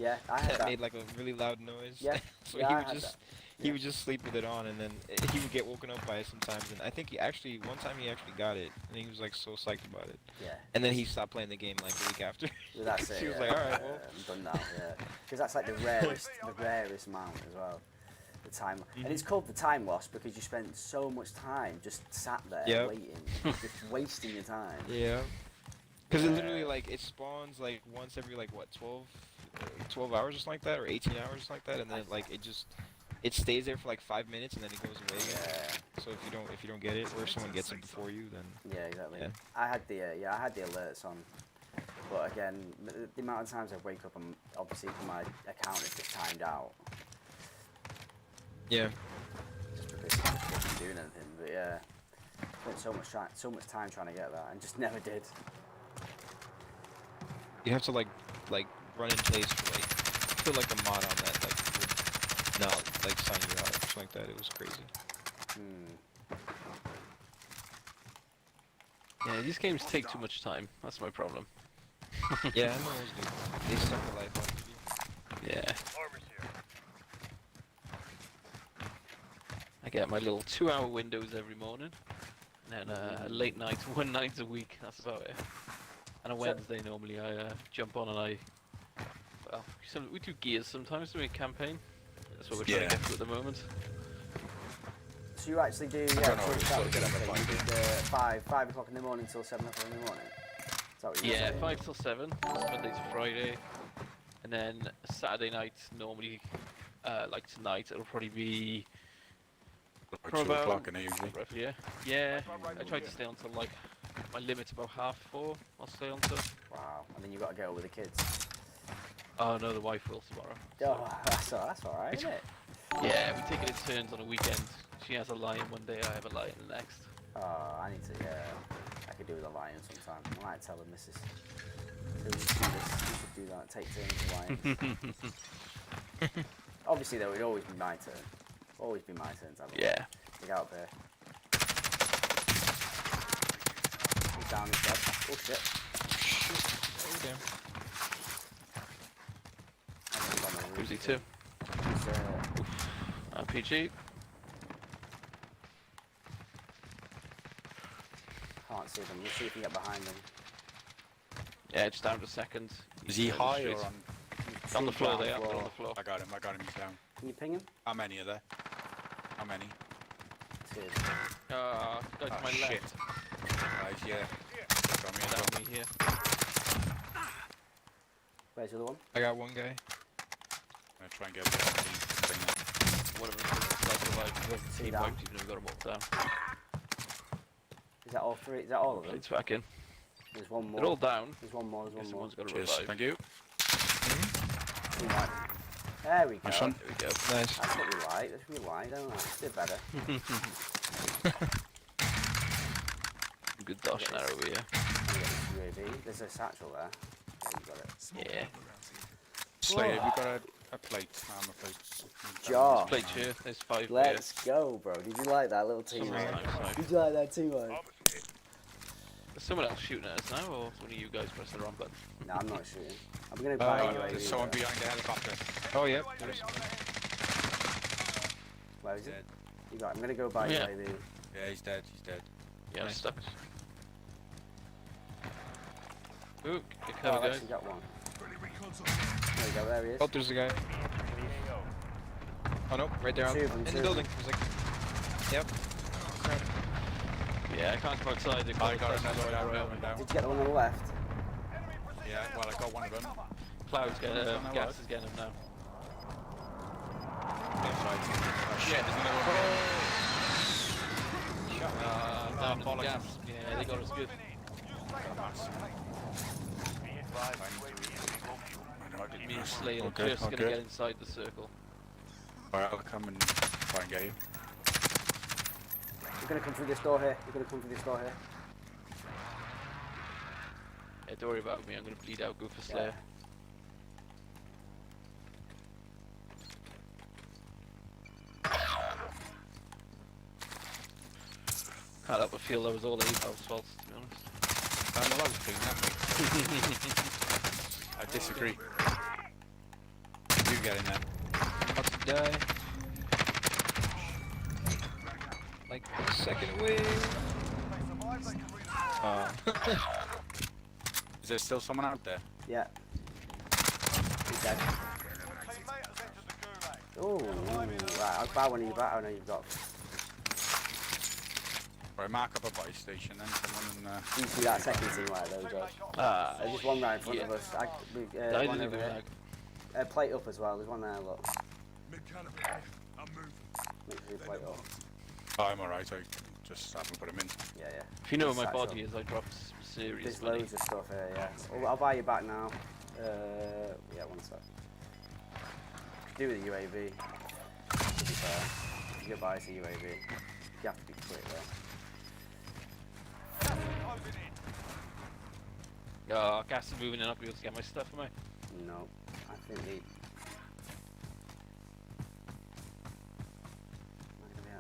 Yeah. I had that that. made like a really loud noise. Yeah. So Yeah, he I would had just that. he Yeah. would just sleep with it on, and then he would get woken up by it sometimes. And I think he actually one time he actually got it, and he was like so psyched about it. Yeah. And then he stopped playing the game like a week after. Well, that's it. He was yeah. like, all right, well. I'm done now. Yeah. Because that's like the rarest mount as well. The time, and it's called the time loss because you spent so much time just sat there Yep. waiting, just wasting your time. Yeah. Because it literally like it spawns like once every like what 12 hours or something like that, or 18 hours or something like that, and then like it stays there for like 5 minutes and then it goes away again. Yeah. So if you don't get it, or if someone gets it before you, then Yeah, exactly. Yeah. I had the alerts on, but again, the amount of times I wake up and obviously my account is just timed out, yeah. just because it just wasn't doing anything. But yeah, spent so much time trying to get that and just never did. You have to like run in place for like put like a mod on that like would not like sign you out or something like that. It was crazy. Yeah, these games take too much time. That's my problem. Yeah, I know those do. They suck the life out of you. Yeah. Armor's here. I get my little 2-hour windows every morning, and then a late night, one night a week. That's about it. And a Wednesday normally I jump on and we do gears sometimes during a campaign. That's what we're trying to get to at the moment. So you actually do don't know, Twitch it's chat sort of get up thing. at You did 5 o'clock in the morning till 7 o'clock in the morning. Is that what you were Yeah, saying? 5 till 7, Monday to Friday, and then Saturday night normally, like tonight, it'll probably be Like 2 o'clock in the usually. roughly, yeah. I try to stay until like my limit's about 4:30. I'll stay until. Wow. And then you got to get over the kids. Oh no, the wife will tomorrow. Oh, that's all right, isn't it? Yeah, we take it in turns on a weekend. She has a lion one day, I have a lion the next. Oh, I need to. Yeah, I could do with a lion sometime. I might tell the missus. So we should do this. We should do that. Take turns with lions. Obviously, though, it'd always be my turn. Always be my turn to have a Yeah. Dig out there. He's down his dead. Oh shit. Oh damn. Who's he to? He's, RPG. can't see them. Let's see if we can get behind them. Yeah, just down to second. Is he He's, high straight. or on? On the floor, they are. Floor. They're on the floor. I got him, he's down. Can you ping him? How many are there? How many? Two. Guy to my shit. left. Right, yeah. Got me as well. Down me here. Where's the other one? I got one guy. I'm gonna try and get a bit of thing. One of them is self-revived. Two He down. wiped even though we got him all down. Is that all three? Is that all of them? It's back in. There's one more. They're all down. There's one more. There's Guess one more. someone's got to Cheers, revive. thank you. Two more. There we go. Nice one. There we go. Nice. That's what we like. That's what we like, don't we? Let's do better. Good dosh now over here. I'm gonna get this UAV. There's a satchel there. Yeah, you got it. Yeah. Slayer, have you got a plate? Armor plate. Josh. Plate here. There's 5 Let's go, bro. Did you like that little team? Nice, nice. Did you like that too, man? There's someone else shooting at us now, or one of you guys pressing the wrong button? No, I'm not shooting. I'm gonna buy a UAV. There's someone though. behind the helicopter. Oh, yep. There's Where is it? Dead. You got. I'm gonna go buy Yeah. UAV. Yeah, he's dead. He's dead. Yeah, I'm Nice. stuck. Ooh, get Oh, cover, I've guys. actually got one. Friendly recon's on. There you go. There he is. Oh, there's a guy. Oh no, right there. Two of them, In two the of building. There's like, yep. Crap. Yeah, I can't come outside. They I got us another right down, around. one down. Did you get the one on the left? Yeah, well, I got one of them. Cloud's getting Someone's on our gas left. is getting him now. Left side. Oh shit, there's another one. Down in the bollocks. gas. Yeah, they got us good. Me and Slayer Okay, just gonna okay. get inside the circle. Alright, I'll come and try and get you. You're gonna come through this door here. You're gonna come through this door here. Yeah, don't worry about me. I'm gonna bleed out. Go for Slayer. Can't help but feel that was all AValve's fault, to be honest. Well, that was clean, that I disagree. You get in there. About to die. Like a second away. Is there still someone out there? Yeah. He's dead. Oh, right. I'll buy one of you back. I know you've got. Right, mark up a buy station then, someone in Do you see that second team right there, Josh? Ah, There's just one right in front yeah. of us. I One didn't over even here. like. Plate up as well. There's one there. Look. Mid-canopy. I'm moving. Make sure you plate up. Oh, I'm alright, I just haven't put him in. Yeah, yeah. If you know where my Satchel. body is, I dropped serious There's money. loads of stuff here. Yeah. I'll buy you back now. Yeah, one sec. Do with the UAV. To be fair, you can buy us a UAV. You have to be quick though. Oh, gas is moving in. I'll be able to get my stuff, am I? No, I think the.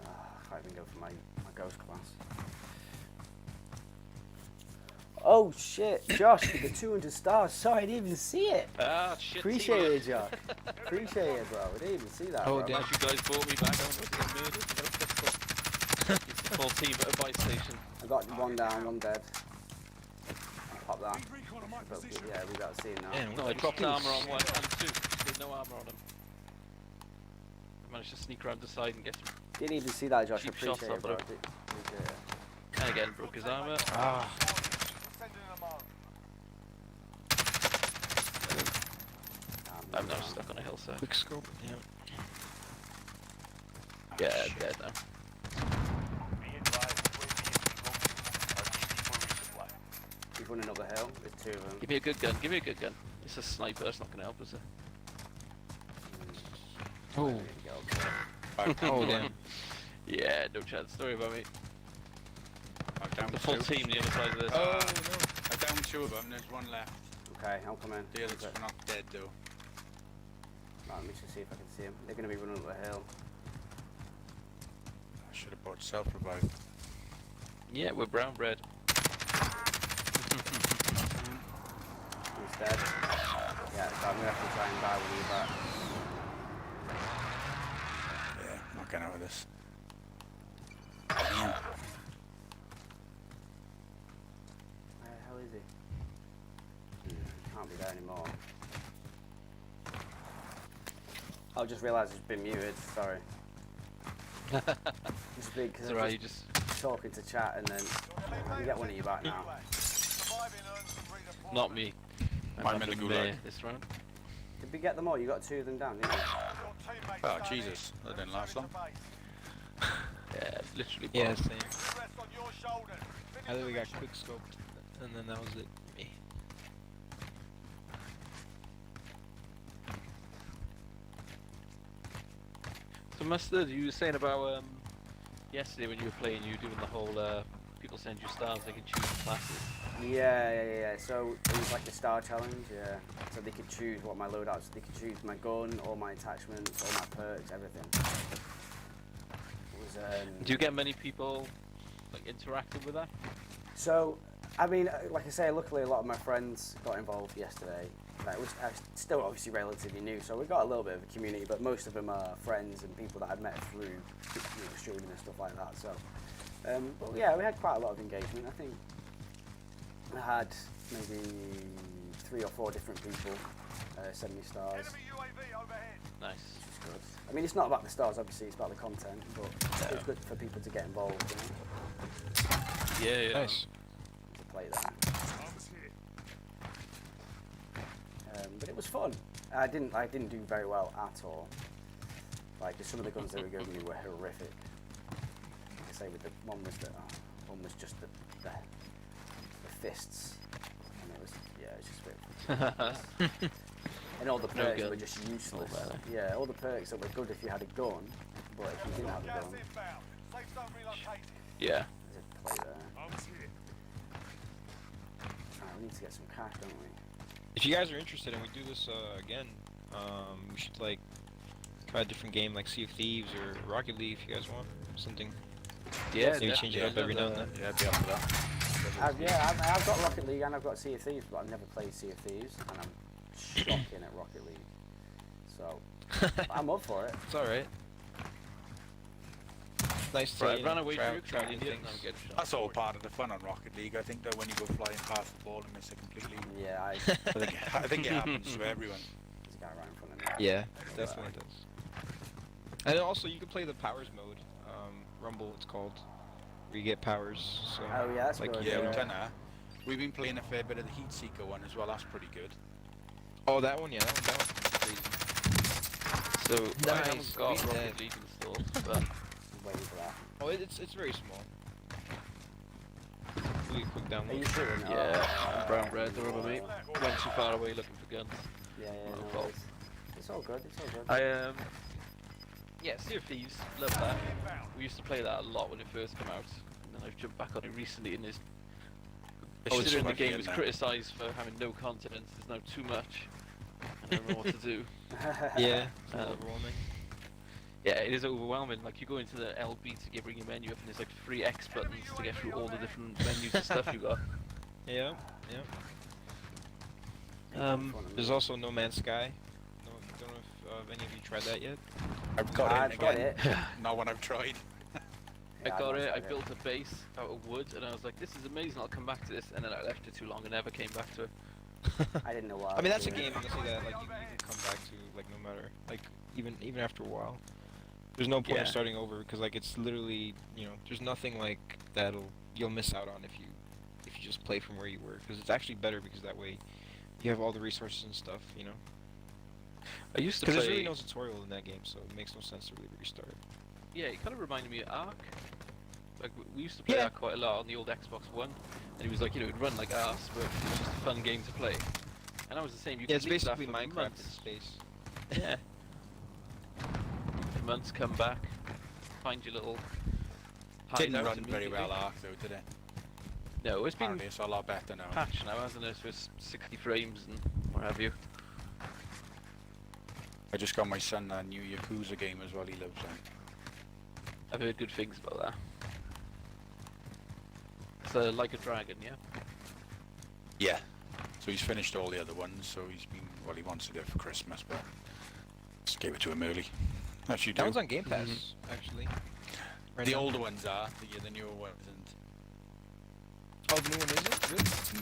I can't even go for my ghost class. Oh shit, Josh, you got 200 stars. Sorry, I didn't even see it. Ah, shit. Appreciate teamwork. it, Josh. Appreciate it, bro. I didn't even see that. Oh, bro. damn. As you guys brought me back, I was going to get murdered. It's the full team at a buy station. I got one down, one dead. Pop that. Need recon on my But, position. yeah, we got to see it now. Man, No, I dropped armor on one and two. There's no armor on him. I managed to sneak around the side and get some. Didn't even see that, Josh. I Cheap shots appreciate it, up, bro. bro. Appreciate it. And again, broke his armor. Ah, I'm now stuck on a hillside. quick scope. Yeah. Yeah, dead now. He's running up the hill. There's two of them. Give me a good gun. Give me a good gun. It's a sniper. That's not going to help, is it? Oh, There you go. oh damn. Yeah, no chance. Don't worry about me. I'm down The full two. team the other side of this. Oh, no. I downed two of them, there's one left. Okay, I'll come in. The others Okay. are not dead though. Right, let me just see if I can see him. They're going to be running up the hill. I should have bought self-revive. Yeah, we're brown bread. He's dead. Yeah, so I'm going to have to try and buy one of you back. Yeah, not getting out of this. Where the hell is he? Can't be there anymore. I just realised it's been muted. Sorry. It's big because It's alright, you just... talking to chat and then you get one of you back now. Surviving earns some redeployment. Not me. I'm in the gulag. This round. Did we get them all? You got 2 of them down, didn't you? Your teammates Oh, stand Jesus. in. That didn't last long. Returning to base. Yeah, it's literally Yeah, bombed. same. Rest on your shoulders. Finish I think the we got mission. quick scoped, and then that was it for me. So Mustard, you were saying about yesterday when you were playing, you were doing the whole people send you stars, they can choose classes. Yeah. So it was like the star challenge, yeah. So they could choose what my loadouts. They could choose my gun, all my attachments, all my perks, everything. It was, Do you get many people like interacting with that? So, I mean, like I say, luckily a lot of my friends got involved yesterday. Like, which are still obviously relatively new, so we got a little bit of a community, but most of them are friends and people that I've met through streaming and stuff like that. So, but yeah, we had quite a lot of engagement. I think I had maybe 3 or 4 different people send me stars. Enemy UAV overhead. Nice. Which is good. I mean, it's not about the stars, obviously, it's about the content, but it's good for people to get involved, you know, Yeah. Nice. to play that. Arms here. But it was fun. I didn't do very well at all. Like some of the guns they were giving me were horrific. Like I say, with the one was just the fists, and it was just a bit. And all the No perks were guns. just useless. All better. Yeah, all the perks that were good if you had a gun, but if you didn't have a Gas gun, inbound. Safe zone relocated. Yeah. there's a play there. Arms here. We need to get some cash, don't we? If you guys are interested and we do this again, we should like try a different game like Sea of Thieves or Rocket League if you guys want something. Yeah, Maybe change it up every now and then. Yeah, be up for that. I've got Rocket League and I've got Sea of Thieves, but I've never played Sea of Thieves, and I'm shocking at Rocket League. So I'm up for it. It's alright. Nice to Right, you ran know, away try through out- try trying new to things. get shot. That's all part of the fun on Rocket League. I think that when you go flying past the ball and miss it completely, Yeah, I think it happens to everyone. there's a guy right in front of me. Yeah, definitely does. And also, you can play the powers mode, Rumble it's called, where you get powers. So Oh yeah, that's like, good. Yeah, yeah. we've been playing a fair bit of the Heat Seeker one as well. That's pretty good. Oh, that one, yeah, that one's crazy. So I Nice, haven't got beat Rocket that. League installed, but Waiting for that. Oh, it's very small. Really quick Are download. you shooting? yeah, brown bread, don't worry, mate. Went too far away looking for guns. Yeah, No no fault. worries. It's all good. It's all good. I yeah, Sea of Thieves, love that. We used to play that a lot when it first came out, and then I've jumped back on it recently, and considering the game was criticised for having no content, there's now too much. I don't know what to do. Yeah, it's Um, overwhelming. Yeah, it is overwhelming. Like you go into the LB to bring your menu up, and there's like 3 X buttons to get through all the different menus and stuff you got. Yeah, yeah. There's also No Man's Sky. No, don't know if any of you tried that yet. I've got it I've got again. it. Not one I've tried. I Yeah, got I've it, I tried built a base out of wood, and I was like, this is amazing, I'll come back to this, and then I left it too long and never came back to it. I didn't know why. I mean, that's a game honestly that like you can come back to like no matter like even after a while. There's no point Yeah. in starting over because like it's literally there's nothing like you'll miss out on if you just play from where you were because it's actually better because that way you have all the resources and stuff I used to because play... there's really no tutorial in that game so it makes no sense to really restart. Yeah, it kind of reminded me of Ark. Like, we used to play Yeah. that quite a lot on the old Xbox One, and it was like, it'd run like arse, but it was just a fun game to play. And I was the same, you Yeah, could it's leave that basically for Minecraft in months. space. Yeah. For months, come back, find your little Didn't hideout run very immediately. well, Ark, though, did it? No, it's been Apparently it's a lot better now. patched now, hasn't it? So it's 60 frames and what have you. I just got my son a new Yakuza game as well. He loves them. I've heard good things about that. It's like a dragon, yeah? Yeah. So he's finished all the other ones. So he he wants it for Christmas, but just gave it to him early. As you do. That one's on Game Pass actually. Right The now. older ones are. The newer ones isn't. Oh, the new one isn't? Really?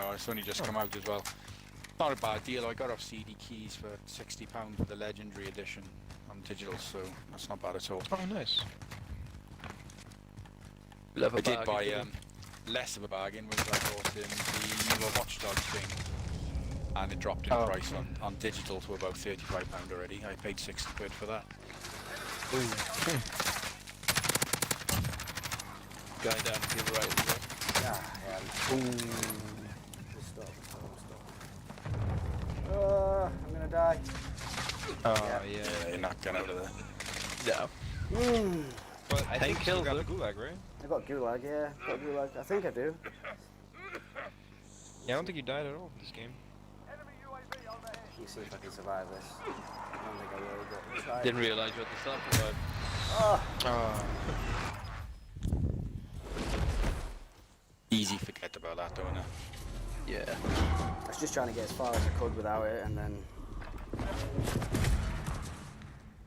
No, it's only just come out as well. Not a bad deal. I got off CD Keys for £60 for the Legendary Edition on digital, so that's not bad at all. Oh, nice. Love a I did bargain, buy don't we? less of a bargain was I bought in the newer Watch Dogs thing, and it dropped in price on digital to about £35 already. I paid £60 for that. Guy down to the right as well. Yeah. Stop. I'm gonna die. Oh, yeah. You're not getting out of there. No. But I think you kills, got the though. gulag, right? I got gulag, yeah. Got gulag. I think I do. Yeah, I don't think you died at all in this game. Enemy UAV overhead. Let me see if I can survive this. I don't think I will, but we'll try. Didn't realise you had the sample vibe. Oh, Easy forget about that, don't I? Yeah. I was just trying to get as far as I could without it, and then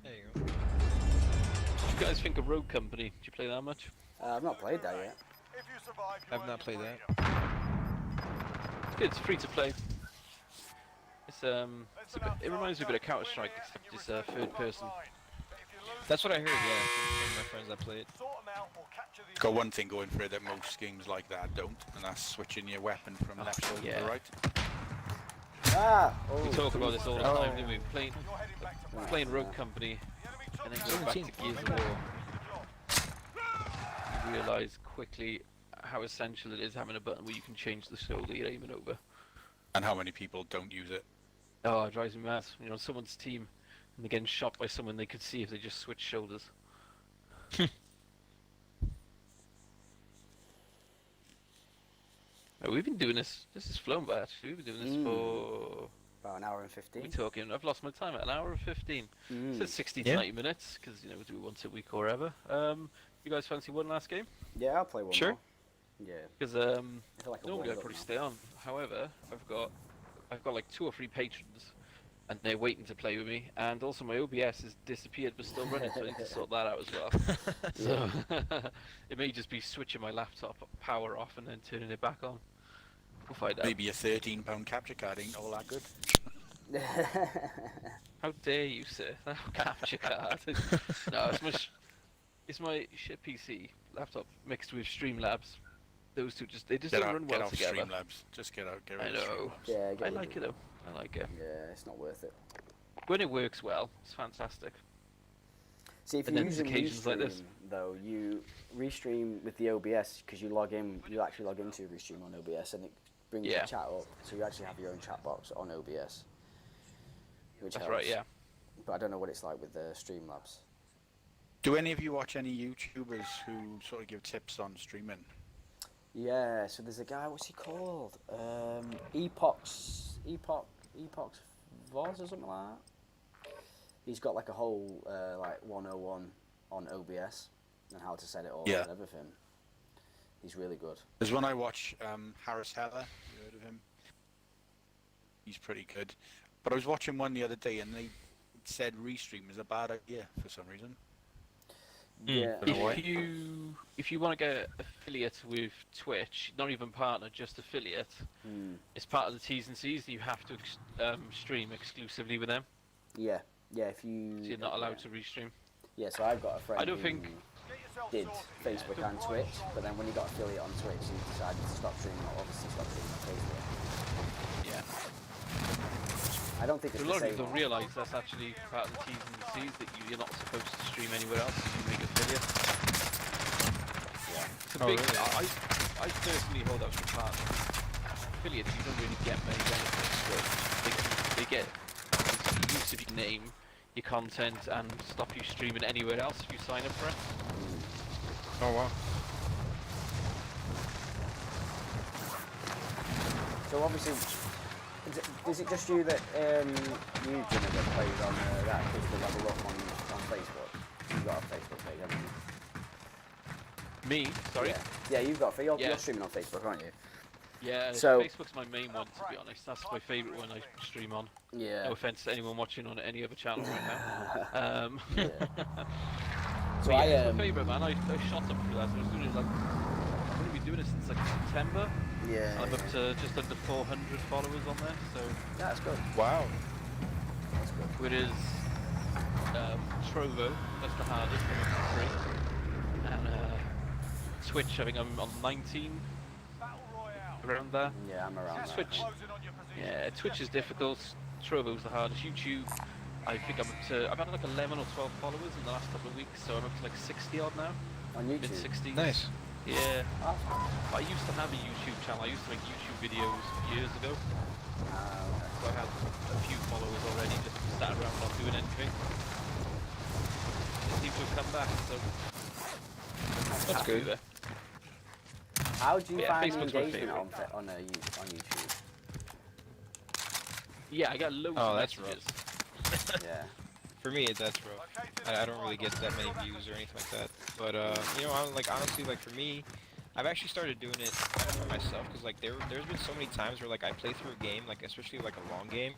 There you go. What do you guys think of Rogue Company? Did you play that much? I've not played that yet. If you survive, you I've earn not played your that. freedom. It's good. It's free to play. It's Listen up, it reminds me a bit of soldier. Counter Strike, Win here except and you it's return to the third front person. line. But if you lose, That's what I heard, yeah, from some of my friends that play it. sort 'em out or capture the Got one thing going for it that most games like that don't, and that's switching your weapon from left shoulder yeah. to right. Ah! We Oh, talk about this all the Oh. time, didn't we? You're heading back to base. Playing Rogue Company The enemy took and then you. going back to 17. Gears of War. Good job. You realise quickly how essential it is having a button where you can change the shoulder you're aiming over. And how many people don't use it? Oh, it drives me mad. You know, someone's team and they're getting shot by someone they could see if they just switch shoulders. Oh, we've been doing this. This has flown by actually. We've been doing this for. about an hour and We're 15. talking. I've lost my time at an hour and 15. So it's 60 to Yeah. 90 minutes because you know we do it once a week or whatever. You guys fancy one last game? Yeah, I'll play one Sure. more. Yeah. Because I feel like I've normally I'd warmed up probably now. stay on. However, I've got like 2 or 3 patrons, and they're waiting to play with me. And also my OBS has disappeared but still running, so I need to sort that out as well. So it may just be switching my laptop power off and then turning it back on. We'll find out. Maybe a £13 capture card ain't all that good. How dare you, sir? That capture card. No, it's my shit PC laptop mixed with Streamlabs. Those two they just don't run Get well off together. Streamlabs. Just get out. Get rid I of know. Streamlabs. Yeah, get I rid like of it though. I like it. Yeah, it's not worth it. When it works well, it's fantastic. See, if And you're then there's using occasions like this. Restream, though, you restream with the OBS because you log in. You actually log into Restream on OBS, and it brings Yeah. the chat up. So you actually have your own chat box on OBS, which That's helps. right, yeah. But I don't know what it's like with the Streamlabs. Do any of you watch any YouTubers who sort of give tips on streaming? Yeah, so there's a guy. What's he called? Epox Voz or something like that. He's got like a whole like 101 on OBS and how to set it all Yeah. up and everything. He's really good. There's one I watch, Harris Heller. You heard of him? He's pretty good. But I was watching one the other day, and they said Restream is a bad idea for some reason. Yeah. Don't know why. If you want to get affiliate with Twitch, not even partner, just affiliate, it's part of the T's and C's that you have to stream exclusively with them. Yeah. If you. So you're not allowed to restream. Yeah, so I've got a friend. I don't who think- Get yourself did sorted. Facebook and Twitch, but then when he got affiliate on Twitch, he decided to stop streaming. Obviously, stop streaming on Facebook. Yeah. I don't think it's A the lot of same. people don't realise that's actually part of the T's and C's that you're not supposed to stream anywhere else if you make affiliate. Yeah. It's a big. I personally hold out for partners. Affiliates, you don't really get many benefits, but they get the use of your name, your content, and stop you streaming anywhere else if you sign up for it. Oh, wow. So obviously, is it just you that you Ginna, that plays on that crystal level up on Facebook? You've got a Facebook page, haven't you? Me? Sorry? Yeah, you've got. You're Yeah. streaming on Facebook, aren't you? Yeah, So- Facebook's my main one, to be honest. That's my favourite one I stream on. Yeah. No offence to anyone watching on any other channel right now. Yeah. But So yeah, I it's my favourite, man. I shot up for that. So as soon as I'm going to be been doing it since like September. Yeah. I'm up to just under 400 followers on there, so Yeah, that's good. Wow. That's good. it is Trovo, that's the hardest, I'm up to 3. And Twitch, I think I'm on 19, Battle Royale. around there. Yeah, I'm around Gas that. Switch. closing on your position. Yeah, Twitch is Just get difficult, Trovo's the hardest. YouTube, I think I've had like 11 or 12 followers in the last couple of weeks, so I'm up to like 60 odd now, On mid YouTube. 60s. Nice. Yeah, Oh, I used to have a YouTube channel, I used to make YouTube videos years ago, okay. so I had a few followers already, just sat around not doing anything. They seem to have come back, so That's happy good. with it. How do you Yeah, find the Facebook's my engagement favourite. on YouTube? Yeah, I got loads Oh, of that's messages. Yeah. For me, that's rough. I don't really get that many views or anything like that. But you know, I'm like honestly, like for me, I've actually started doing it kind of for myself because like there's been so many times where like I play through a game, like especially like a long game,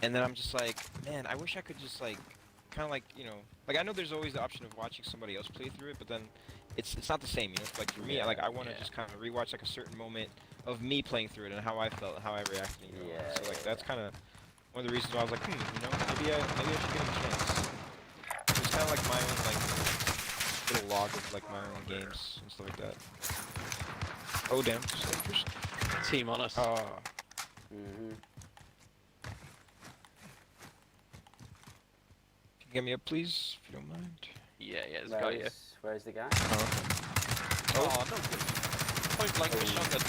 and then I'm just like, man, I wish I could just like kind of like, you know, like I know there's always the option of watching somebody else play through it, but then it's not the same, you know. Like for me, like I want to Yeah. just kind of rewatch like a certain moment of me playing through it and how I felt, how I reacted. You know? Yeah, So like yeah, that's kind of one of the reasons why I was like, you know, maybe I should give him a chance. It's kind of like my own like little log of like my own games and stuff like that. Oh damn, soldiers. Team on us. Oh, Mhm. can you get me up please, if you don't mind? Yeah, there's a guy here. Where's the guy? Oh, no good. Point blank with a shotgun.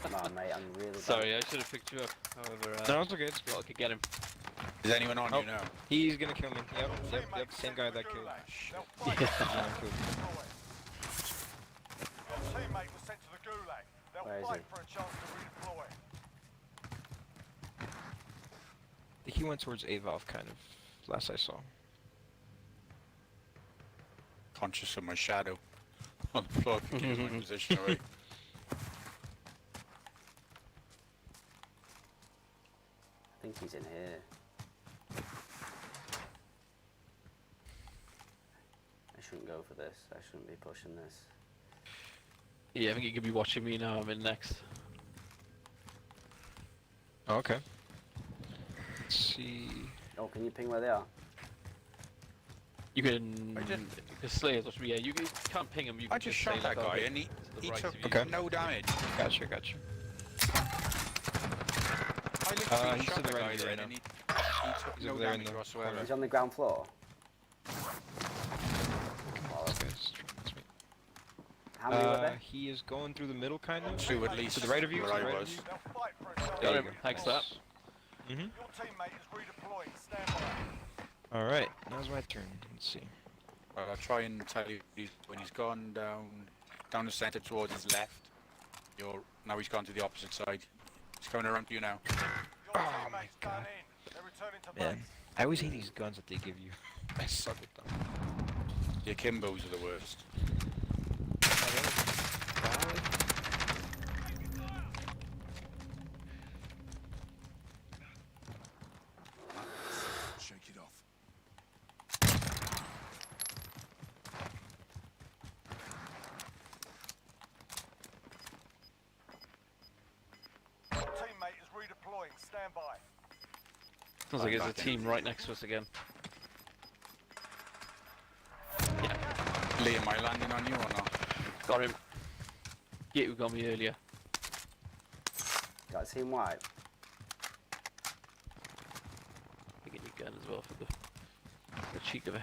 Come on, mate. I'm really bad. Sorry, I should have picked you up. However, No, it's okay. It's good. I could get him. Is anyone on Oh. you now? He's gonna kill me. Yep. Same guy that killed me. They'll fight Yeah. for the gulag. Your teammate was sent to the gulag. They'll Where is fight he? for a chance to redeploy. He went towards AValve kind of. Last I saw. Conscious of my shadow on the floor. I think gives my position away. I think he's in here. I shouldn't go for this. I shouldn't be pushing this. Yeah, I think you could be watching me now. I'm in next. Oh, okay. Let's see. Oh, can you ping where they are? You can. I didn't. Because Slayer's watching me. Yeah, you can't ping him. You can I just shot say, that like, guy oh, and he to the right took of you. Okay. no damage. Gotcha. I literally He's shot to the the right guy of you then right and now. he took He's no over there in damage the whatsoever. He's on the ground floor. Okay, let's try this way. How many were there? He is going through the middle, kind of. Two at least. To the right of you. Where To the I right was. of you. They'll fight for a chance Got to him. redeploy. Thanks for that. Mhm. Your teammate is redeploying. Stand by. All right. Now's my turn. Let's see. I'll try and tell you when he's gone down the centre towards his left. Now he's gone to the opposite side. He's coming around to you now. Your Oh teammate's my done God. in. They're returning to Man, base. I always hate these guns that they give you. I suck with them. The Akimbos are the worst. Shake it off. Your teammate is redeploying. Stand by. Sounds like I'm there's a back in. team right next to us again. Lee, am I landing on you or not? Got him. Yeah, who got me earlier. Got a team wipe. Get your gun as well for the cheek of it.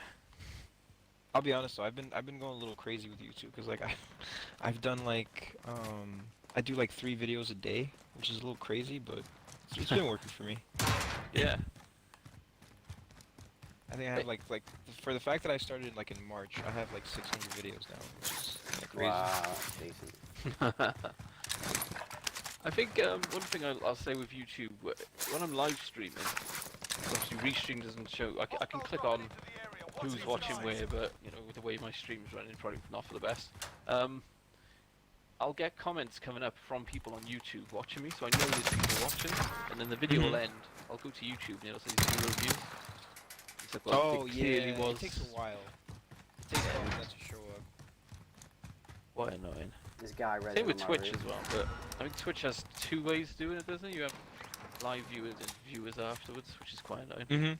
I'll be honest though, I've been going a little crazy with YouTube because like I've done like I do like 3 videos a day, which is a little crazy, but it's been working for me. Yeah. I think I have like for the fact that I started like in March, I have like 600 videos now, which is kind of crazy. Wow, that's decent. I think one thing I'll say with YouTube, when I'm live streaming, obviously restream doesn't show. I can click on who's watching where, but you know, with the way my stream's running, probably not for the best. I'll get comments coming up from people on YouTube watching me, so I know there's people watching, and then the video will end. I'll go to YouTube and it'll say 0 views. It's like, well, Oh it yeah, clearly was. it takes a while. It takes a while for that to show up. Quite annoying. This guy read Same it with on my Twitch roof. as well, but I think Twitch has two ways of doing it, doesn't it? You have live viewers and viewers afterwards, which is quite annoying. Mm-hmm.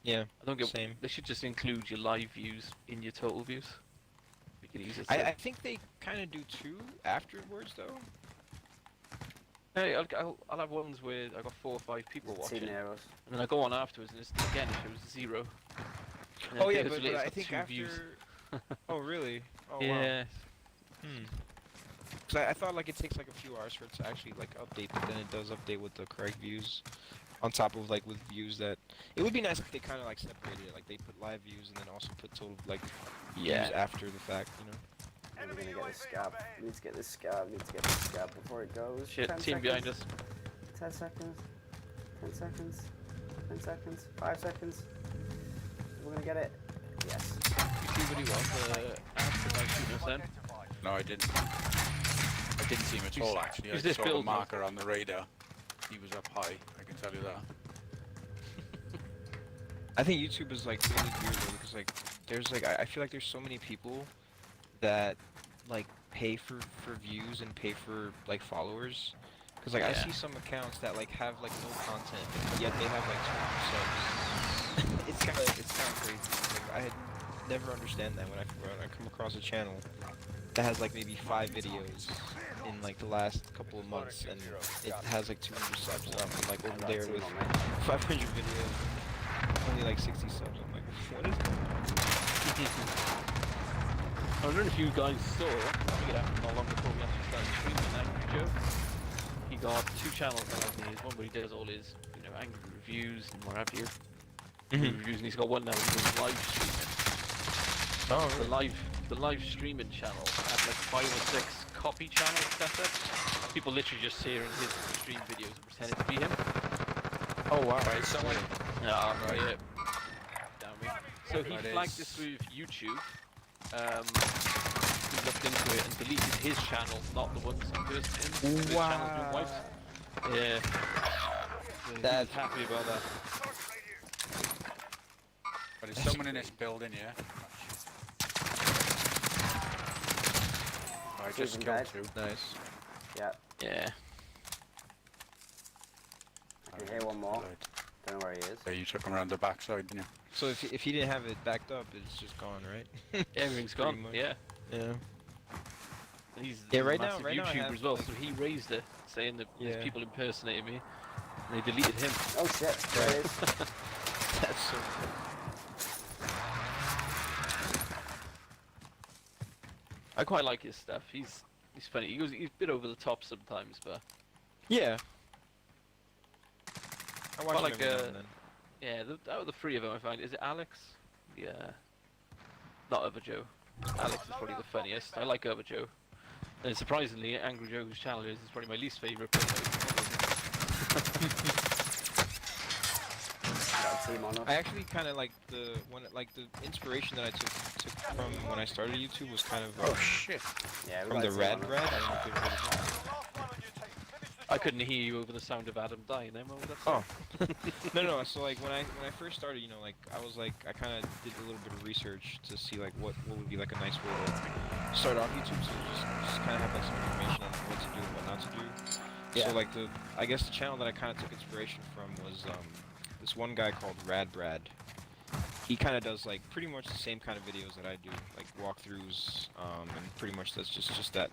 Yeah. I don't get. Same. They should just include your live views in your total views. Make it easier. I think they kind of do too afterwards though. Hey, I'll have ones where I got 4 or 5 people See watching, near us. and then I go on afterwards, and it's, again it shows 0. And then Oh yeah, days but later, I it's got think 2 after. views. Oh really? Oh wow. Yeah. Cause I thought like it takes like a few hours for it to actually like update, but then it does update with the correct views. On top of like with views that it would be nice if they kind of like separated it, like they put live views and then also put total like views after the fact, you know. We're gonna get this scab. We need to get this scab. We need to get this scab before it goes. Shit, 10 team seconds. behind us. 10 seconds. 10 seconds. 10 seconds. 5 seconds. We're gonna get it. Yes. You see what he was? After my shooting us then. No, I didn't. I didn't see him at all, actually. I who's this saw the build, man? marker on the radar. He was up high, I can tell you that. I think YouTube is like really weird though, because like there's like I feel like there's so many people that like pay for views and pay for like followers. Cause like I Yeah. see some accounts that like have like no content, yet they have like 200 subs. it's kind of crazy. Like I had never understand that when I come across a channel that has like maybe 5 videos in like the last couple of months and it has like 200 subs and I'm like over there with 500 videos, only like 60 subs. I'm like, what is that? I don't know if you guys saw, I think it happened not long before we actually started streaming Angry Joe. He got 2 channels now. He has one where he does all his, angry reviews and what have you. Reviews, and he's got one now where he does live streaming. Oh, The live streaming channel had like 5 or 6 copy channels set up. People literally just sharing his stream videos and pretending to be him. Oh wow. Right, someone... Yeah, right. Damn me. So he That flagged is- this with YouTube. He looked into it and deleted his channel, not the one some person in. His channel's been wiped. Yeah. So That's he's happy about that. But there's someone in this building, yeah? I just Even killed dead. 2. Nice. Yeah. Yeah. I can hear one more. Don't know where he is. Yeah, you took him around the backside, didn't you? So if he didn't have it backed up, it's just gone, right? Everything's Pretty gone. much. Yeah. Yeah. And he's Yeah, a right now- massive right now I YouTuber have, as well, like- so he raised it, saying that Yeah. there's people impersonating me. And they deleted him. Oh shit, there it is. That's so cool. I quite like his stuff. He's funny. He's a bit over the top sometimes, but Yeah. I watch Quite him like, every now and then. yeah, out of the 3 of them, I find, is it Alex? Yeah, not Other Joe. Alex is probably the funniest. I like Other Joe. And surprisingly, Angry Joe's channel is probably my least favourite. Got a team on us. I actually kind of like the inspiration that I took from when I started YouTube was kind of Oh shit! Yeah, we from got the a team Rad on us. Brad. I don't know if you've heard of him. Last one on your team. Finish the I couldn't hear you over the sound of Adam dying then. What was that? Oh. No. So like when I first started, like I was like I kind of did a little bit of research to see like what would be like a nice way to start off YouTube. So just kind of have like some information on what to do and what not to do. Yeah. So like I guess the channel that I kind of took inspiration from was this one guy called Rad Brad. He kind of does like pretty much the same kind of videos that I do, like walkthroughs, and pretty much that's just that.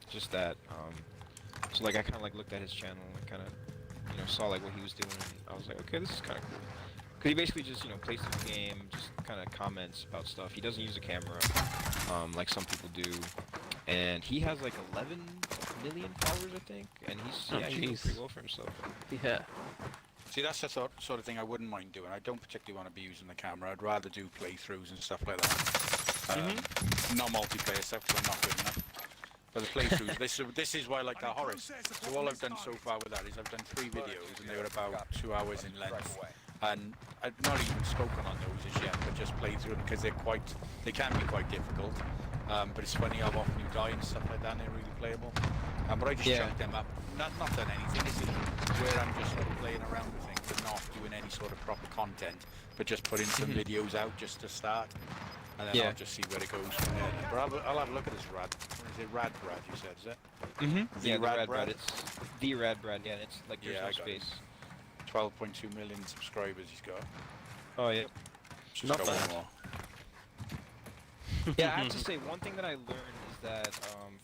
So like I kind of like looked at his channel and kind of saw like what he was doing, and I was like, okay, this is kind of cool. Cause he basically just plays through the game, just kind of comments about stuff. He doesn't use a camera, like some people do, and he has like 11 million followers, I think, and he's he's doing jeez. pretty well for himself. Yeah. See, that's the sort of thing I wouldn't mind doing. I don't particularly want to be using the camera. I'd rather do playthroughs and stuff like that. Not multiplayer stuff, because I'm not good enough. But the playthroughs, this is why I like that Horace. So all I've done so far with that is I've done 3 videos, and they were about 2 hours in length. And I've not even spoken on those as yet, but just played through them because they can be quite difficult. But it's funny how often you die and stuff like that, and they're really playable. But I just chucked them up. Not done anything. This is where I'm just sort of playing around with things and not doing any sort of proper content, but just putting some videos out just to start. and then Yeah. I'll just see where it goes from there. But I'll have a look at this rad. Is it rad Brad? You said, is it? Mm-hmm. Yeah, the Rad Rad Brad? Brad. It's the Rad Brad. Yeah, it's like there's Yeah, no I got it. space. 12.2 million subscribers he's got. Oh yeah. Just Not got bad. one more. Yeah, I have to say one thing that I learned is that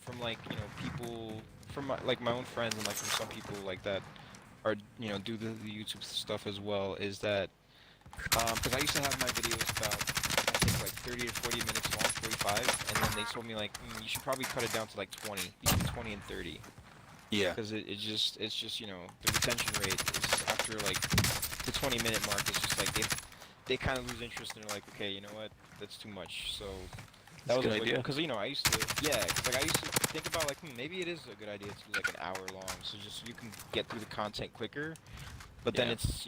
from like people from my own friends and like from some people like that are do the YouTube stuff as well is that because I used to have my videos about I think like 30 to 40 minutes long, 45, and then they told me like you should probably cut it down to like 20, between 20 and 30, Yeah. because it's just the retention rate is after like the 20-minute mark is just like they kind of lose interest and they're like, okay, you know what, that's too much. So that That's a was good idea. because I used to because like I used to think about like maybe it is a good idea to do like an hour long, so just you can get through the content quicker. But then Yeah. it's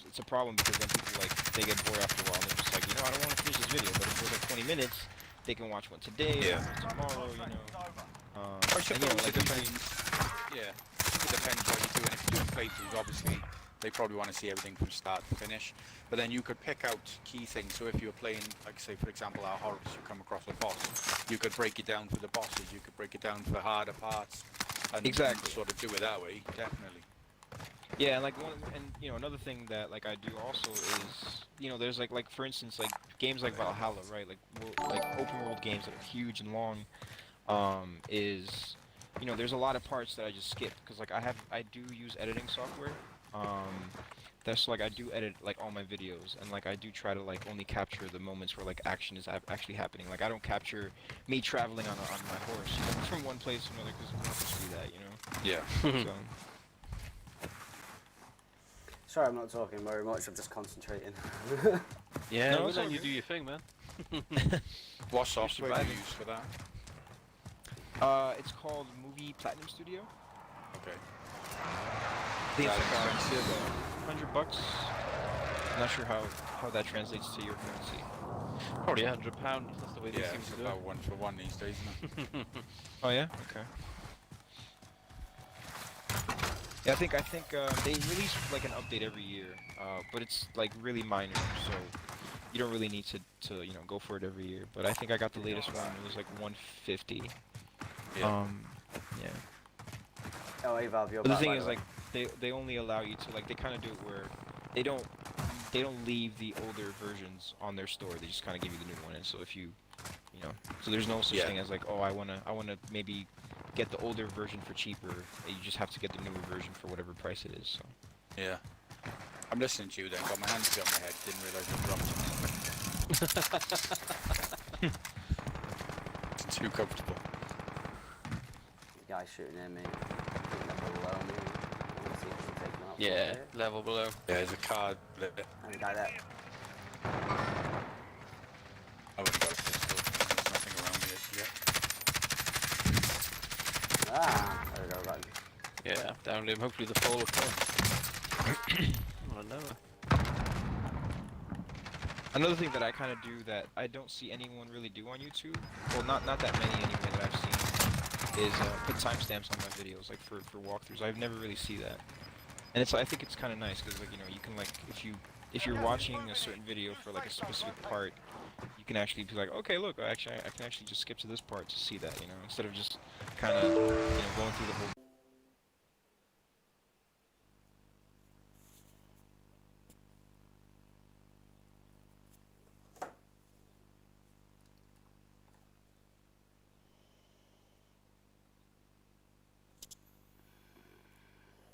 it's a problem because then people like they get bored after a while and they're just like I don't want to finish this video. But if it was like 20 minutes, they can watch one today, Yeah. one tomorrow, Seconds over. I and, suppose like it usually, depends. Yeah, it depends what you're doing. If you're doing playthroughs, obviously they probably want to see everything from start to finish. But then you could pick out key things. So if you're playing, like say for example, our horrors, you come across a boss, you could break it down for the bosses. You could break it down for harder parts, and Exactly. sort of do it that way. Definitely. yeah, and like another thing that like I do also is there's like for instance like games like Valhalla, right? Like open world games that are huge and long. Is there's a lot of parts that I just skip because like I do use editing software. That's like I do edit like all my videos and like I do try to like only capture the moments where like action is actually happening. Like I don't capture me traveling on my horse from one place to another because I'm not supposed to do that, Yeah. So Sorry, I'm not talking very much. I'm just concentrating. Yeah, No, we'll it's all let you good. do your thing, man. What software do you surviving. use for that? it's called Movie Platinum Studio. Okay. I think it's like expensive. $100. I'm not sure how that translates to your currency. Probably £100. That's the way they Yeah, seem it's to do. about 1 for 1 these days, isn't it? Oh yeah, okay. Yeah, I think they release like an update every year, but it's like really minor, so you don't really need to go for it every year. But I think I got the latest one. It was like 150. Yeah. Yeah. Oh, AValve, you're But the back, thing by is way. like they only allow you to like they kind of do it where they don't leave the older versions on their store. They just kind of give you the new one. And so if you so there's no such Yeah. thing as like, oh, I wanna maybe get the older version for cheaper. You just have to get the newer version for whatever price it is. So. Yeah. I'm listening to you then. Got my hands behind my head. Didn't realise I dropped it. It's too comfortable. The guy shooting at me. I think they're below me. I want to see if I can take him out. Yeah, Okay. level below. Yeah, there's a card. And the guy there. I would have got a pistol. There's nothing around me yet. Ah, there we go, right. Yeah, down him. Hopefully the fall will come. Oh no. Another thing that I kind of do that I don't see anyone really do on YouTube, well, not that many anyway that I've seen, is put timestamps on my videos, like for walkthroughs. I've never really see that, and I think it's kind of nice because like you can like if you're watching a certain video for like a specific part, you can actually be like, okay, look, I can actually just skip to this part to see that, instead of just kind of going through the whole.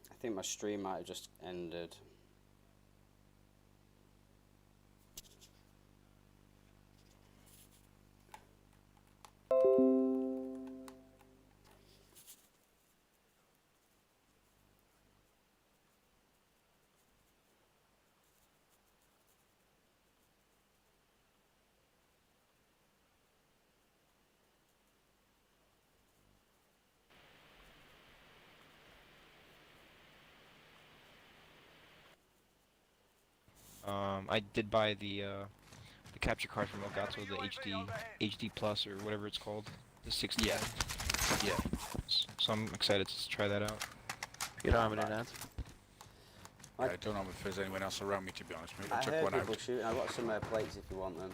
I think my stream might have just ended. I did buy the capture card from Gattuso, the HD Plus or whatever it's called, the 60. Yeah. Yeah. So I'm excited to try that out. Get arming in that. I don't know if there's anyone else around me, to be honest, mate. I I took heard one people out. shooting. I've got some plates if you want them.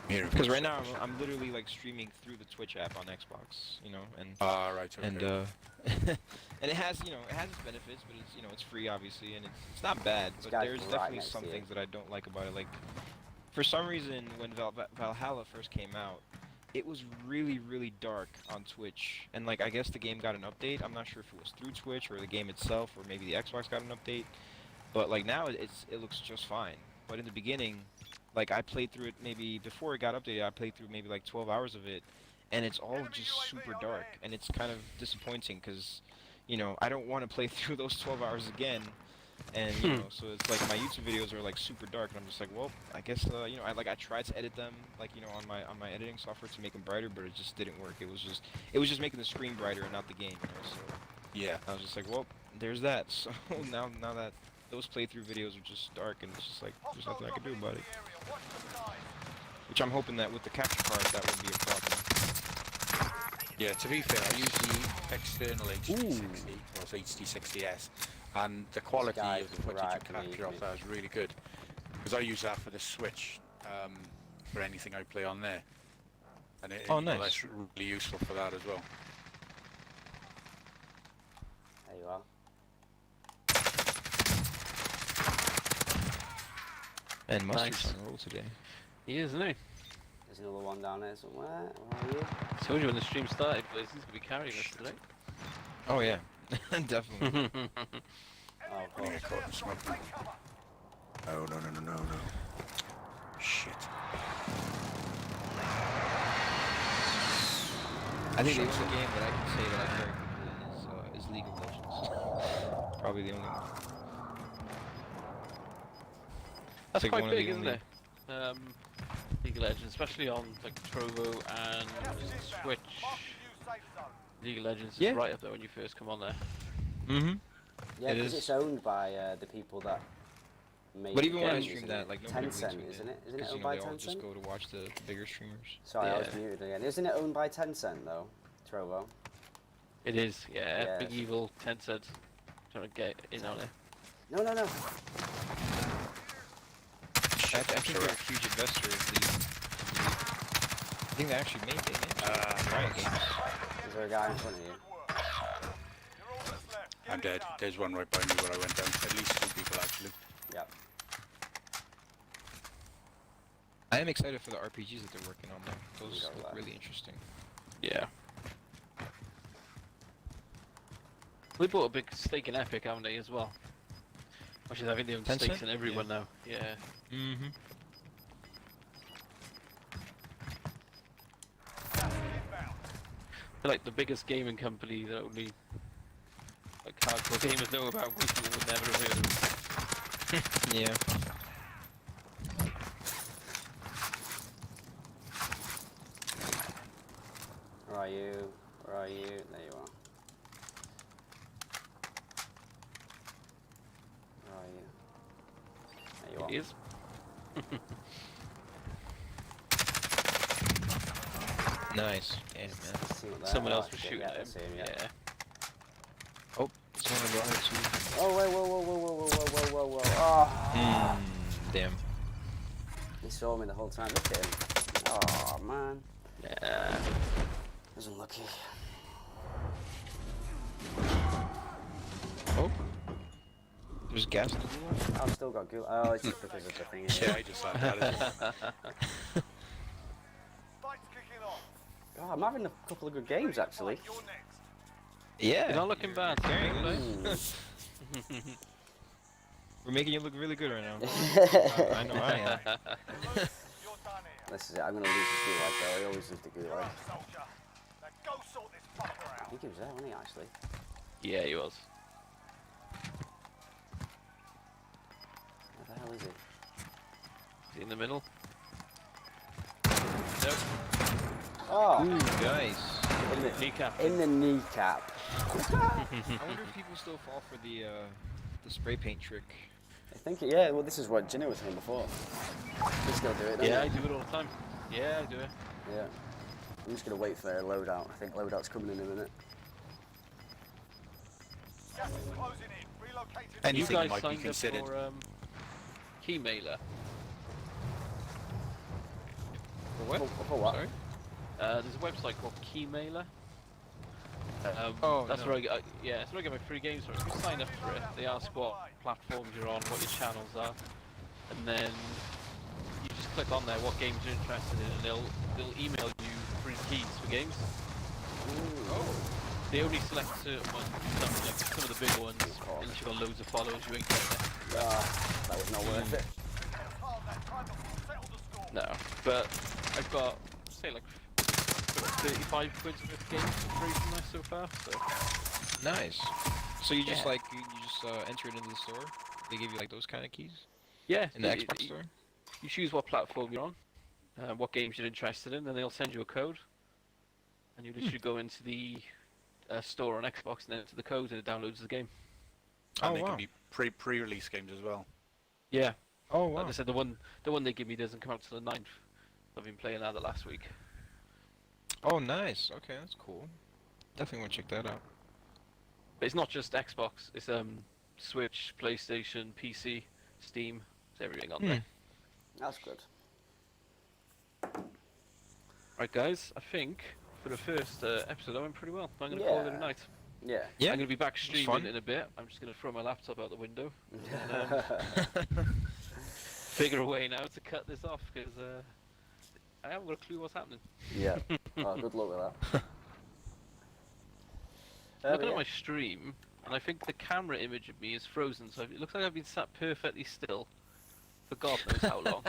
Because right now I'm literally like streaming through the Twitch app on Xbox, you know, and Ah, right, okay. and and it has, you know, it has its benefits, but it's, you know, it's free obviously, and it's not bad. But guy's there's right definitely next some to you. things that I don't like about it. Like, for some reason, when Valhalla first came out, it was really dark on Twitch, and like I guess the game got an update. I'm not sure if it was through Twitch or the game itself, or maybe the Xbox got an update. But like now it looks just fine. But in the beginning, like I played through it maybe before it got updated. I played through maybe like 12 hours of it, and it's all just super dark, and it's kind of disappointing because, you know, I don't want to play through those 12 hours again. And you know, so it's like my YouTube videos are like super dark, and I'm just like, well, I guess you know, I tried to edit them, like, you know, on my editing software to make them brighter, but it just didn't work. It was just making the screen brighter and not the game, you know. So Yeah. I was just like, well, there's that. So now that those playthrough videos are just dark, and it's just like there's nothing I can do about it. Which I'm hoping that with the capture cards that wouldn't be a problem. Yeah, to be fair, I use the external HD60, or HD60S, and the quality guy's of the footage right you capture beneath off that is really good. Because I use that for the Switch, for anything I play on there. And Oh, you know, nice. that's really useful for that as well. There you are. And Mustard's Nice. on a roll today. He is, isn't he? There's another one down there somewhere. Where are you? I told you when the stream started, but he's going to be carrying us today. Oh yeah, definitely. Oh, I think I caught him smoking. Oh, no. Shit. I think the only game that I can say that I'm very good at is League of Legends. Probably the only one. That's like quite one of the big, isn't only- it? League of Legends, especially on like Trovo and Switch. League of Legends Yeah. is right up there when you first come on there. Mm-hmm. yeah, It because is. it's owned by the people that make But even when I games, stream isn't that, it? like nobody Tencent, tweets with isn't it? Isn't it Because, owned you know, by they all just Tencent? go to watch the bigger streamers. Sorry, I was Yeah. muted again. Isn't it owned by Tencent though, Trovo? It is, yeah. Yeah. Big evil Tencent trying to get in on it. No. I think they're a huge investor in League. I think they actually made Riot Games. Is there a guy in front of you? I'm dead. There's one right by me where I went down. At least two people, actually. Yep. I am excited for the RPGs that they're working on though. Those Go look left. really interesting. Yeah. They bought a big stake in Epic, haven't they, as well? Which is, I think they own stakes Tencent? in everyone now. Yeah. Mm-hmm. They're like the biggest gaming company that only like hardcore gamers know about. Most people would never have heard of. Yeah. Where are you? Where are you? There you are. Where are you? There you are. He is. Nice. Yeah, man. See what that- Someone oh, else was shit, shooting yeah, at him. I see him, Yeah. Oh, it's one of the other two. Oh, wait, whoa. Oh, Damn. he saw me the whole time. Look at him. Oh, man. Yeah. I was unlucky. Oh. There's gas in the gulag? I've still got goo. Oh, it's just because of the thing. Yeah, I just like that as well. Fight's kicking off. Oh, I'm having a couple of good games, actually. You're next. Yeah. You're not looking bad. Carrying Gameplay. us. We're making you look really good right now. I know I am. You're done here. This is it. I'm going to lose the gulag, though. I always lose the gulag. Right, soldier. Now go sort this fucker out. I think he was there, wasn't he, actually? Yeah, he was. Where the hell is he? Is he in the middle? Nope. Oh, Ooh, nice. in the, Kneecap. in the kneecap. I wonder if people still fall for the spray paint trick. I think, yeah, well, this is what Ginna was saying before. You still do it, don't Yeah, I you? do it all the time. Yeah, I do it. Yeah. I'm just going to wait for their loadout. I think loadout's coming in a minute. Gas is closing in. Relocating. And You Anything guys might be signed up considered. for Keymailer. what? For what? Sorry? There's a website called Keymailer. Oh, that's no. where I get, that's where I get my free games from. If you sign up for it, they ask what platforms you're on, what your channels are, and then you just click on there what games you're interested in, and they'll email you free keys for games. Oh. They only select certain ones, some of the bigger ones, unless you've got loads of followers, you ain't getting it. That was not worth it. No, but I've got, say, like 35 quid's worth of games for free from there so far, so... Nice. So you just Yeah. you just enter it into the store? They give you like those kind of keys? Yeah, In the Xbox store? you choose what platform you're on, what games you're interested in, then they'll send you a code, and you literally go into the store on Xbox and then enter the code and it downloads the game. And Oh, they wow. can be pre-release games as well. Yeah, Oh, like wow. I said, the one they give me doesn't come out till the 9th. I've been playing that the last week. Oh, nice. Okay, that's cool. Definitely want to check that out. But it's not just Xbox, it's Switch, PlayStation, PC, Steam, it's everything on there. That's good. Right guys, I think for the first episode I went pretty well. I'm going to call it a night. Yeah. Yeah. I'm going to be back fun. streaming in a bit. I'm just going to throw my laptop out the window. And, figure a way now to cut this off because I haven't got a clue what's happening. Yeah. Oh, good luck with that. Looking yeah. at my stream, and I think the camera image of me is frozen, so it looks like I've been sat perfectly still for God knows how long.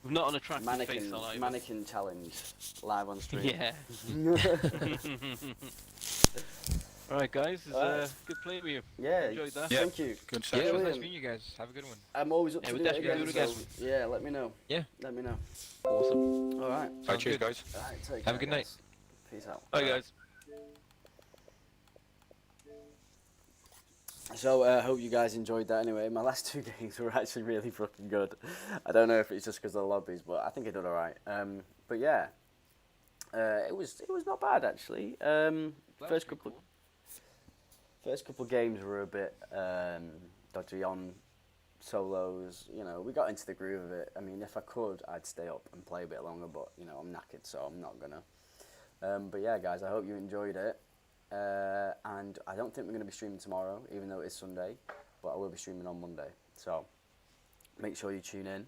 With not an attractive face on either. Mannequin challenge live on stream. Yeah. Alright guys, it's good playing with you. Yeah. Enjoyed that. Yeah. Thank you. Good Yeah, stuff. it was nice Brilliant. meeting you guys. Have a good one. I'm always up Yeah, to we'll do it definitely again. do it again. So, yeah, let me know. Yeah. Let me know. Awesome. All right. Alright, Sounds cheers good. guys. All right. Take Have a care, good night. guys. Peace out. Bye guys. So I hope you guys enjoyed that. Anyway, my last two games were actually really fucking good. I don't know if it's just because of the lobbies, but I think I did all right. But yeah, it was not bad actually. First couple games were a bit dodgy on solos. You know, we got into the groove of it. I mean, if I could, I'd stay up and play a bit longer, but you know, I'm knackered, so I'm not gonna. But yeah, guys, I hope you enjoyed it. And I don't think we're going to be streaming tomorrow, even though it's Sunday, but I will be streaming on Monday. So make sure you tune in.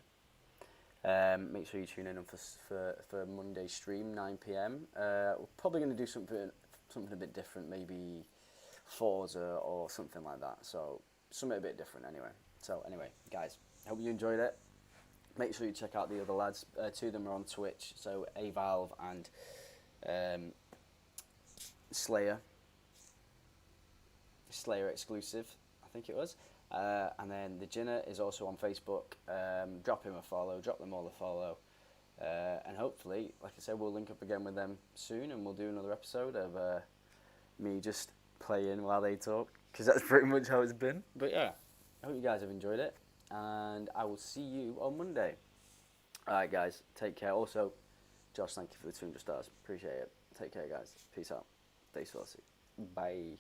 Make sure you tune in for Monday's stream, 9 PM. We're probably going to do something a bit different, maybe Forza or something like that. So something a bit different anyway. So anyway, guys, hope you enjoyed it. Make sure you check out the other lads. Two of them are on Twitch, so AValve and SlayerXclusive, I think it was. And then the Ginna is also on Facebook. Drop him a follow, drop them all a follow. And hopefully, like I said, we'll link up again with them soon and we'll do another episode of me just playing while they talk, because that's pretty much how it's been. But yeah, I hope you guys have enjoyed it, and I will see you on Monday. Alright guys, take care. Also, Josh, thank you for the 200 stars. Appreciate it. Take care guys. Peace out. Stay saucy. Bye.